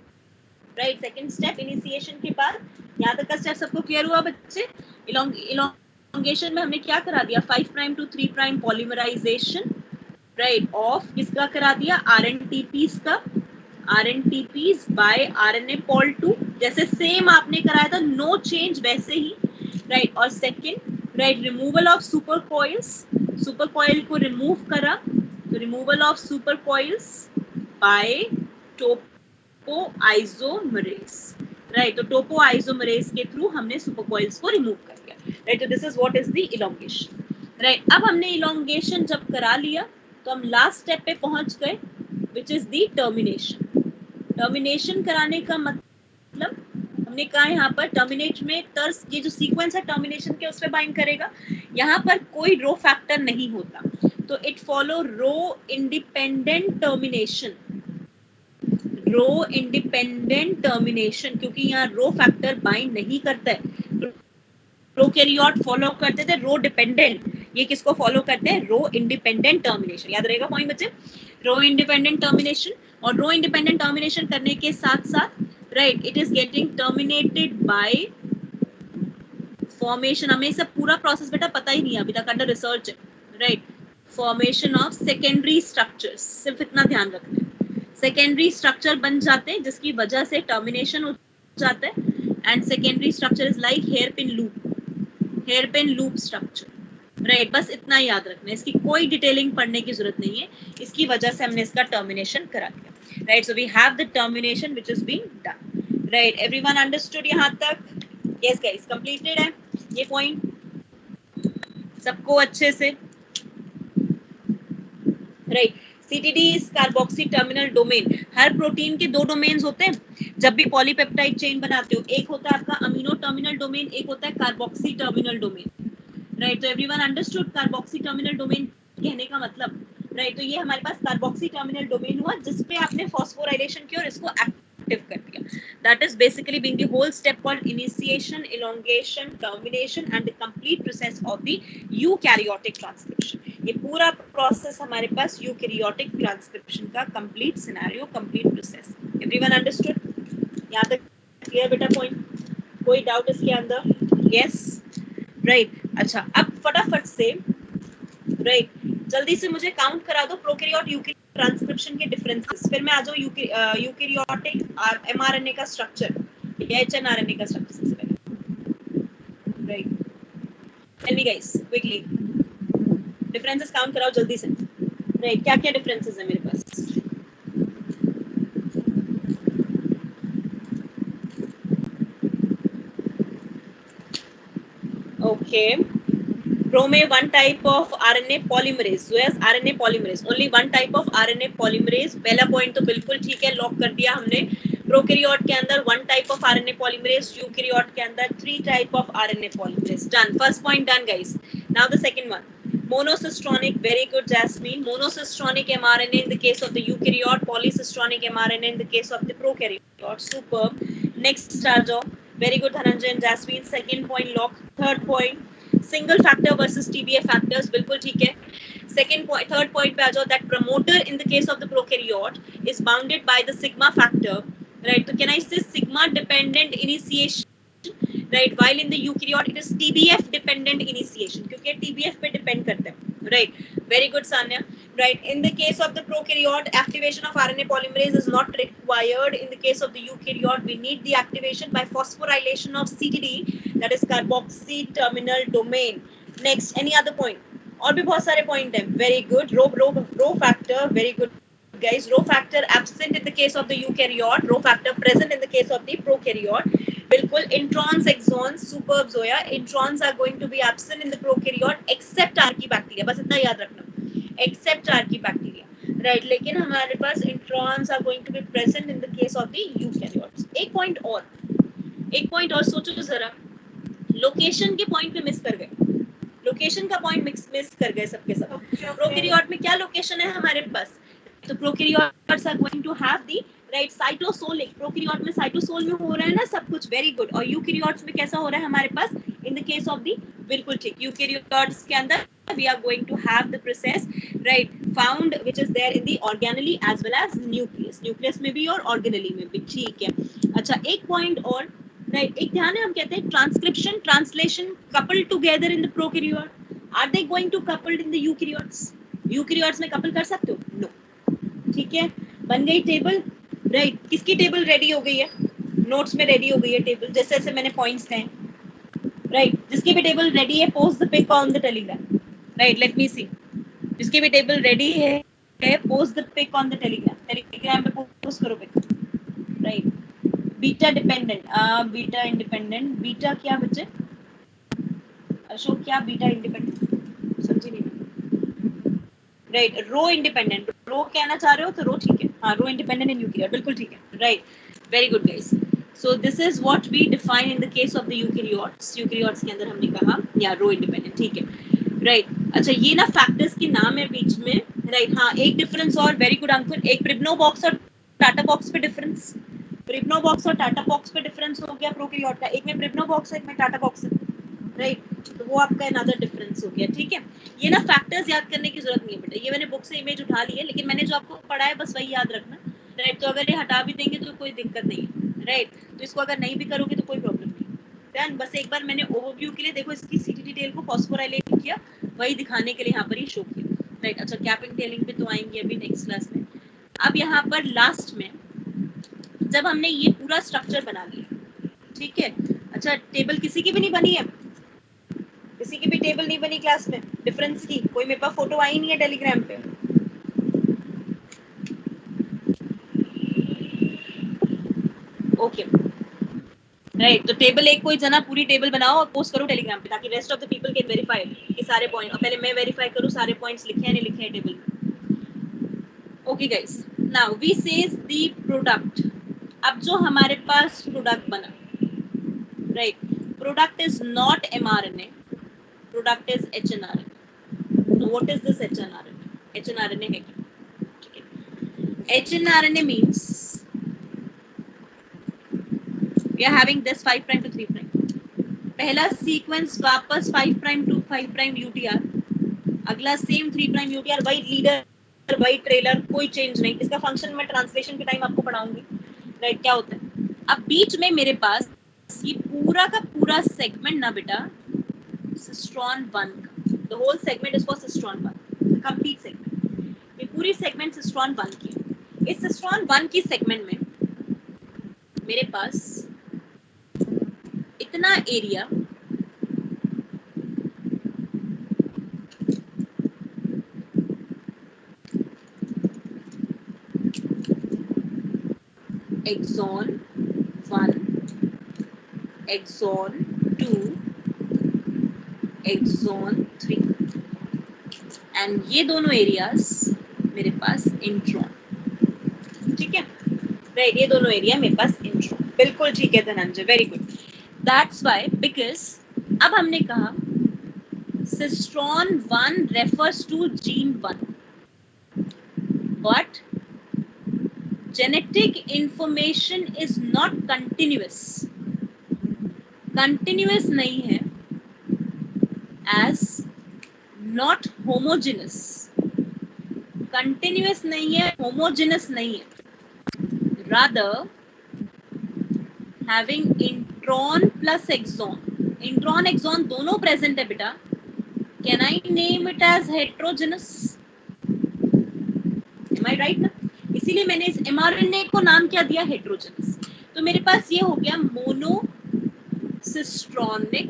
right. Second step initiation के बाद, यहाँ तक का स्टेप सबको क्लियर हुआ बच्चे? इलोंगेशन में हमने क्या करा दिया, 5 prime to 3 prime polymerization, right, of किसका करा दिया, RNTPs का, RNTPs बाय RNA pol 2, जैसे सेम आपने कराया था, नो चेंज वैसे ही, राइट। और second, right, removal of super coils, super coil को रिमूव करा, तो removal of super coils by topo isomerase, right. तो टोपो आइसोमरेज के थ्रू हमने सुपर कॉइल्स को रिमूव कर दिया, राइट। तो this is what is the elongation, right. अब हमने इलोंगेशन जब करा लिया तो हम लास्ट स्टेप पे पहुंच गए, which is the termination. Termination कराने का मतलब हमने कहा यहाँ पर टर्मिनेट में टर्स, ये जो सीक्वेंस है टर्मिनेशन के उस पे बाइंड करेगा, यहाँ पर कोई रो फैक्टर नहीं होता, तो it follow rho independent termination, rho independent termination, क्योंकि यहाँ रो फैक्टर बाइंड नहीं करता है। प्रोकैरियोट फॉलो करते थे रो डिपेंडेंट, ये किसको फॉलो करते हैं, रो इंडिपेंडेंट टर्मिनेशन। याद रहेगा पॉइंट बच्चे, रो इंडिपेंडेंट टर्मिनेशन। और रो इंडिपेंडेंट टर्मिनेशन करने के साथ साथ, right, it is getting terminated bye formation, हमें सब पूरा प्रोसेस बेटा पता ही नहीं है अभी तक, अंडर रिसर्च है, right. Formation of secondary structures, सिर्फ इतना ध्यान रखना है, सेकेंडरी स्ट्रक्चर बन जाते हैं जिसकी वजह से टर्मिनेशन हो जाता है, and secondary structure is like hairpin loop, hairpin loop structure, right. बस इतना ही याद रखना है, इसकी कोई डिटेलिंग पढ़ने की जरूरत नहीं है, इसकी वजह से हमने इसका टर्मिनेशन करा दिया, right. So we have the termination which is being done, right. Everyone understood यहाँ तक? यस गाइस, कंप्लीटेड है ये पॉइंट सबको अच्छे से, right. CTD is carboxy terminal domain. Her protein के दो डोमेन्स होते हैं जब भी पॉलीपेप्टाइड चेन बनाते हो, एक होता है आपका अमीनो टर्मिनल डोमेन, एक होता है कार्बोक्सी टर्मिनल डोमेन, राइट। तो everyone understood carboxy terminal domain कहने का मतलब, राइट। तो ये हमारे पास कार्बोक्सी टर्मिनल डोमेन हुआ जिसपे आपने फॉस्फोराइलेशन किया और इसको एक्टिव कर दिया, that is basically being the whole step called initiation, elongation, termination and the complete process of the eukaryotic transcription. ये पूरा प्रोसेस हमारे पास यूकैरियोटिक ट्रांसक्रिप्शन का complete scenario, complete process. Everyone understood? यहाँ तक क्लियर बेटा पॉइंट? कोई डाउट इसके अंदर? Yes, right. अच्छा, अब फटाफट से, राइट, जल्दी से मुझे काउंट करा दो प्रोकैरियोट यूकैरियोट ट्रांसक्रिप्शन के डिफरेंसेस, फिर मैं आ जाऊँ यूकैरियोटिक mRNA का स्ट्रक्चर या hnRNA का स्ट्रक्चर सबसे पहले, right. Tell me guys quickly, differences count कराओ जल्दी से, राइट। क्या क्या डिफरेंसेस है मेरे पास? Okay, Prome one type of RNA polymerase, so as RNA polymerase, only one type of RNA polymerase। पहला पॉइंट तो बिल्कुल ठीक है, लॉक कर दिया हमने। प्रोकैरियोट के अंदर one type of RNA polymerase, eukaryote के अंदर 3 type of RNA polymerase। Done, first point done guys। Now the second one, monocystronic, very good Jasmine, monocystronic mRNA in the case of the eukaryote, polycystronic mRNA in the case of the prokaryote, superb। Next Starjo, very good Dhananjay and Jasmine, second point lock। Third point, single factor versus TBA factors, बिल्कुल ठीक है। Second point, third point पे आ जाओ, that promoter in the case of the prokaryote is bounded by the sigma factor, right. तो can I say sigma dependent initiation, right, while in the eukaryote it is TBF dependent initiation, क्योंकि TBF पे depend करते हैं, right. Very good Sanya, right। In the case of the prokaryote, activation of RNA polymerase is not required. In the case of the eukaryote, we need the activation by phosphorylation of CTD, that is carboxy terminal domain। Next, any other point? और भी बहुत सारे point हैं। Very good, rho factor, very good guys। Rho factor absent in the case of the eukaryote, rho factor present in the case of the prokaryote। बिल्कुल, introns, exons, superb Zoya, introns are going to be absent in the prokaryote except archaebacteria, बस इतना याद रखना, except archaebacteria, right। लेकिन हमारे पास introns are going to be present in the case of the eukaryotes। एक point और सोचो जरा, लोकेशन के पॉइंट पे मिस कर गए, लोकेशन का पॉइंट मिस कर गए सबके सब। प्रोकैरियोट में क्या लोकेशन है हमारे पास? तो prokaryotes are going to have the, right, cytosolic. Prokaryote में साइटोसोल में हो रहा है ना सब कुछ, वेरी गुड। और यूकैरियोट्स में कैसा हो रहा है हमारे पास? In the case of the, बिल्कुल ठीक, यूकैरियोट्स के अंदर we are going to have the process, right, found which is there in the organelle as well as nucleus में भी और organelle में भी, ठीक है। अच्छा, एक point और, right, एक ध्यान है, हम कहते हैं transcription translation coupled together in the prokaryote, are they going to coupled in the eukaryotes में couple कर सकते हो? No, ठीक है। बन गई टेबल, राइट, किसकी टेबल रेडी हो गई है? नोट्स में रेडी हो गई है टेबल, जैसे जैसे मैंने पॉइंट्स कहे, राइट। जिसकी भी टेबल रेडी है, post the pic on the Telegram, right, let me see. जिसकी भी टेबल रेडी है, post the pic on the Telegram पे पोस्ट करो pic, right. Beta dependent, beta independent, beta क्या बच्चे? अशोक क्या बीटा इंडिपेंडेंट? समझी नहीं, राइट। रो इंडिपेंडेंट, रो कहना चाह रहे हो तो रो, ठीक है, हाँ, रो इंडिपेंडेंट इन यूकेरियोट, बिल्कुल ठीक है, right, very good guys. So this is what we define in the case of the eukaryotes के अंदर हमने कहा या रो इंडिपेंडेंट, ठीक है, राइट। अच्छा, ये ना फैक्टर्स के नाम है बीच में, राइट। हाँ, एक डिफरेंस और, वेरी गुड अंकुर, एक प्रिब्नो बॉक्स और टाटा बॉक्स पे डिफरेंस, प्रिब्नो बॉक्स और टाटा बॉक्स पे डिफरेंस हो गया प्रोकैरियोट का, एक में प्रिब्नो बॉक्स है, एक में टाटा बॉक्स है, राइट। तो वो आपका अनदर डिफरेंस हो गया, ठीक है। ये ना फैक्टर्स याद करने की जरूरत नहीं है बेटा, ये मैंने बुक से इमेज उठा ली है, लेकिन मैंने जो आपको पढ़ा है बस वही याद रखना, राइट। तो अगर ये हटा भी देंगे तो कोई दिक्कत नहीं है, राइट। तो इसको अगर नहीं भी करोगे तो कोई प्रॉब्लम नहीं, डन। बस एक बार मैंने ओवरव्यू के लिए देखो इसकी सीटी डिटेल को फॉस्फोराइलेट किया, वही दिखाने के लिए यहाँ पर ही शो किया, राइट। अच्छा, कैपिंग टेलिंग पे तो आएंगे अभी नेक्स्ट क्लास में। अब यहाँ पर लास्ट में जब हमने ये पूरा स्ट्रक्चर बना लिया, ठीक है। अच्छा, टेबल किसी की भी नहीं बनी है, किसी की भी टेबल नहीं बनी क्लास में डिफरेंस की, कोई मेरे पास फोटो आई नहीं है टेलीग्राम पे, ओके, राइट। तो टेबल एक कोई जना पूरी टेबल बनाओ और पोस्ट करो टेलीग्राम पे, ताकि rest of the people can verify कि सारे पॉइंट, और पहले मैं वेरीफाई करूं सारे पॉइंट्स लिखे हैं नहीं लिखे हैं टेबल में। Okay guys, now we says the product. अब जो हमारे पास प्रोडक्ट बना, right, product is not mRNA, product is hnRNA। What is this hnRNA? hnRNA है क्या? ठीक है, hnRNA means we are having this 5 prime to 3 prime, पहला सीक्वेंस वापस 5 प्राइम टू 5 प्राइम यूटीआर, अगला सेम 3 प्राइम यूटीआर, वही leader वही trailer, कोई चेंज नहीं। इसका फंक्शन मैं ट्रांसलेशन के टाइम आपको पढ़ाऊंगी, राइट, क्या होता है। अब बीच में मेरे पास ये पूरा का पूरा सेगमेंट ना बेटा सिस्ट्रॉन 1 का, the whole segment is for cistron 1, complete segment, ये पूरी सेगमेंट सिस्ट्रॉन 1 की। इस सिस्ट्रॉन 1 की सेगमेंट में मेरे पास इतना area exon 1, exon 2, exon 3, and ये दोनों एरियाज मेरे पास इंट्रॉन, ठीक है, राइट। ये दोनों एरिया मेरे पास इंट्रॉन, बिल्कुल ठीक है Dhananjay, very good. That's why, because अब हमने कहा cistron 1 refers to gene 1, but genetic information is not continuous, continuous नहीं है, as not homogeneous, continuous नहीं है, homogeneous नहीं है, rather having intron plus exon, intron exon दोनों present है बेटा, can I name it as heterogeneous? Am I right ना? इसीलिए मैंने इस mRNA को नाम क्या दिया, हेट्रोजेनस। तो मेरे पास ये हो गया mono सिस्ट्रॉनिक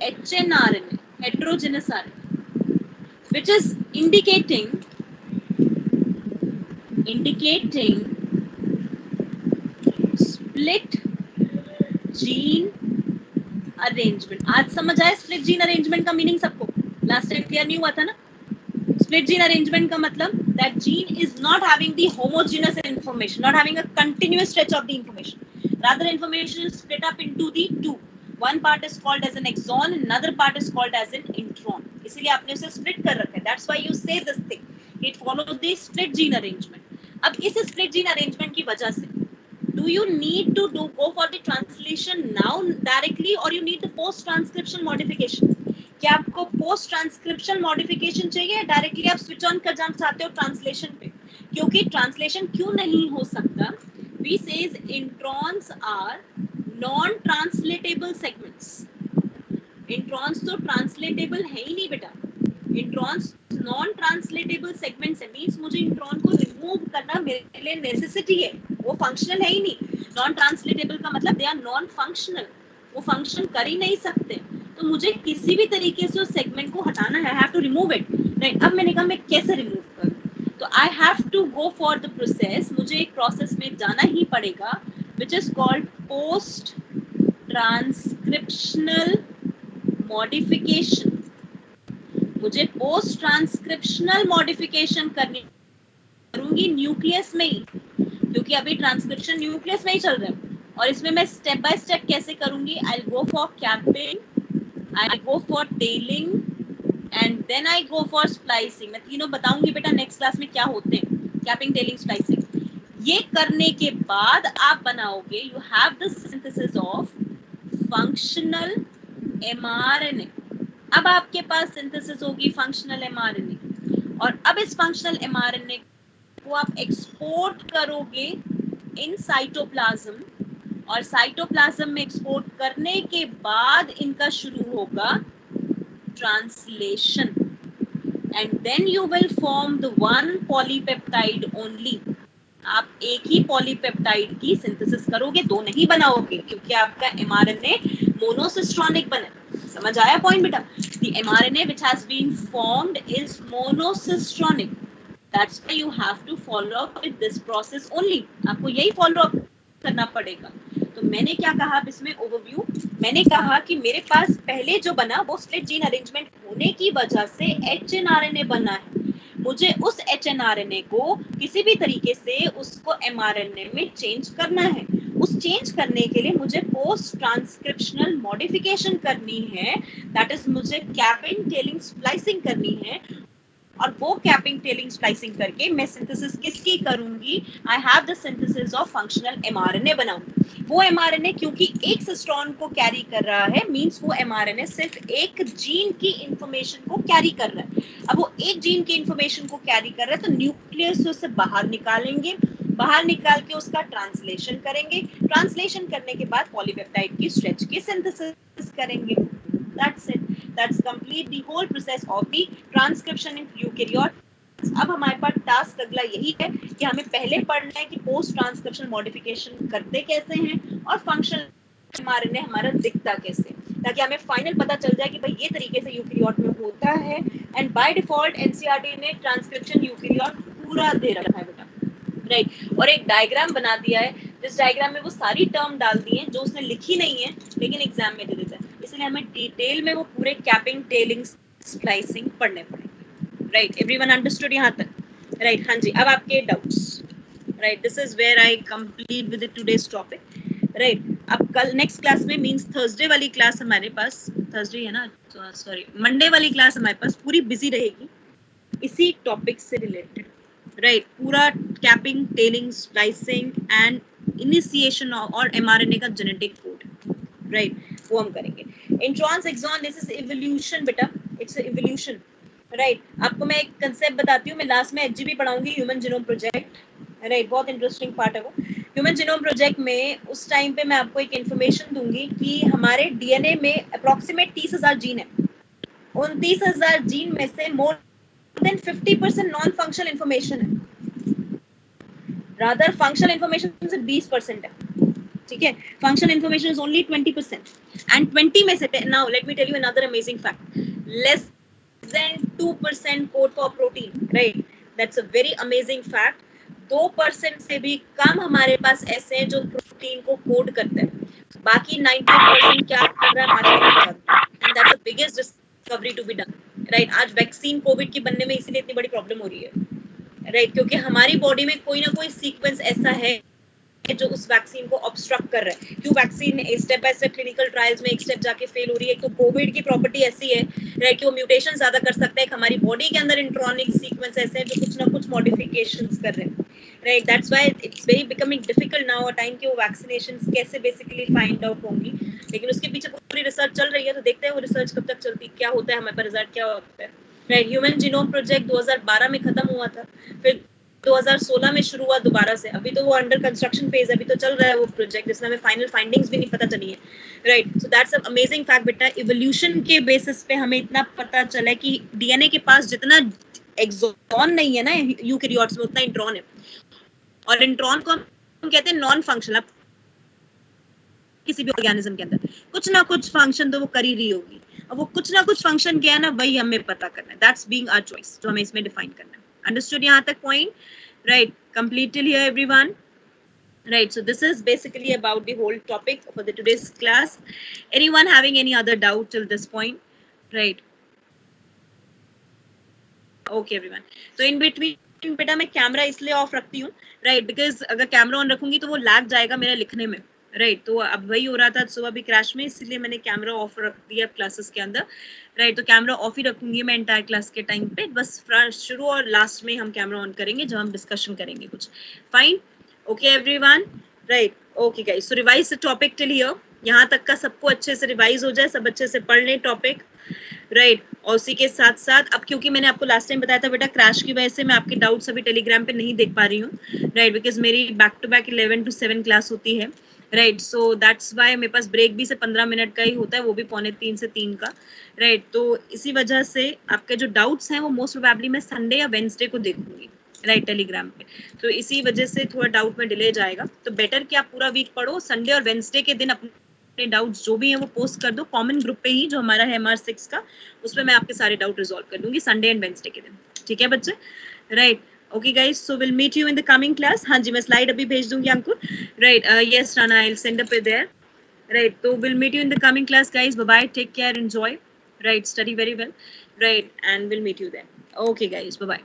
hnRNA, heterogeneous RNA, which is indicating split gene arrangement। आज समझ आया स्प्लिट जीन अरेंजमेंट का मीनिंग सबको? लास्ट टाइम क्लियर नहीं हुआ था ना? Split gene arrangement का मतलब that gene is not having the homogeneous information, not having a continuous stretch of the information. Rather, information is split up into the two. One part is called as an exon, another part is called as an intron. इसीलिए आपने उसे split कर रखा है. That's why you say this thing. It follows the split gene arrangement. अब इस split gene arrangement की वजह से, do you need to go for the translation now directly, or you need the post transcription modification? क्या आपको post transcription modification चाहिए या directly आप स्विच ऑन कर जाना चाहते हो ट्रांसलेशन पे? क्योंकि ट्रांसलेशन क्यों नहीं हो सकता? We says introns are non translatable segments. Introns तो ट्रांसलेटेबल है ही नहीं बेटा, इंट्रॉन्स नॉन ट्रांसलेटेबल सेगमेंट्स है, मींस मुझे इंट्रॉन को रिमूव करना मेरे लिए नेसेसिटी है, वो फंक्शनल है ही नहीं। नॉन ट्रांसलेटेबल का मतलब दे आर नॉन फंक्शनल, वो फंक्शन कर ही नहीं सकते, तो मुझे किसी भी तरीके से उस सेगमेंट को हटाना है, I have to remove it, right. अब मैंने कहा मैं कैसे रिमूव करूं, तो I have to go for the process, मुझे एक प्रोसेस में जाना ही पड़ेगा which is called post transcriptional modification. मुझे पोस्ट ट्रांसक्रिप्शनल मॉडिफिकेशन करनी करूंगी न्यूक्लियस में ही, क्योंकि अभी ट्रांसक्रिप्शन न्यूक्लियस में ही चल रहा है, और इसमें मैं स्टेप बाय स्टेप कैसे करूंगी, I go for capping, I go for tailing and then I go for splicing। मैं तीनों बताऊंगी बेटा नेक्स्ट क्लास में क्या होते हैं, कैपिंग, टेलिंग, स्प्लाइसिंग। ये करने के बाद आप बनाओगे, you have the synthesis of functional mRNA। अब आपके पास सिंथेसिस होगी फंक्शनल mRNA, और अब इस फंक्शनल mRNA को आप एक्सपोर्ट करोगे इन साइटोप्लाज्म, और साइटोप्लाज्म में एक्सपोर्ट करने के बाद इनका शुरू होगा translation, and then you will form the one polypeptide only. आप एक ही पॉलीपेप्टाइड की सिंथेसिस करोगे, दो नहीं बनाओगे, क्योंकि आपका mRNA मोनोसिस्ट्रॉनिक बना। समझ आया पॉइंट बेटा? The mRNA which has been formed is monocystronic, that's why you have to follow up with this process only। आपको यही फॉलो अप करना पड़ेगा। तो मैंने क्या कहा अब इसमें ओवरव्यू, मैंने कहा कि मेरे पास पहले जो बना वो स्प्लिट जीन अरेंजमेंट होने की वजह से HNRNA बना है, मुझे उस HNRNA को किसी भी तरीके से उसको mRNA में चेंज करना है। उस चेंज करने के लिए मुझे पोस्ट ट्रांसक्रिप्शनल मॉडिफिकेशन करनी है, दैट इज मुझे कैपिंग, टेलिंग, स्प्लाइसिंग करनी है, और वो कैपिंग, टेलिंग, स्प्लाइसिंग करके मैं सिंथेसिस किसकी करूंगी, I have the synthesis of functional mRNA बनाऊंगी। वो mRNA क्योंकि एक सिस्टोन को कैरी कर रहा है, मींस वो mRNA सिर्फ एक जीन की इंफॉर्मेशन को कैरी कर रहा है। अब वो एक जीन की इंफॉर्मेशन को कैरी कर रहा है, तो न्यूक्लियस से बाहर निकालेंगे, बाहर निकाल के उसका ट्रांसलेशन करेंगे, ट्रांसलेशन करने के बाद पॉलीपेप्टाइड की स्ट्रेच की सिंथेसिस करेंगे। That's it. That's complete the whole process of the transcription in eukaryotes। अब हमारे पास टास्क अगला यही है कि हमें पहले पढ़ना है कि पोस्ट ट्रांसक्रिप्शन मॉडिफिकेशन करते कैसे हैं, और फंक्शनल mRNA हमारा दिखता कैसे, ताकि हमें फाइनल पता चल जाए कि भाई ये तरीके से यूकेरियोट में होता है। एंड बाय डिफॉल्ट एनसीईआरटी ने ट्रांसक्रिप्शन यूकेरियोट पूरा दे रखा है बेटा, राइट। और एक डायग्राम बना दिया है, जिस डायग्राम में वो सारी टर्म डाल दी हैं जो उसने लिखी नहीं है लेकिन एग्जाम में दे देता है, इसलिए हमें डिटेल में वो पूरे कैपिंग, टेलिंग, स्प्लाइसिंग पढ़ने पड़ेंगे, राइट। एवरीवन अंडरस्टूड यहाँ तक, राइट? हाँ जी, अब आपके doubts, right? This is where I complete with today's topic, right. अब कल नेक्स्ट क्लास में, मींस थर्सडे वाली क्लास हमारे पास, थर्सडे है ना, सॉरी मंडे वाली क्लास हमारे पास पूरी बिजी रहेगी इसी टॉपिक से रिलेटेड, राइट। पूरा capping, tailing, splicing and initiation और mRNA का जेनेटिक कोड, राइट, वो हम करेंगे। Introns, exon, this is evolution बेटा, इट्स इवोल्यूशन, राइट। आपको मैं एक कंसेप्ट बताती हूँ, मैं लास्ट में HGP पढ़ाऊंगी, ह्यूमन जीनोम प्रोजेक्ट, राइट। बहुत इंटरेस्टिंग पार्ट है वो। ह्यूमन जीनोम प्रोजेक्ट में उस टाइम पे मैं आपको एक इन्फॉर्मेशन दूंगी कि हमारे डीएनए में अप्रोक्सीमेट 30,000 जीन है। उन 30,000 जीन में से more than 50% non functional information है, रादर फंक्शनल इंफॉर्मेशन से 20% है, ठीक है। Functional information is only 20%, and 20 में से, now let me tell you another amazing fact, less than 2% code for protein, right. That's a very amazing fact. 2% से भी कम हमारे पास ऐसे हैं जो प्रोटीन को कोड करते हैं, बाकी 90% क्या कर रहा है हमारे, and that's the biggest discovery to be done, right. आज वैक्सीन कोविड की बनने में इसीलिए इतनी बड़ी प्रॉब्लम हो रही है, राइट, क्योंकि हमारी बॉडी में कोई ना कोई सीक्वेंस ऐसा है जो उस वैक्सीन को ऑब्स्ट्रक्ट कर रहा है। क्यों vaccine step by step clinical trials में एक स्टेप जाके फेल हो रही है, तो कोविड की प्रॉपर्टी ऐसी है, राइट, कि वो म्यूटेशन ज्यादा कर सकता है। हमारी बॉडी के अंदर इंट्रॉनिक सीक्वेंस ऐसे हैं जो कुछ ना कुछ मॉडिफिकेशंस कर रहे हैं, right. That's why it's very becoming difficult now a time कि वो वैक्सीनेशंस कैसे बेसिकली फाइंड आउट होंगी। लेकिन उसके पीछे पूरी रिसर्च चल रही है, तो देखते हैं वो रिसर्च कब तक चलती है, क्या होता है हमारे पास रिजल्ट क्या होता है। राइट, ह्यूमन जीनोम प्रोजेक्ट 2012 में खत्म हुआ था, फिर 2016 में शुरू हुआ दोबारा से, अभी तो वो अंडर कंस्ट्रक्शन फेज, अभी तो चल रहा है वो प्रोजेक्ट, जिसमें हमें फाइनल फाइंडिंग्स भी नहीं पता चली है। Right, so that's a amazing fact बेटा, इवोल्यूशन के बेसिस पे हमें इतना पता चला है कि डीएनए के पास जितना एक्सॉन नहीं है ना यूकैरियोट्स में, उतना इंट्रॉन है, और इंट्रॉन को हम कहते हैं नॉन फंक्शनल। किसी भी ऑर्गेनिज्म के अंदर कुछ ना कुछ फंक्शन तो वो कर ही रही होगी, अब वो कुछ ना कुछ फंक्शन क्या है ना, वही हमें पता करना है, दैट्स बीइंग आवर चॉइस, जो हमें इसमें डिफाइन करना है। अंडरस्टूड यहाँ तक point? Right, completed here everyone? Right, so this is basically about the whole topic for the today's class. Anyone having any other doubt till this point? Right. Okay, everyone. So in between बेटा मैं camera इसलिए of रखती हूँ, right, because अगर camera on रखूंगी तो वो lag जाएगा मेरा लिखने में, राइट, तो अब वही हो रहा था सुबह भी क्रैश में, इसलिए मैंने कैमरा ऑफ रख दिया क्लासेस के अंदर, राइट, तो कैमरा ऑफ ही रखूंगी मैं एंटायर क्लास के टाइम पे, बस शुरू और लास्ट में हम कैमरा ऑन करेंगे जब हम डिस्कशन करेंगे कुछ। Fine, okay everyone, right, okay guys, so revise the topic till here, यहाँ तक का सबको अच्छे से रिवाइज हो जाए, सब अच्छे से पढ़ लें टॉपिक, राइट, और उसी के साथ साथ अब क्योंकि मैंने आपको लास्ट टाइम बताया था बेटा क्रैश की वजह से मैं आपके डाउट्स अभी टेलीग्राम पे नहीं देख पा रही हूँ, राइट, बिकॉज मेरी back to back 11 to 7 class होती है, राइट, सो दैट्स वाई मेरे पास ब्रेक भी से 15 मिनट का ही होता है, वो भी 2:45 से 3 का, राइट, तो इसी वजह से आपके जो डाउट्स हैं वो मोस्ट प्रोबेबली मैं संडे या वेंसडे को देखूंगी, राइट, टेलीग्राम पे, तो इसी वजह से थोड़ा डाउट में डिले जाएगा, तो बेटर कि आप पूरा वीक पढ़ो, संडे और वेंसडे के दिन अपने डाउट्स जो भी हैं वो पोस्ट कर दो कॉमन ग्रुप पे ही जो हमारा है MR6 का, उसमें मैं आपके सारे डाउट रिजॉल्व कर दूंगी संडे एंड वेंसडे के दिन, ठीक है बच्चे, right, okay guys, so we'll meet you in the coming class. हाँ जी, मैं slide अभी भेज दूंगी अंकुर, right, yes Rana, I'll send up it there, right, so we'll meet you in the coming class guys, bye bye, take care, enjoy, right, study very well, right, and we'll meet you there, okay guys, bye bye.